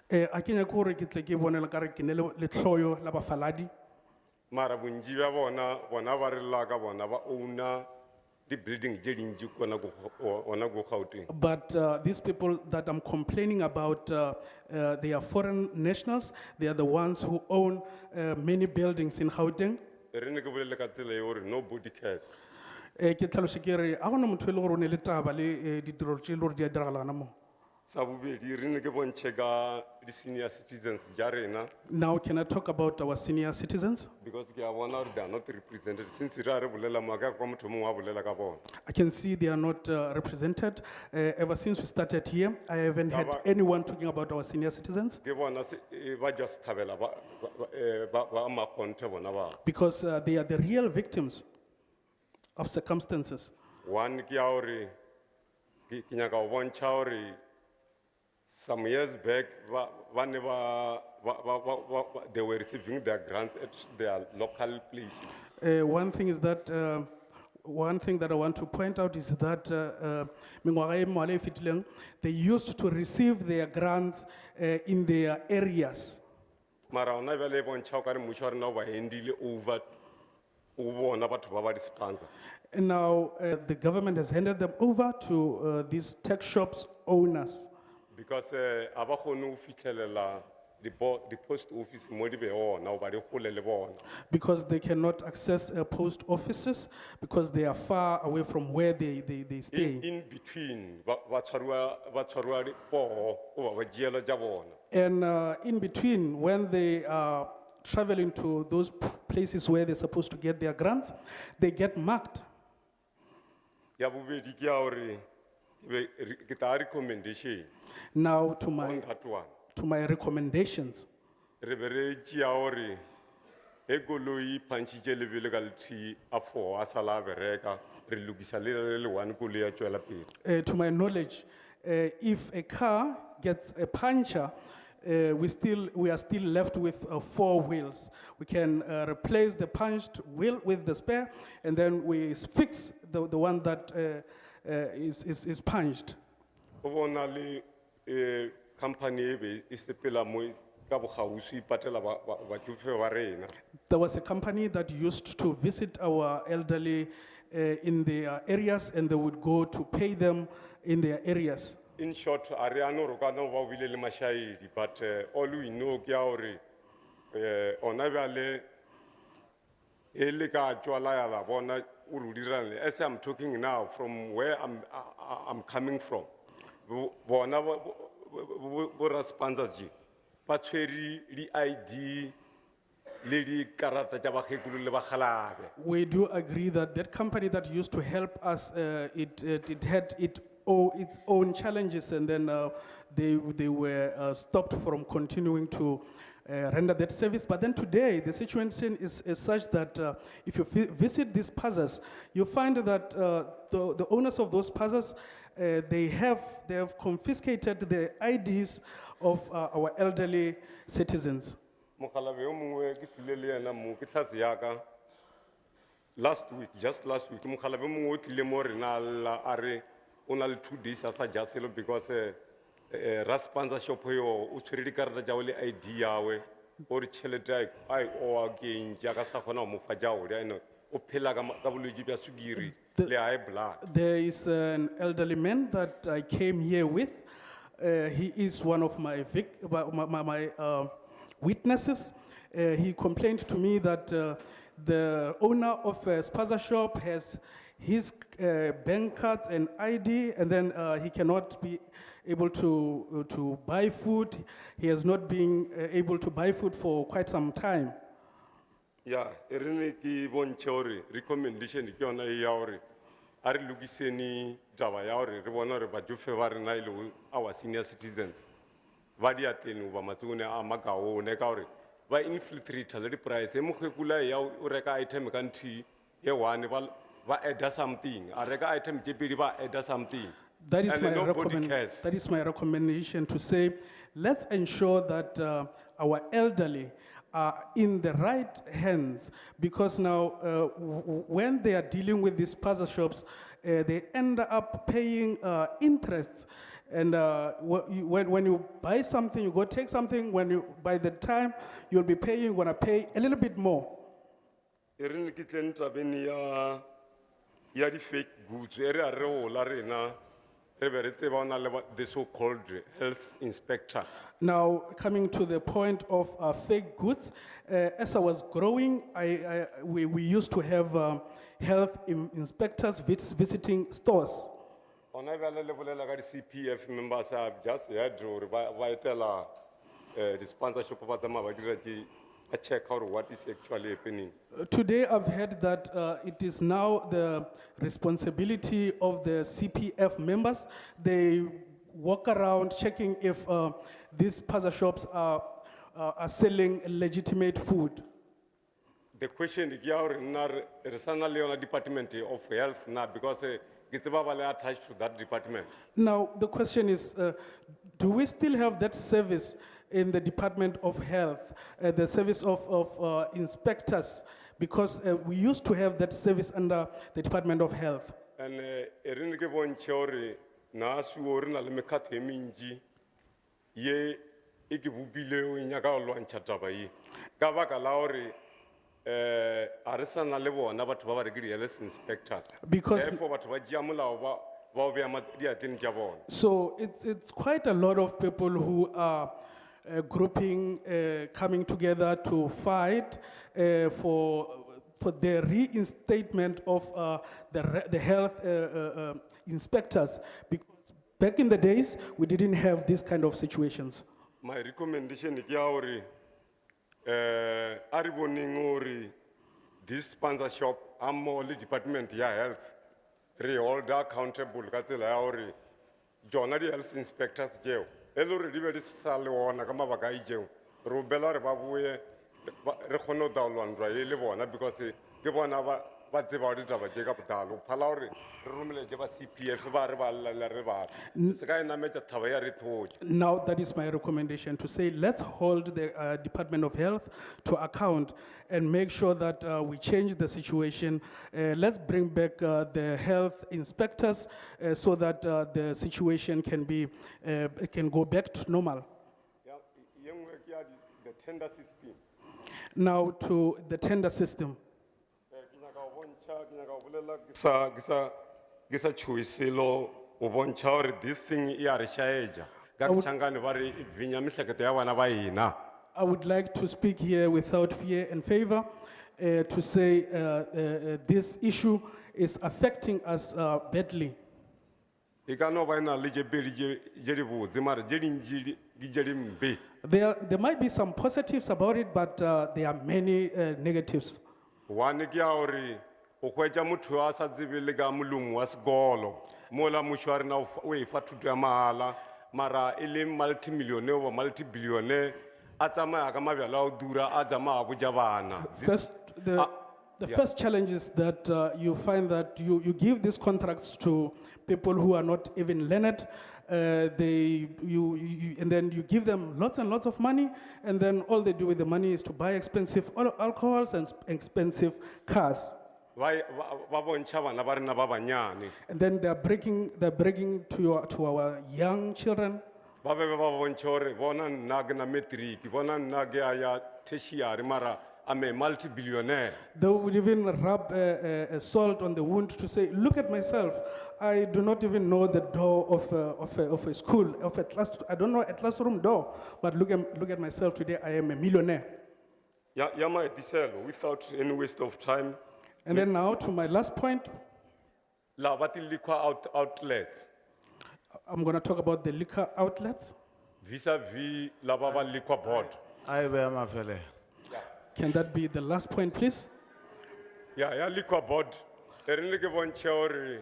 A ke nyaka gore ke tle ke bonela ka re ke ne le lehloyo la bafaladi. Mara bontši bja bona ba re lla ka bona ba owna the building tše dintši ona ko Gauteng. But these people that I'm complaining about, they are foreign nationals. They are the ones who own many buildings in Gauteng. Re ne ke bolele ka tsela e hore nobody cares. Ke tlhaloše ke re a gona motho e le gore o ne le taba le ditirelo tše e le gore di a diragala mo. Sa bobedi re ne ke bontšhe ka di senior citizens ja rena. Now can I talk about our senior citizens? Because ke a bona hore they are not represented since re a re bolela mo ka kwa motho mongwe a bolela ka bona. I can see they are not represented. Ever since we started here, I haven't had anyone talking about our senior citizens. Ke bona ba just thabela ba makgonthe bona ba. Because they are the real victims of circumstances. One ke ya hore ke nyaka go bontšha hore some years back they were receiving their grants at their local places. One thing is that one thing that I want to point out is that mengwaga e mmalwa e fetileng, they used to receive their grants in their areas. Mara ona bjale e bontšha o ka re mmušo wa rena o ba handile over o bona batho ba ba di sponsor. And now the government has handed them over to these tech shops owners. Because a ba kgone ho fitlhelela the post office mo di be ona o ba di kgole le bona. Because they cannot access post offices because they are far away from where they stay. In between ba tshwarwa di poho o ba diela ja bona. And in between, when they are traveling to those places where they're supposed to get their grants, they get marked. Ya bobedi ke ya hore ke ta recommendation. Now to my recommendations. Re be re tšea hore e koloi phantšhitše lebele ka lethi a 4 a sala a bereka re lokisa le one koloi ya tšwela pele. To my knowledge, if a car gets a puncture, we are still left with 4 wheels. We can replace the punched wheel with the spare, and then we fix the one that is punched. O bona le company e be e sepela mo ka bogausi patela batsofe ba rena. There was a company that used to visit our elderly in their areas, and they would go to pay them in their areas. In short, Ariano Rogano va wile le mashaidi, but all we know ke ya hore ona bjale e le ka tšwala ya la bona o re o dirang. As I'm talking now from where I'm coming from, bona bo sponsors ji ba tshwere di ID le di karata tša bakgekolo le bakgalabe. We do agree that that company that used to help us, it had its own challenges, and then they were stopped from continuing to render that service. But then today, the situation is such that if you visit these plazas, you find that the owners of those plazas, they have confiscated the IDs of our elderly citizens. Last week, just last week, Mukhalabe mongwe o tlile mo rena la a re o na le 2 days a sa ja selo because ra sponsorship yo o tshwere dikarata tša le ID yawe o re tšhelete ai o a ke ntša ka sa kgona go mo fa ja o o phela ka bolwetse bja sukiri le high blood. There is an elderly man that I came here with. He is one of my witnesses. He complained to me that the owner of a spaza shop has his bank cards and ID, and then he cannot be able to buy food. He has not been able to buy food for quite some time. Yeah, erene ki bonche hore recommendation ke yona e ya hore a re lokiseni taba ya hore re bona hore batsofe ba rena e le our senior citizens ba di atleng ba matsone a makaone ka hore ba infiltrate le di price e mogekula ya o reka item ka nthi ye one ba add something a reka item tse pedi ba add something. That is, And my nobody cares. that is my recommendation to say, let's ensure that our elderly are in the right hands, because now when they are dealing with these spaza shops, they end up paying interests. And when you buy something, you go take something, by the time you'll be paying, you're gonna pay a little bit more. Erene ki tleng tabeng ya di fake goods e re a re o la rena re be re tseba ona le the so called health inspectors. Now, coming to the point of fake goods, as I was growing, we used to have health inspectors visiting stores. Ona bjale le bolela ka di CPF members have just had hore ba etela di sponsorship ba tsamaya ba dira a check out what is actually happening. Today, I've heard that it is now the responsibility of the CPF members. They walk around checking if these spaza shops are selling legitimate food. The question is ya hore nna re sana le yona department of health na because ke tseba ba le attached to that department. Now, the question is, do we still have that service in the Department of Health, the service of inspectors? Because we used to have that service under the Department of Health. And erene ke bonche hore na su hore na le mekhatho e mentsi ye e ke bopile o nyaka go lwantsha taba e ka baka la hore a re sana le bona batho ba ba re ke di-health inspectors. Because- Therefore batho ba tšea molao ba o beya diatleng tša bona. So it's quite a lot of people who are grouping, coming together to fight for the reinstatement of the health inspectors. Because back in the days, we didn't have this kind of situations. My recommendation is ya hore a re boneng hore this sponsorship ammo le department ya health re hold accountable ka tsela ya hore jona di health inspectors jeo e le hore di be di sa le ona ka mabaka a ijeo re bela hore ba boe re kgone ho daolwandwa e le bona because ke bona ba tseba hore ditaba tje ka botalo phala hore re romele je ba CPF ba re ba lla re ba se ka ena metsa thaba ya re thoje. Now, that is my recommendation, to say, let's hold the Department of Health to account and make sure that we change the situation. Let's bring back the health inspectors so that the situation can go back to normal. Ye nngwe ke ya the tender system. Now, to the tender system. Ke nyaka ho bontsha ke nyaka ho bolela ke sa tshuiselo o bontsha hore this thing e a re shaeja ka tshangane ba re e vinya mihleketo ya bana ba ina. I would like to speak here without fear and favor to say this issue is affecting us badly. E ka no ba ena le je pedi je di botse mara je dintsi di je di mbe. There might be some positives about it, but there are many negatives. One ke ya hore o hwetša motho a sa tsebe le ka molomo wa sekolo mola mmušo wa rena o e fa thuto ya mahala mara e le multimillionaire or multibillionaire a tsamaya ka mabjala a o dura a tsamaya a boja bana. The first challenge is that you find that you give these contracts to people who are not even learned. And then you give them lots and lots of money, and then all they do with the money is to buy expensive alcohols and expensive cars. Ba bontšha bana ba rena ba banyane. And then they're breaking to our young children. Ba be ba bontšha hore bona nna ke na matric bona nna ke a ya tertiary mara I'm a multi-billionaire. They would even rub salt on the wound to say, look at myself. I do not even know the door of a school, of a class. I don't know a classroom door, but look at myself today. I am a millionaire. Ya mahetiselo, without any waste of time, And then now to my last point, la ba ti liquor outlets, I'm going to talk about the liquor outlets. vis-a-vis la ba ba liquor board. I bear my fellow. Can that be the last point, please? Ya liquor board, erinle ke bontshe hore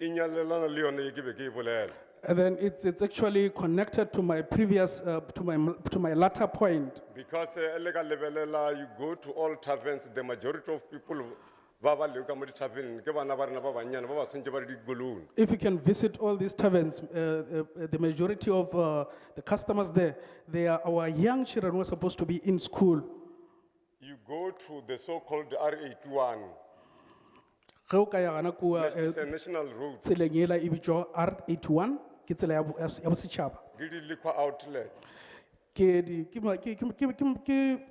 inyalelana le yone e ke be ke e bolela. And then it's actually connected to my previous, to my latter point. Because elega lebelela, you go to all taverns, the majority of people baba leka mo di tavern ke bana ba rena ba banyane ba ba sentse ba di golong. If you can visit all these taverns, the majority of the customers there, they are our young children who are supposed to be in school. You go to the so-called R81, Ge o ka ya gana kua, it's a national road, tseleng ela e bitswa R81, ke tsela ya bosetšhaba. ke di liquor outlets. Ke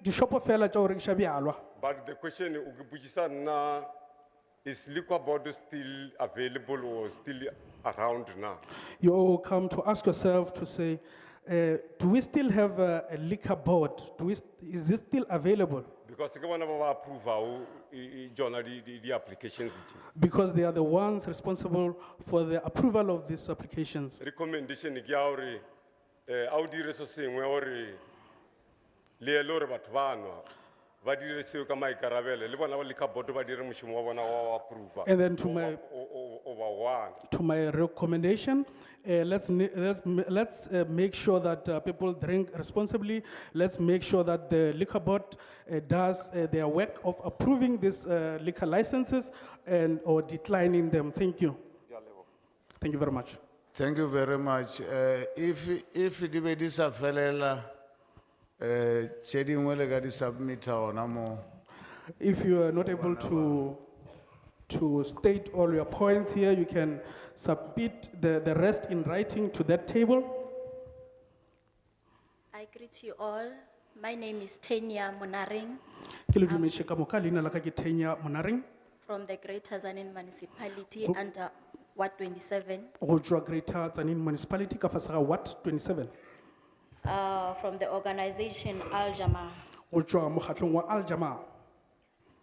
di-shopo fela tša go rekiša bjalwa. But the question na, is liquor board still available or still around now? You come to ask yourself to say, do we still have a liquor board? Is this still available? Because ke bona ba ba approve jona di applications. Because they are the ones responsible for the approval of these applications. Recommendation ke ya hore a o dire so sengwe hore le ele hore batho ba nwa ba dire seo ka maikarabelo le bona ba liquor board ba dire mošomo wa bona wa approve. And then to my over one. To my recommendation, let's make sure that people drink responsibly. Let's make sure that the liquor board does their work of approving these liquor licenses and or declining them. Thank you. Thank you very much. Thank you very much. If the be disafelela, cheding wele ga di submit ona mo. If you are not able to state all your points here, you can submit the rest in writing to that table. I greet you all. My name is Tenya Munaring Ke le dumeše ka moka, leina la ka ke Tenya Munaring, from the Greater Zanin Municipality under Ward 27. go tšwa Greater Tzaneen Municipality ka fase ga Ward 27. From the organization Al Jama. Go tšwa mokgahlong wa Al Jama.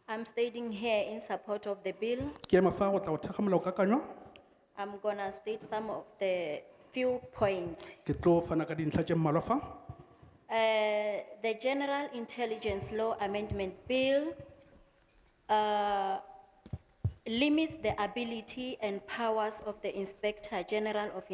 I'm stating here in support of the bill. Ke ema fa go tla go thekga molaokakanywa. I'm gonna state some of the few points. Ke tlo fana ka dintlha tše mmalwa fa. The General Intelligence Law Amendment Bill limits the ability and powers of the Inspector General of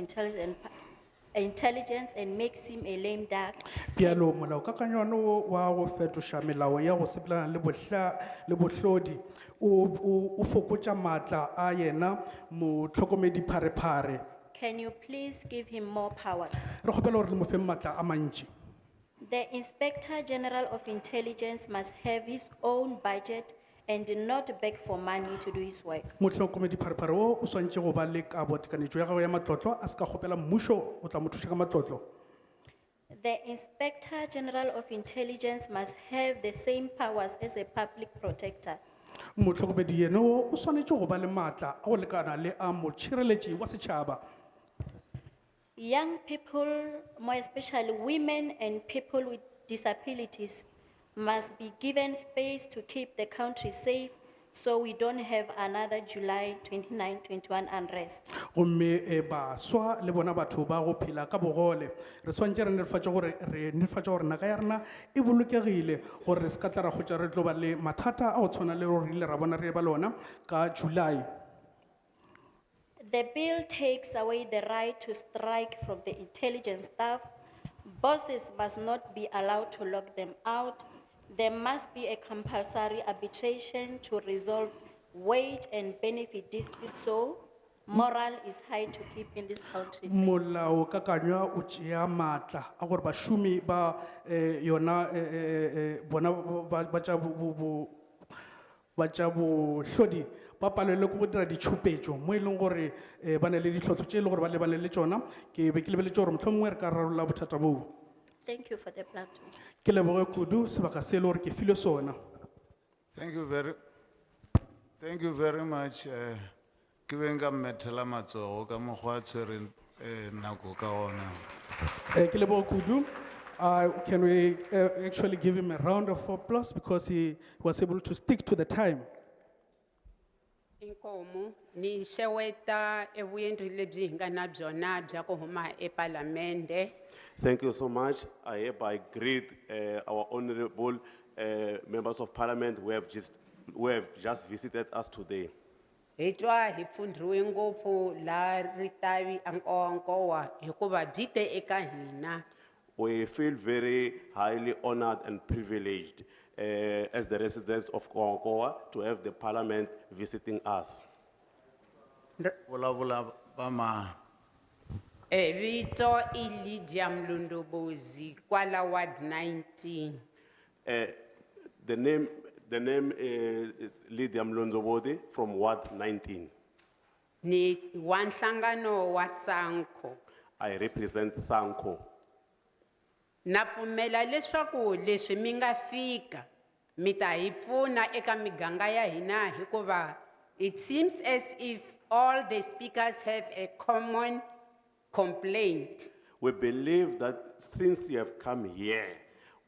Intelligence and makes him a lame duck. Bjalo molaokakanywa no wa go fetoša melao ya go sepelana le bohlodi o fokotša maatla a yena motlhokomedi pharephare. Can you please give him more powers? Re kgopela gore le mo fe maatla a mantši. The Inspector General of Intelligence must have his own budget and not beg for money to do his work. Motlhokomedi pharephare o o swantše go ba le kabo tekanetšo ya gagwe ya matlotlo, a se ka kgopela mmušo o tla mo thuša ka matlotlo. The Inspector General of Intelligence must have the same powers as a public protector. Motlhokomedi yeno o swanetše go ba le maatla a go lekana le a motšhireletši wa setšhaba. Young people, more especially women and people with disabilities, must be given space to keep the country safe so we don't have another July 29-21 unrest. Gomme baswa le bona batho ba go phela ka bogole re swantše re netefatša gore naga ya rena e bolokegile gore re se ka tla ra gotša re tlo ba le mathata a go tshwana le gore ile ra bona re ba lona ka July. The bill takes away the right to strike from the intelligence staff. Bosses must not be allowed to lock them out. There must be a compulsory arbitration to resolve wage and benefit disputes, so moral is high to keep in this country safe. Molao kakanywa o tšea maatla a gore bašomi ba yona bona ba tša bohlodi ba palelwe ke go dira ditšhupetšo mo e leng gore ba na le ditlhotlho tše e le gore ba lebane le tšona. Ke be ke lebeletse gore mohlomongwe re ka rarolla bothata boo. Thank you for the platform. Ke leboge kudu sebaka se e le gore ke file sona. Thank you very much. Ke beng ka mmethela matsogo ka mokgwa a tshwereng nako ka ona. Ke leboge kudu. Can we actually give him a round of applause because he was able to stick to the time. Inkomo, ni xeweta evuyendri lebyi hi nga na byona bya ku huma eParliamente. Thank you so much. I hereby greet our honorable members of parliament who have just visited us today. Hi twa hi pfundriwe ngopfu la ritavi Nkowankowa hikuva byi te eka hina. We feel very highly honored and privileged as the residents of Nkowankowa to have the parliament visiting us. Vulavula va ma. Vito i Lydia Mlundobozi kwala ward 19. The name is Lydia Mlondobodi from Ward 19. Ni wa nhlangano wa Sanko. I represent Sanko. Na pfumela leswaku leswi mi nga fika mi ta hi pfuna eka miganga ya hina hikuva it seems as if all the speakers have a common complaint. We believe that since you have come here,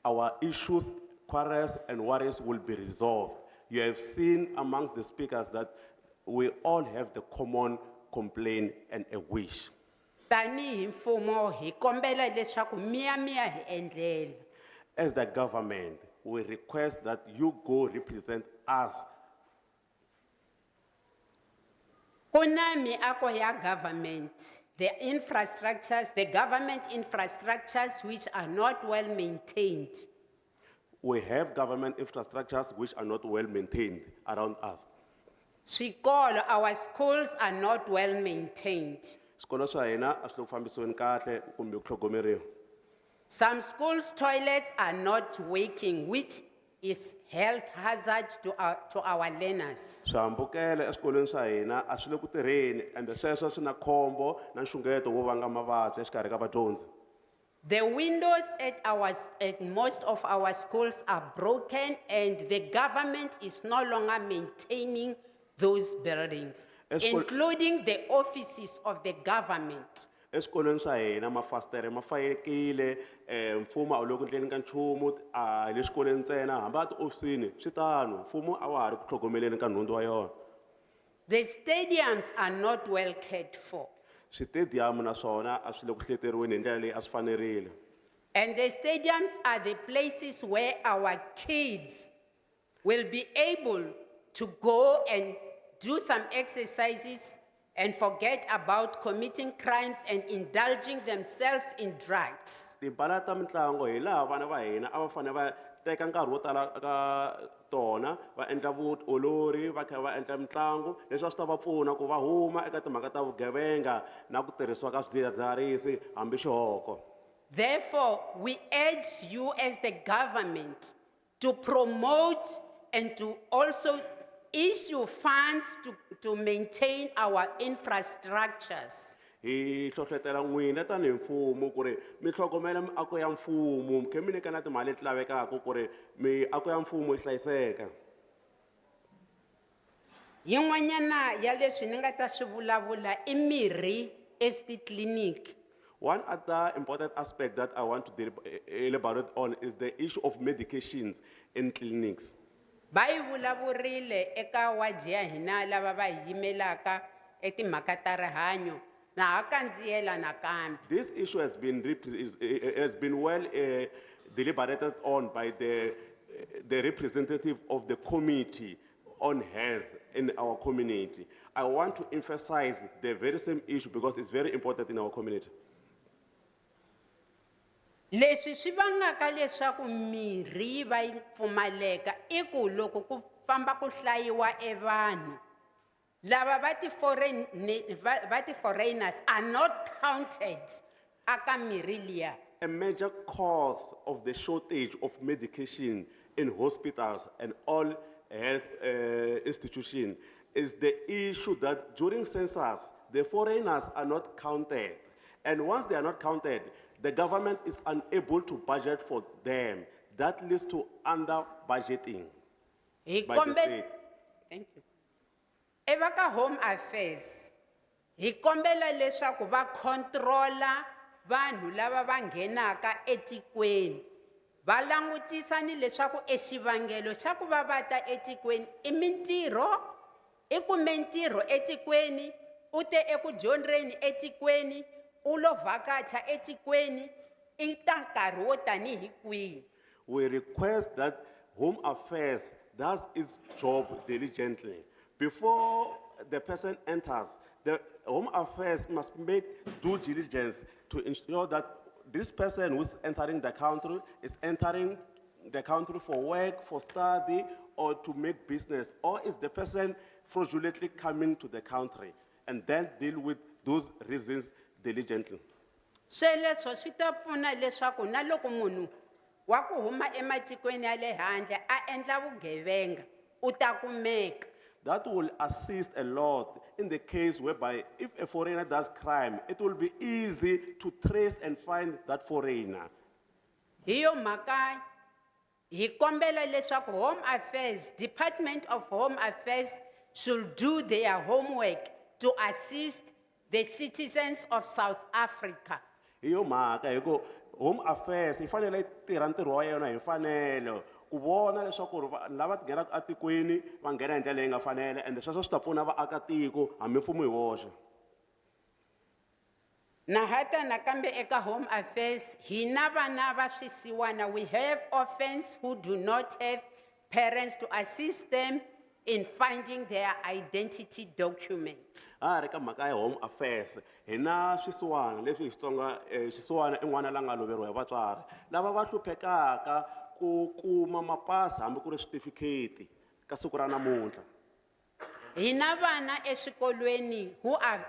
our issues, quarrels and worries will be resolved. You have seen amongst the speakers that we all have the common complaint and a wish. Tanihi mfumo hi kombela leswaku mi ya hi endlela. As the government, we request that you go represent us. Kuna miako ya government, the infrastructures, the government infrastructures which are not well maintained. We have government infrastructures which are not well maintained around us. Swikolo, our schools are not well maintained. Swikolo swa hina a swi le ku fambisiweni kahle kumbe ku tlhogomeriwa. Some schools' toilets are not working, which is health hazard to our learners. Swihambukelo eswikolweni swa hina a swi le ku tirheni ende sweswo swi na khombo na nxungeto wo vanga mavabyi exikarhi ka vadyondzi. The windows at most of our schools are broken and the government is no longer maintaining those buildings, including the offices of the government. Eswikolweni swa hina mafasitere ma fayekile mfumo a wu le ku endleni ka nchumu a hi le swikolweni ntsena hambi a tiofisini swi tano mfumo a wa ha ri ku tlhogomeleni ka nhundzu wa yona. The stadiums are not well cared for. Switediyamu naswona a swi le ku hleteriweni hi ndlela leyi a swi fanerile. And the stadiums are the places where our kids will be able to go and do some exercises and forget about committing crimes and indulging themselves in drugs. Tipala ta mitlangu hi laha vana va hina a va fanele va teka nkarhi wo tala ka tona va endla vutiolori va kha va endla mitlangu leswi a swi ta va pfuna ku va huma eka timhaka ta vugevenga na ku tirhisiwa ka swidzidziharisi hambi xihoko. Therefore, we urge you as the government to promote and to also issue funds to maintain our infrastructures. Hi hlohlotela n'wina tanihi mfumo ku ri mi tlhogomela miako ya mfumo mi kha mi nyika na timali leti lavekaka ku ri miako ya mfumo yi hlayiseka. Yin'wanyana ya leswi ni nga ta swi vulavula i mirhi etitliliniki. One other important aspect that I want to elaborate on is the issue of medications in clinics. Va yi vulavurile eka wadi ya hina lava va hi yimelaka etimhaka ta rihanyo na ha kandziyela nakambe. This issue has been well deliberated on by the representative of the committee on health in our community. I want to emphasize the very same issue because it's very important in our community. Leswi swi vangaka leswaku mirhi va yi pfumaleka i ku loko ku famba ku hlayiwa evanhu lava va ti foreigners are not counted aka mirhi liya. A major cause of the shortage of medication in hospitals and all health institutions is the issue that during census, the foreigners are not counted. And once they are not counted, the government is unable to budget for them. That leads to under budgeting by the state. Thank you. Evaka Home Affairs, hi kombela leswaku va controlla vanhu lava va nghenaka etikweni. Va langutisa ni leswaku exivangelo xa ku va ta etikweni I mintirho, I kume ntirho etikweni, u te eku dyondzeni etikweni, u lo vhakacha etikweni, I ta nkarhi wo tanihi kwihi. We request that Home Affairs does its job diligently. Before the person enters, the Home Affairs must make due diligence to ensure that this person who's entering the country is entering the country for work, for study, or to make business, or is the person fraudulently coming to the country, and then deal with those reasons diligently. Sweleswo swi ta pfuna leswaku na loko munhu wa ku huma ematikweni ya le handle a endla vugevenga u ta kumeka. That will assist a lot in the case whereby if a foreigner does crime, it will be easy to trace and find that foreigner. Hiyo mhaka hi kombela leswaku Home Affairs, Department of Home Affairs should do their homework to assist the citizens of South Africa. Hiyo mhaka hiko Home Affairs yi fanele tirha ntirho wa yona hi mfanelo ku vona leswaku lava tinghenaka atikweni va nghena hi ndlela leyi nga fanele and sweswo swi ta pfuna vaakatiko hambi mfumo hi woxe. Na hata nakambe eka Home Affairs hina vana va swisiwana, we have orphans who do not have parents to assist them in finding their identity documents. Reka mhaka ya Home Affairs hina swisiwana leswi hi Xitsonga xisiwana I n'wana la nga loveriwa hi vatswari lava va hluphekaka ku kuma mapasi hambi ku ri certificate ka siku ra namuntlha. Hina vana eswikolweni who are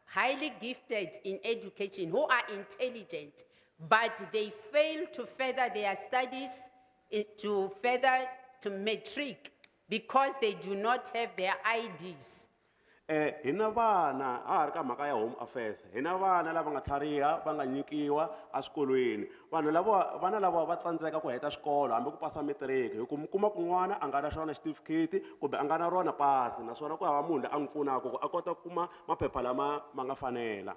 highly gifted in education, who are intelligent, but they fail to further their studies to matric because they do not have their IDs. Hina vana ri ka mhaka ya Home Affairs hina vana lava nga tlhariha va nga nyikiwa eswikolweni vana lava va tsandzeka ku heta xikolo hambi ku pasa matric hi ku mi kuma ku n'wana a nga na xona certificate kumbe a nga na rona pasi naswona ku hava munhu loyi a n'wi pfunaka ku a kota ku kuma maphepha lama ma nga fanela.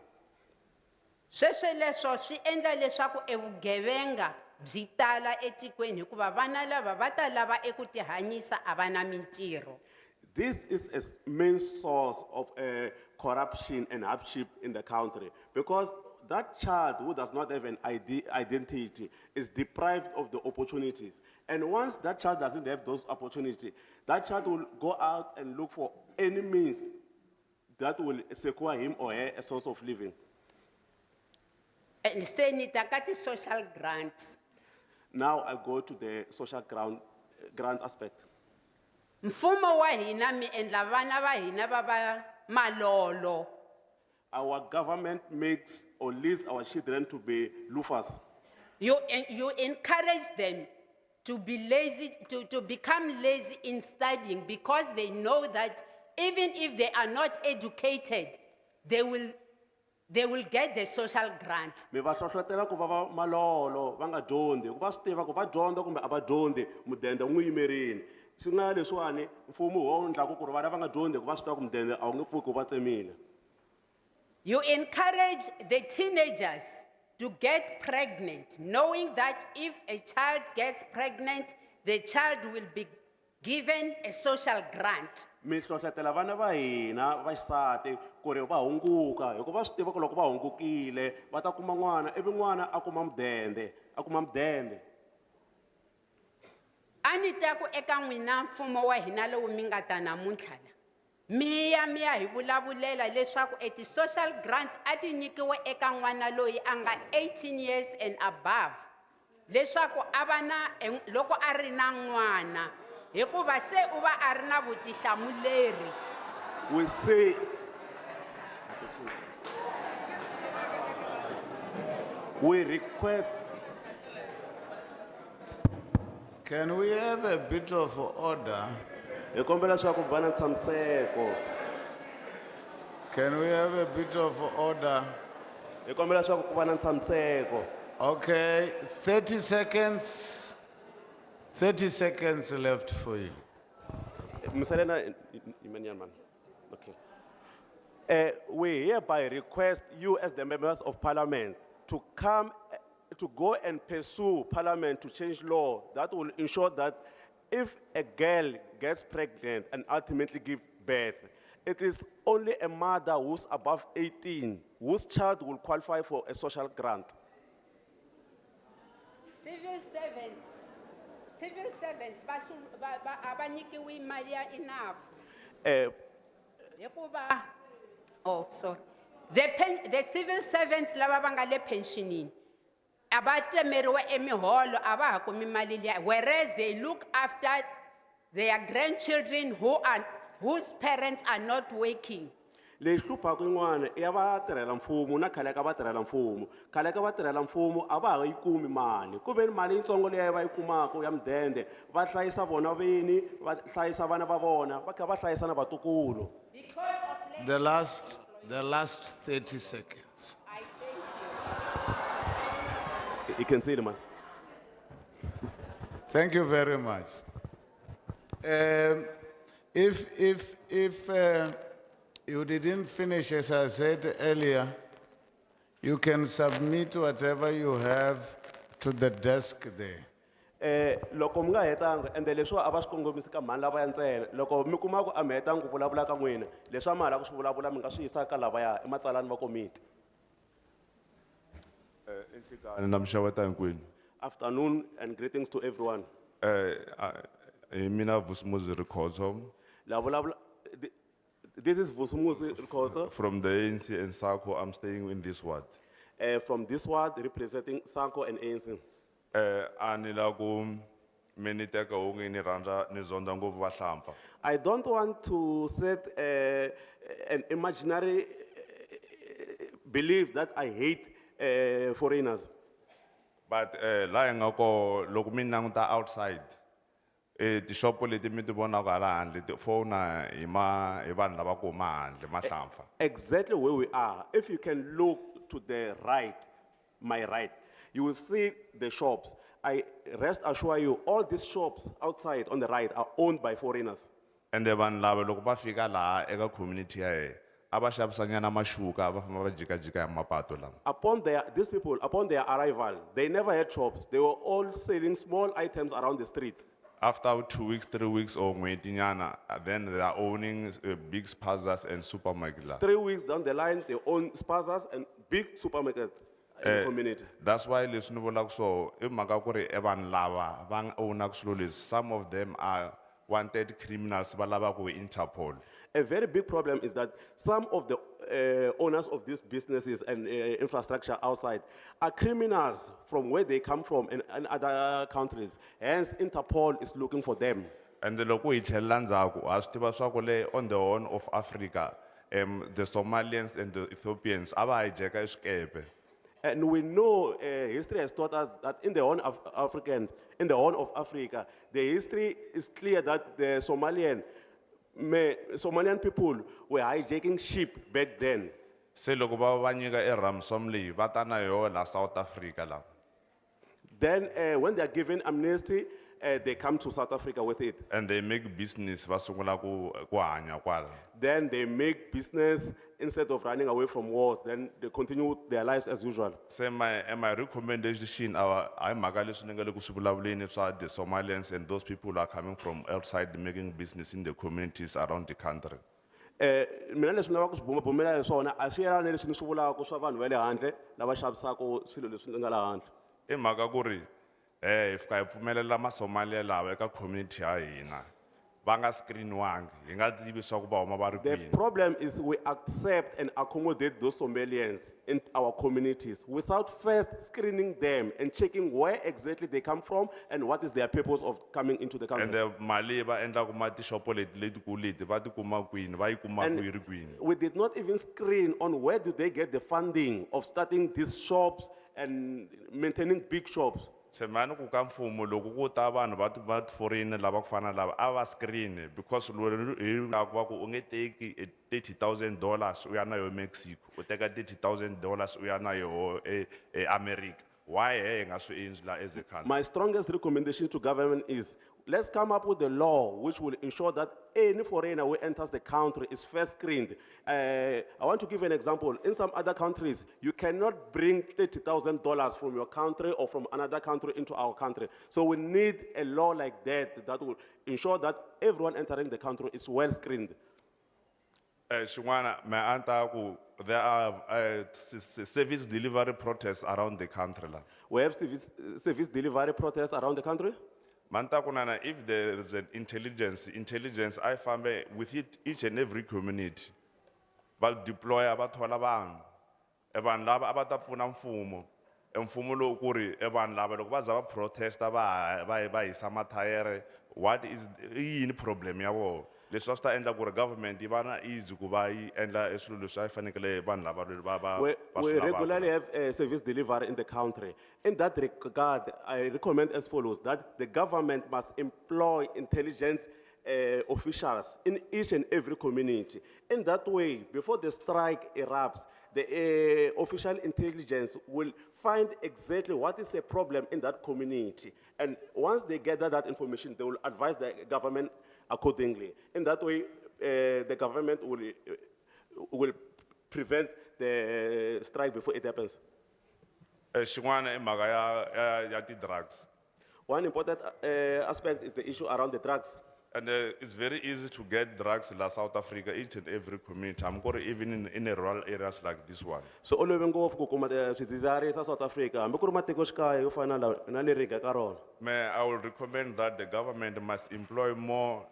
Sweswo leswo swi endla leswaku evugevenga byi tala etikweni hikuva vana lava va ta lava eku tihanyisa a va na mintirho. This is a main source of corruption and hardship in the country because that child who does not have an identity is deprived of the opportunities. And once that child doesn't have those opportunities, that child will go out and look for any means that will secure him or her a source of living. And Senator, kati social grants. Now I go to the social grant aspect. Mfumo wa hina mi endla vana va hina va va malolo. Our government makes or leads our children to be loafers. You encourage them to be lazy, to become lazy in studying because they know that even if they are not educated, they will get the social grants. Me va hlohlotela ku va malolo va nga dyondzi ku va swi tiva ku va dyondza kumbe a va dyondzi mudende wu n'wi yimerini. Swi nga leswiwani mfumo wo endlaku ku ri vana va nga dyondzi ku va swi tiva ku mudende a wu nge pfuki wu va tsemile. You encourage the teenagers to get pregnant, knowing that if a child gets pregnant, the child will be given a social grant. Mi hlohlotela vana va hina va xisati ku ri va hunguka hikuva swi tiva ku loko va hungukile va ta kuma n'wana ivi n'wana a kuma mudende. Ani ta ku eka n'wina mfumo wa hina lowu mi nga ta namuntlha la. Miya hi vulavulela leswaku eti social grants a ti nyikiwe eka n'wana loyi a nga 18 years and above. Leswaku a va na loko a ri na n'wana hikuva se u va a ri na vutihlamuleri. We say we request. Can we have a bit of order? Can we have a bit of order? Hi kombela leswaku ku va na ntshamiseko. Okay, 30 seconds. 30 seconds left for you. Msalena, man. Okay. We hereby request you as the members of parliament to come, to go and pursue parliament to change law that will ensure that if a girl gets pregnant and ultimately give birth, it is only a mother who's above 18 whose child will qualify for a social grant. Civil servants, abanyikiwe imali ya enough. Hikuva, oh, sorry. The civil servants lava va nga le pensioning, aba tlemeriwa emiholo, aba ha kumi mali liya, whereas they look after their grandchildren whose parents are not working. Le hlupha kun'wana ya va tirhela mfumo na khale ka va tirhela mfumo. Khale ka va tirhela mfumo a va ha yi kumi mali. Ku ve ni mali yitsongo leyi va yi kumaka ya mudende, va hlayisa vona vini, va hlayisa vana va vona, va kha va hlayisa na vatukulu. The last 30 seconds. You can see it, man. Thank you very much. If you didn't finish, as I said earlier, you can submit whatever you have to the desk there. Loko mi nga hetanga ende leswi a va swi kongomisi ka mhani lava ya ntsena, loko mi kuma ku a mi hetanga ku vulavula ka n'wina, leswi a mi hala ku swi vulavula mi nga swi yisa ka lavaya ematsalani va komiti. Afternoon and greetings to everyone. Mina Vusumuzi Rikhozo La vulavula- This is Vusumuzi Rikhozo from the ANC and SACO. I'm staying in this ward. from this ward representing Sanko and ANC. Anila ku miniteka ungi ni randa ni zonda ngovu vahlampfa. I don't want to set an imaginary belief that I hate foreigners. But la ngako loko mi languta outside tishopo leti mi ti vonaka hala handle ti fona hi vanhu lava ku huma handle mahlampfa. Exactly where we are. If you can look to the right, my right, you will see the shops. I rest assure you, all these shops outside on the right are owned by foreigners. And vanhu lava loko va fika laha eka community ya hina a va xavisanyana maxuka va famba va jikajika hi mapato lama. These people, upon their arrival, they never had shops. They were all selling small items around the streets. After 2 weeks, 3 weeks or nyana, then they are owning big spazas and supermarket la. 3 weeks down the line, they own spazas and big supermarkets in the community. That's why leswi ni vulaka so i mhaka ku ri vanhu lava va ownaka swilo leswi, some of them are wanted criminals va lavaka hi Interpol. A very big problem is that some of the owners of these businesses and infrastructure outside are criminals from where they come from and other countries. Hence, Interpol is looking for them. And loko hi tlhelela ndzhaku ha swi tiva swa ku le on the Horn of Africa the Somalians and the Ethiopians a va hijeka swikepe. And we know history has taught us that in the Horn of Africa, the history is clear that the Somalian people were hijacking sheep back then. Se loko va nyika Ramsom leyi va ta na yona la South Africa la. Then when they are given amnesty, they come to South Africa with it. And they make business va sungula ku hanya kwala. Then they make business instead of running away from wars. Then they continue their lives as usual. So my recommendation I mhaka leswi ni nga le ku swi vulavuleni swa the Somalians and those people who are coming from outside making business in the communities around the country. Mina leswi ni lavaka ku swi bumabumela hi swona a swi yelani leswi ni swi vulaka swa vanhu va le handle lava xavisaka swilo leswi nga la handle. I mhaka ku ri hi fika hi pfumelela maSomalia lava eka community ya hina va nga screeniwangi hi nga tivi swa ku va huma va ri The kwini. problem is we accept and accommodate those Somalians in our communities without first screening them and checking where exactly they come from and what is their purpose of coming into the country. And the mali va endlaku ma tishopo leti letikulu leti va ti kuma kwini va yi kumaka yi ri kwini. We did not even screen on where do they get the funding of starting these shops and maintaining big shops. Se mani ku ka mfumo loko ku ta vanhu va foreign lava ku fana lava a va screen because va ku u nge teki $30,000 u ya na yo Mexico u teka $30,000 u ya na yo America. Why he nga swi endli la as a country? My strongest recommendation to government is, let's come up with a law which will ensure that any foreigner who enters the country is first screened. I want to give an example. In some other countries, you cannot bring $30,000 from your country or from another country into our country. So we need a law like that that will ensure that everyone entering the country is well screened. Xin'wana me anta ku there are service delivery protests around the country la. We have service delivery protests around the country. Manta kunana, if there is an intelligence I found with each and every community. Val deploy abathola vanhu. Evan lava abata pfuna mfumo. Mfumo lo ku ri evan lava loko va za va protesta va hisa mathayere, what is yini problem ya vona? Leswi swi ta endla ku ri government yi va na easy ku va yi endla swilo leswi a yi fanekele vanhu lava We regularly have service delivery in the country. In that regard, I recommend as follows, that the government must employ intelligence officials in each and every community. In that way, before the strike erupts, the official intelligence will find exactly what is a problem in that community. And once they gather that information, they will advise the government accordingly. In that way, the government will prevent the strike before it happens. xin'wana i mhaka ya ti-drugs. One important aspect is the issue around the drugs. And it's very easy to get drugs in South Africa, each and every community. I'm going even in a rural areas like this one. So all over ngopfu ku kuma swidzidziharisi South Africa, hambi ku ri matikoxikaya yo fana na le Riga ka rona. I will recommend that the government must employ more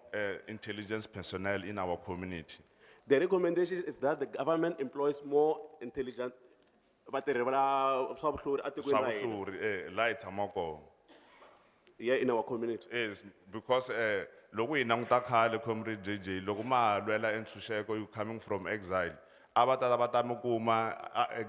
intelligence personnel in our community. The recommendation is that the government employs more intelligent vatirhi va swa vuhlori etikweni ra hina. Sabuhluri, la hi tshama kona. Here in our community. Yes, because loko hi languta khale comrade JJ, loko ma lwela entshunxeko you coming from exile, a va ta mi kuma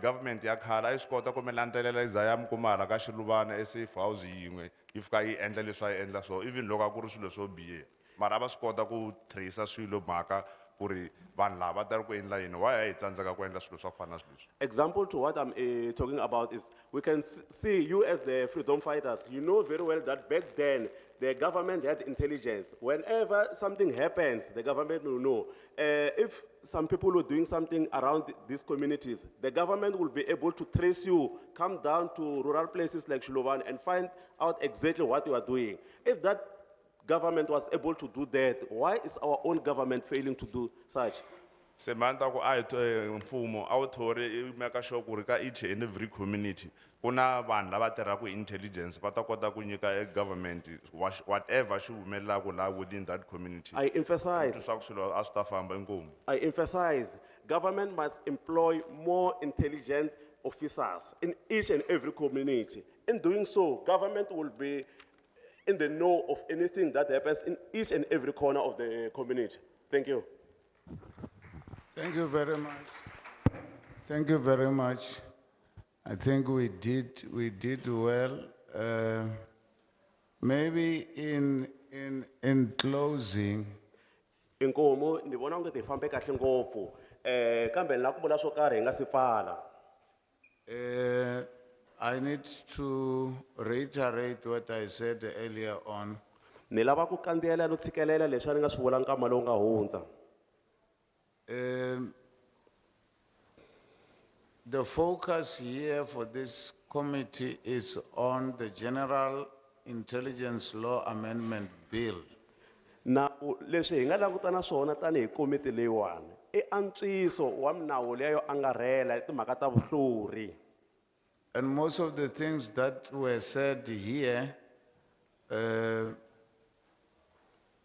government ya khale a yi swi kota ku mi landzelela yi za ya mi kuma hala ka xiluvana safe house yin'we yi fika yi endla leswi a yi endla swona even loko a ku ri swilo swo biha mara a va swi kota ku tracer swilo mhaka ku ri vanhu lava ta ri ku endla yini why a hi tsandzeka ku endla swilo swa ku fana na swileswi. Example to what I'm talking about is, we can see you as the freedom fighters, you know very well that back then, the government had intelligence. Whenever something happens, the government will know. If some people were doing something around these communities, the government will be able to trace you, come down to rural places like Shilovan and find out exactly what you are doing. If that government was able to do that, why is our own government failing to do such? Semanta ku a hi mfumo a wu thori make sure ku ri ka each and every community ku na vanhu lava tirhaka hi intelligence va ta kota ku nyika government whatever xi humelelaka la within that community. I emphasize, Leswaku swilo a swi ta famba inkomu. I emphasize, government must employ more intelligent officers in each and every community. In doing so, government will be in the know of anything that happens in each and every corner of the community. Thank you. Thank you very much. Thank you very much. I think we did well. Maybe in closing, Inkomo ni vona onge ti fambe kahle ngopfu. Kambe la ku vula swo karhi hi nga si pfala. I need to reiterate what I said earlier on. Ni lava ku kandziyela no tshikelela leswi a ni nga swi vula nkama lowu nga hundza. The focus here for this committee is on the General Intelligence Law Amendment Bill. Na leswi hi nga langutana swona tanihi komiti leyiwani I antswiso wa minawu leyo angarhela timhaka ta vuhlori. And most of the things that were said here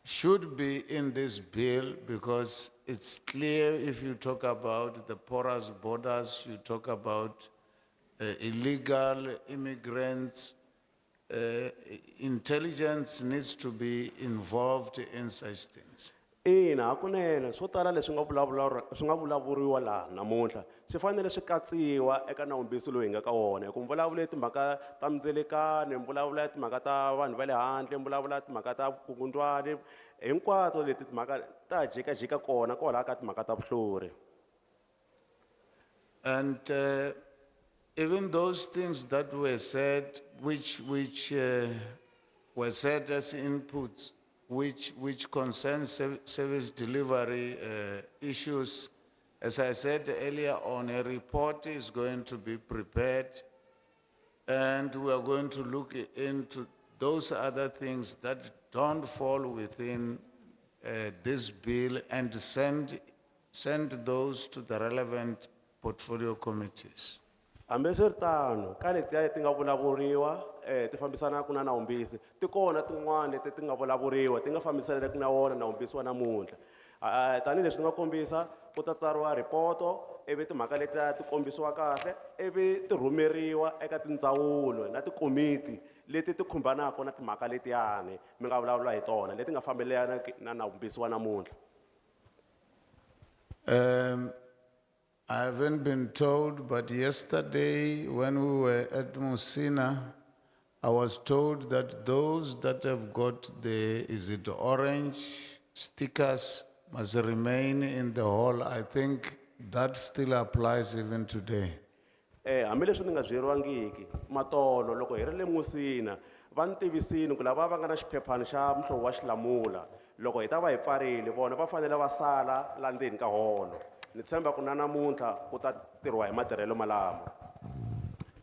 should be in this bill because it's clear if you talk about the porous borders, you talk about illegal immigrants, intelligence needs to be involved in such things. ina hakunene swo tala leswi nga vulavuriwa laha namuntlha swi fanele swi katsiwa eka nawumbisi lowu hi nga ka wona hi ku vulavula timhaka ta mindzelekano vulavula timhaka ta vanhu va le handle vulavula timhaka ta vukungundzwani hinkwato leti timhaka ta jikajika kona kwalaho ka timhaka ta vuhlori. And even those things that were said, which were said as inputs, which concern service delivery issues, as I said earlier on, a report is going to be prepared, and we are going to look into those other things that don't fall within this bill and send those to the relevant portfolio committees. Ambesirtano, ka letiya ti nga vulavuriwa ti fambisana ku na nawumbisi ti kona tin'wana leti ti nga vulavuriwa ti nga fambisana na wona nawumbisi wa namuntlha. Tani leswi nga kombisa ku ta tsariwa ripoto ivi timhaka letiya ti kombisiwa kahle ivi ti rhumeriwa eka tindzawulo na tikomiti leti ti khumbanaka na timhaka letiyani mi nga vulavula hi tona leti nga fambelana na nawumbisi wa namuntlha. I haven't been told, but yesterday when we were at Musina, I was told that those that have got is it orange stickers must remain in the hall. I think that still applies even today. Hambi leswi ni nga byeriwangiki matolo loko hi ri le Musina va ni tivisini ku lava va nga na xiphephana xa muhlovo wa xilamula loko hi ta va hi pfarile vona va fanele va sala la ndzeni ka holo. Ni tshemba ku na namuntlha ku ta tirhiwa hi matirhelo malamo.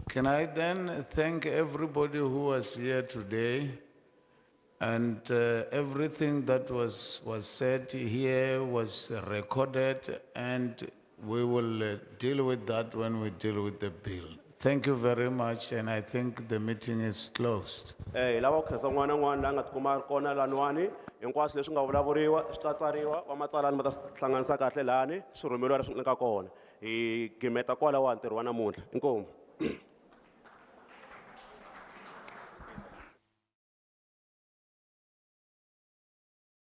Can I then thank everybody who was here today, and everything that was said here was recorded, and we will deal with that when we deal with the bill. Thank you very much, and I think the meeting is closed. Lava ku khesa n'wana la nga tikuma kona laniwani hinkwaswo leswi nga vulavuriwa swi ta tsariwa va matsalani ma ta swi hlanganisa kahle lani swi rhumeriwa leswi nga kona hi gimeta kwala wa ntirho wa namuntlha. Inkomu.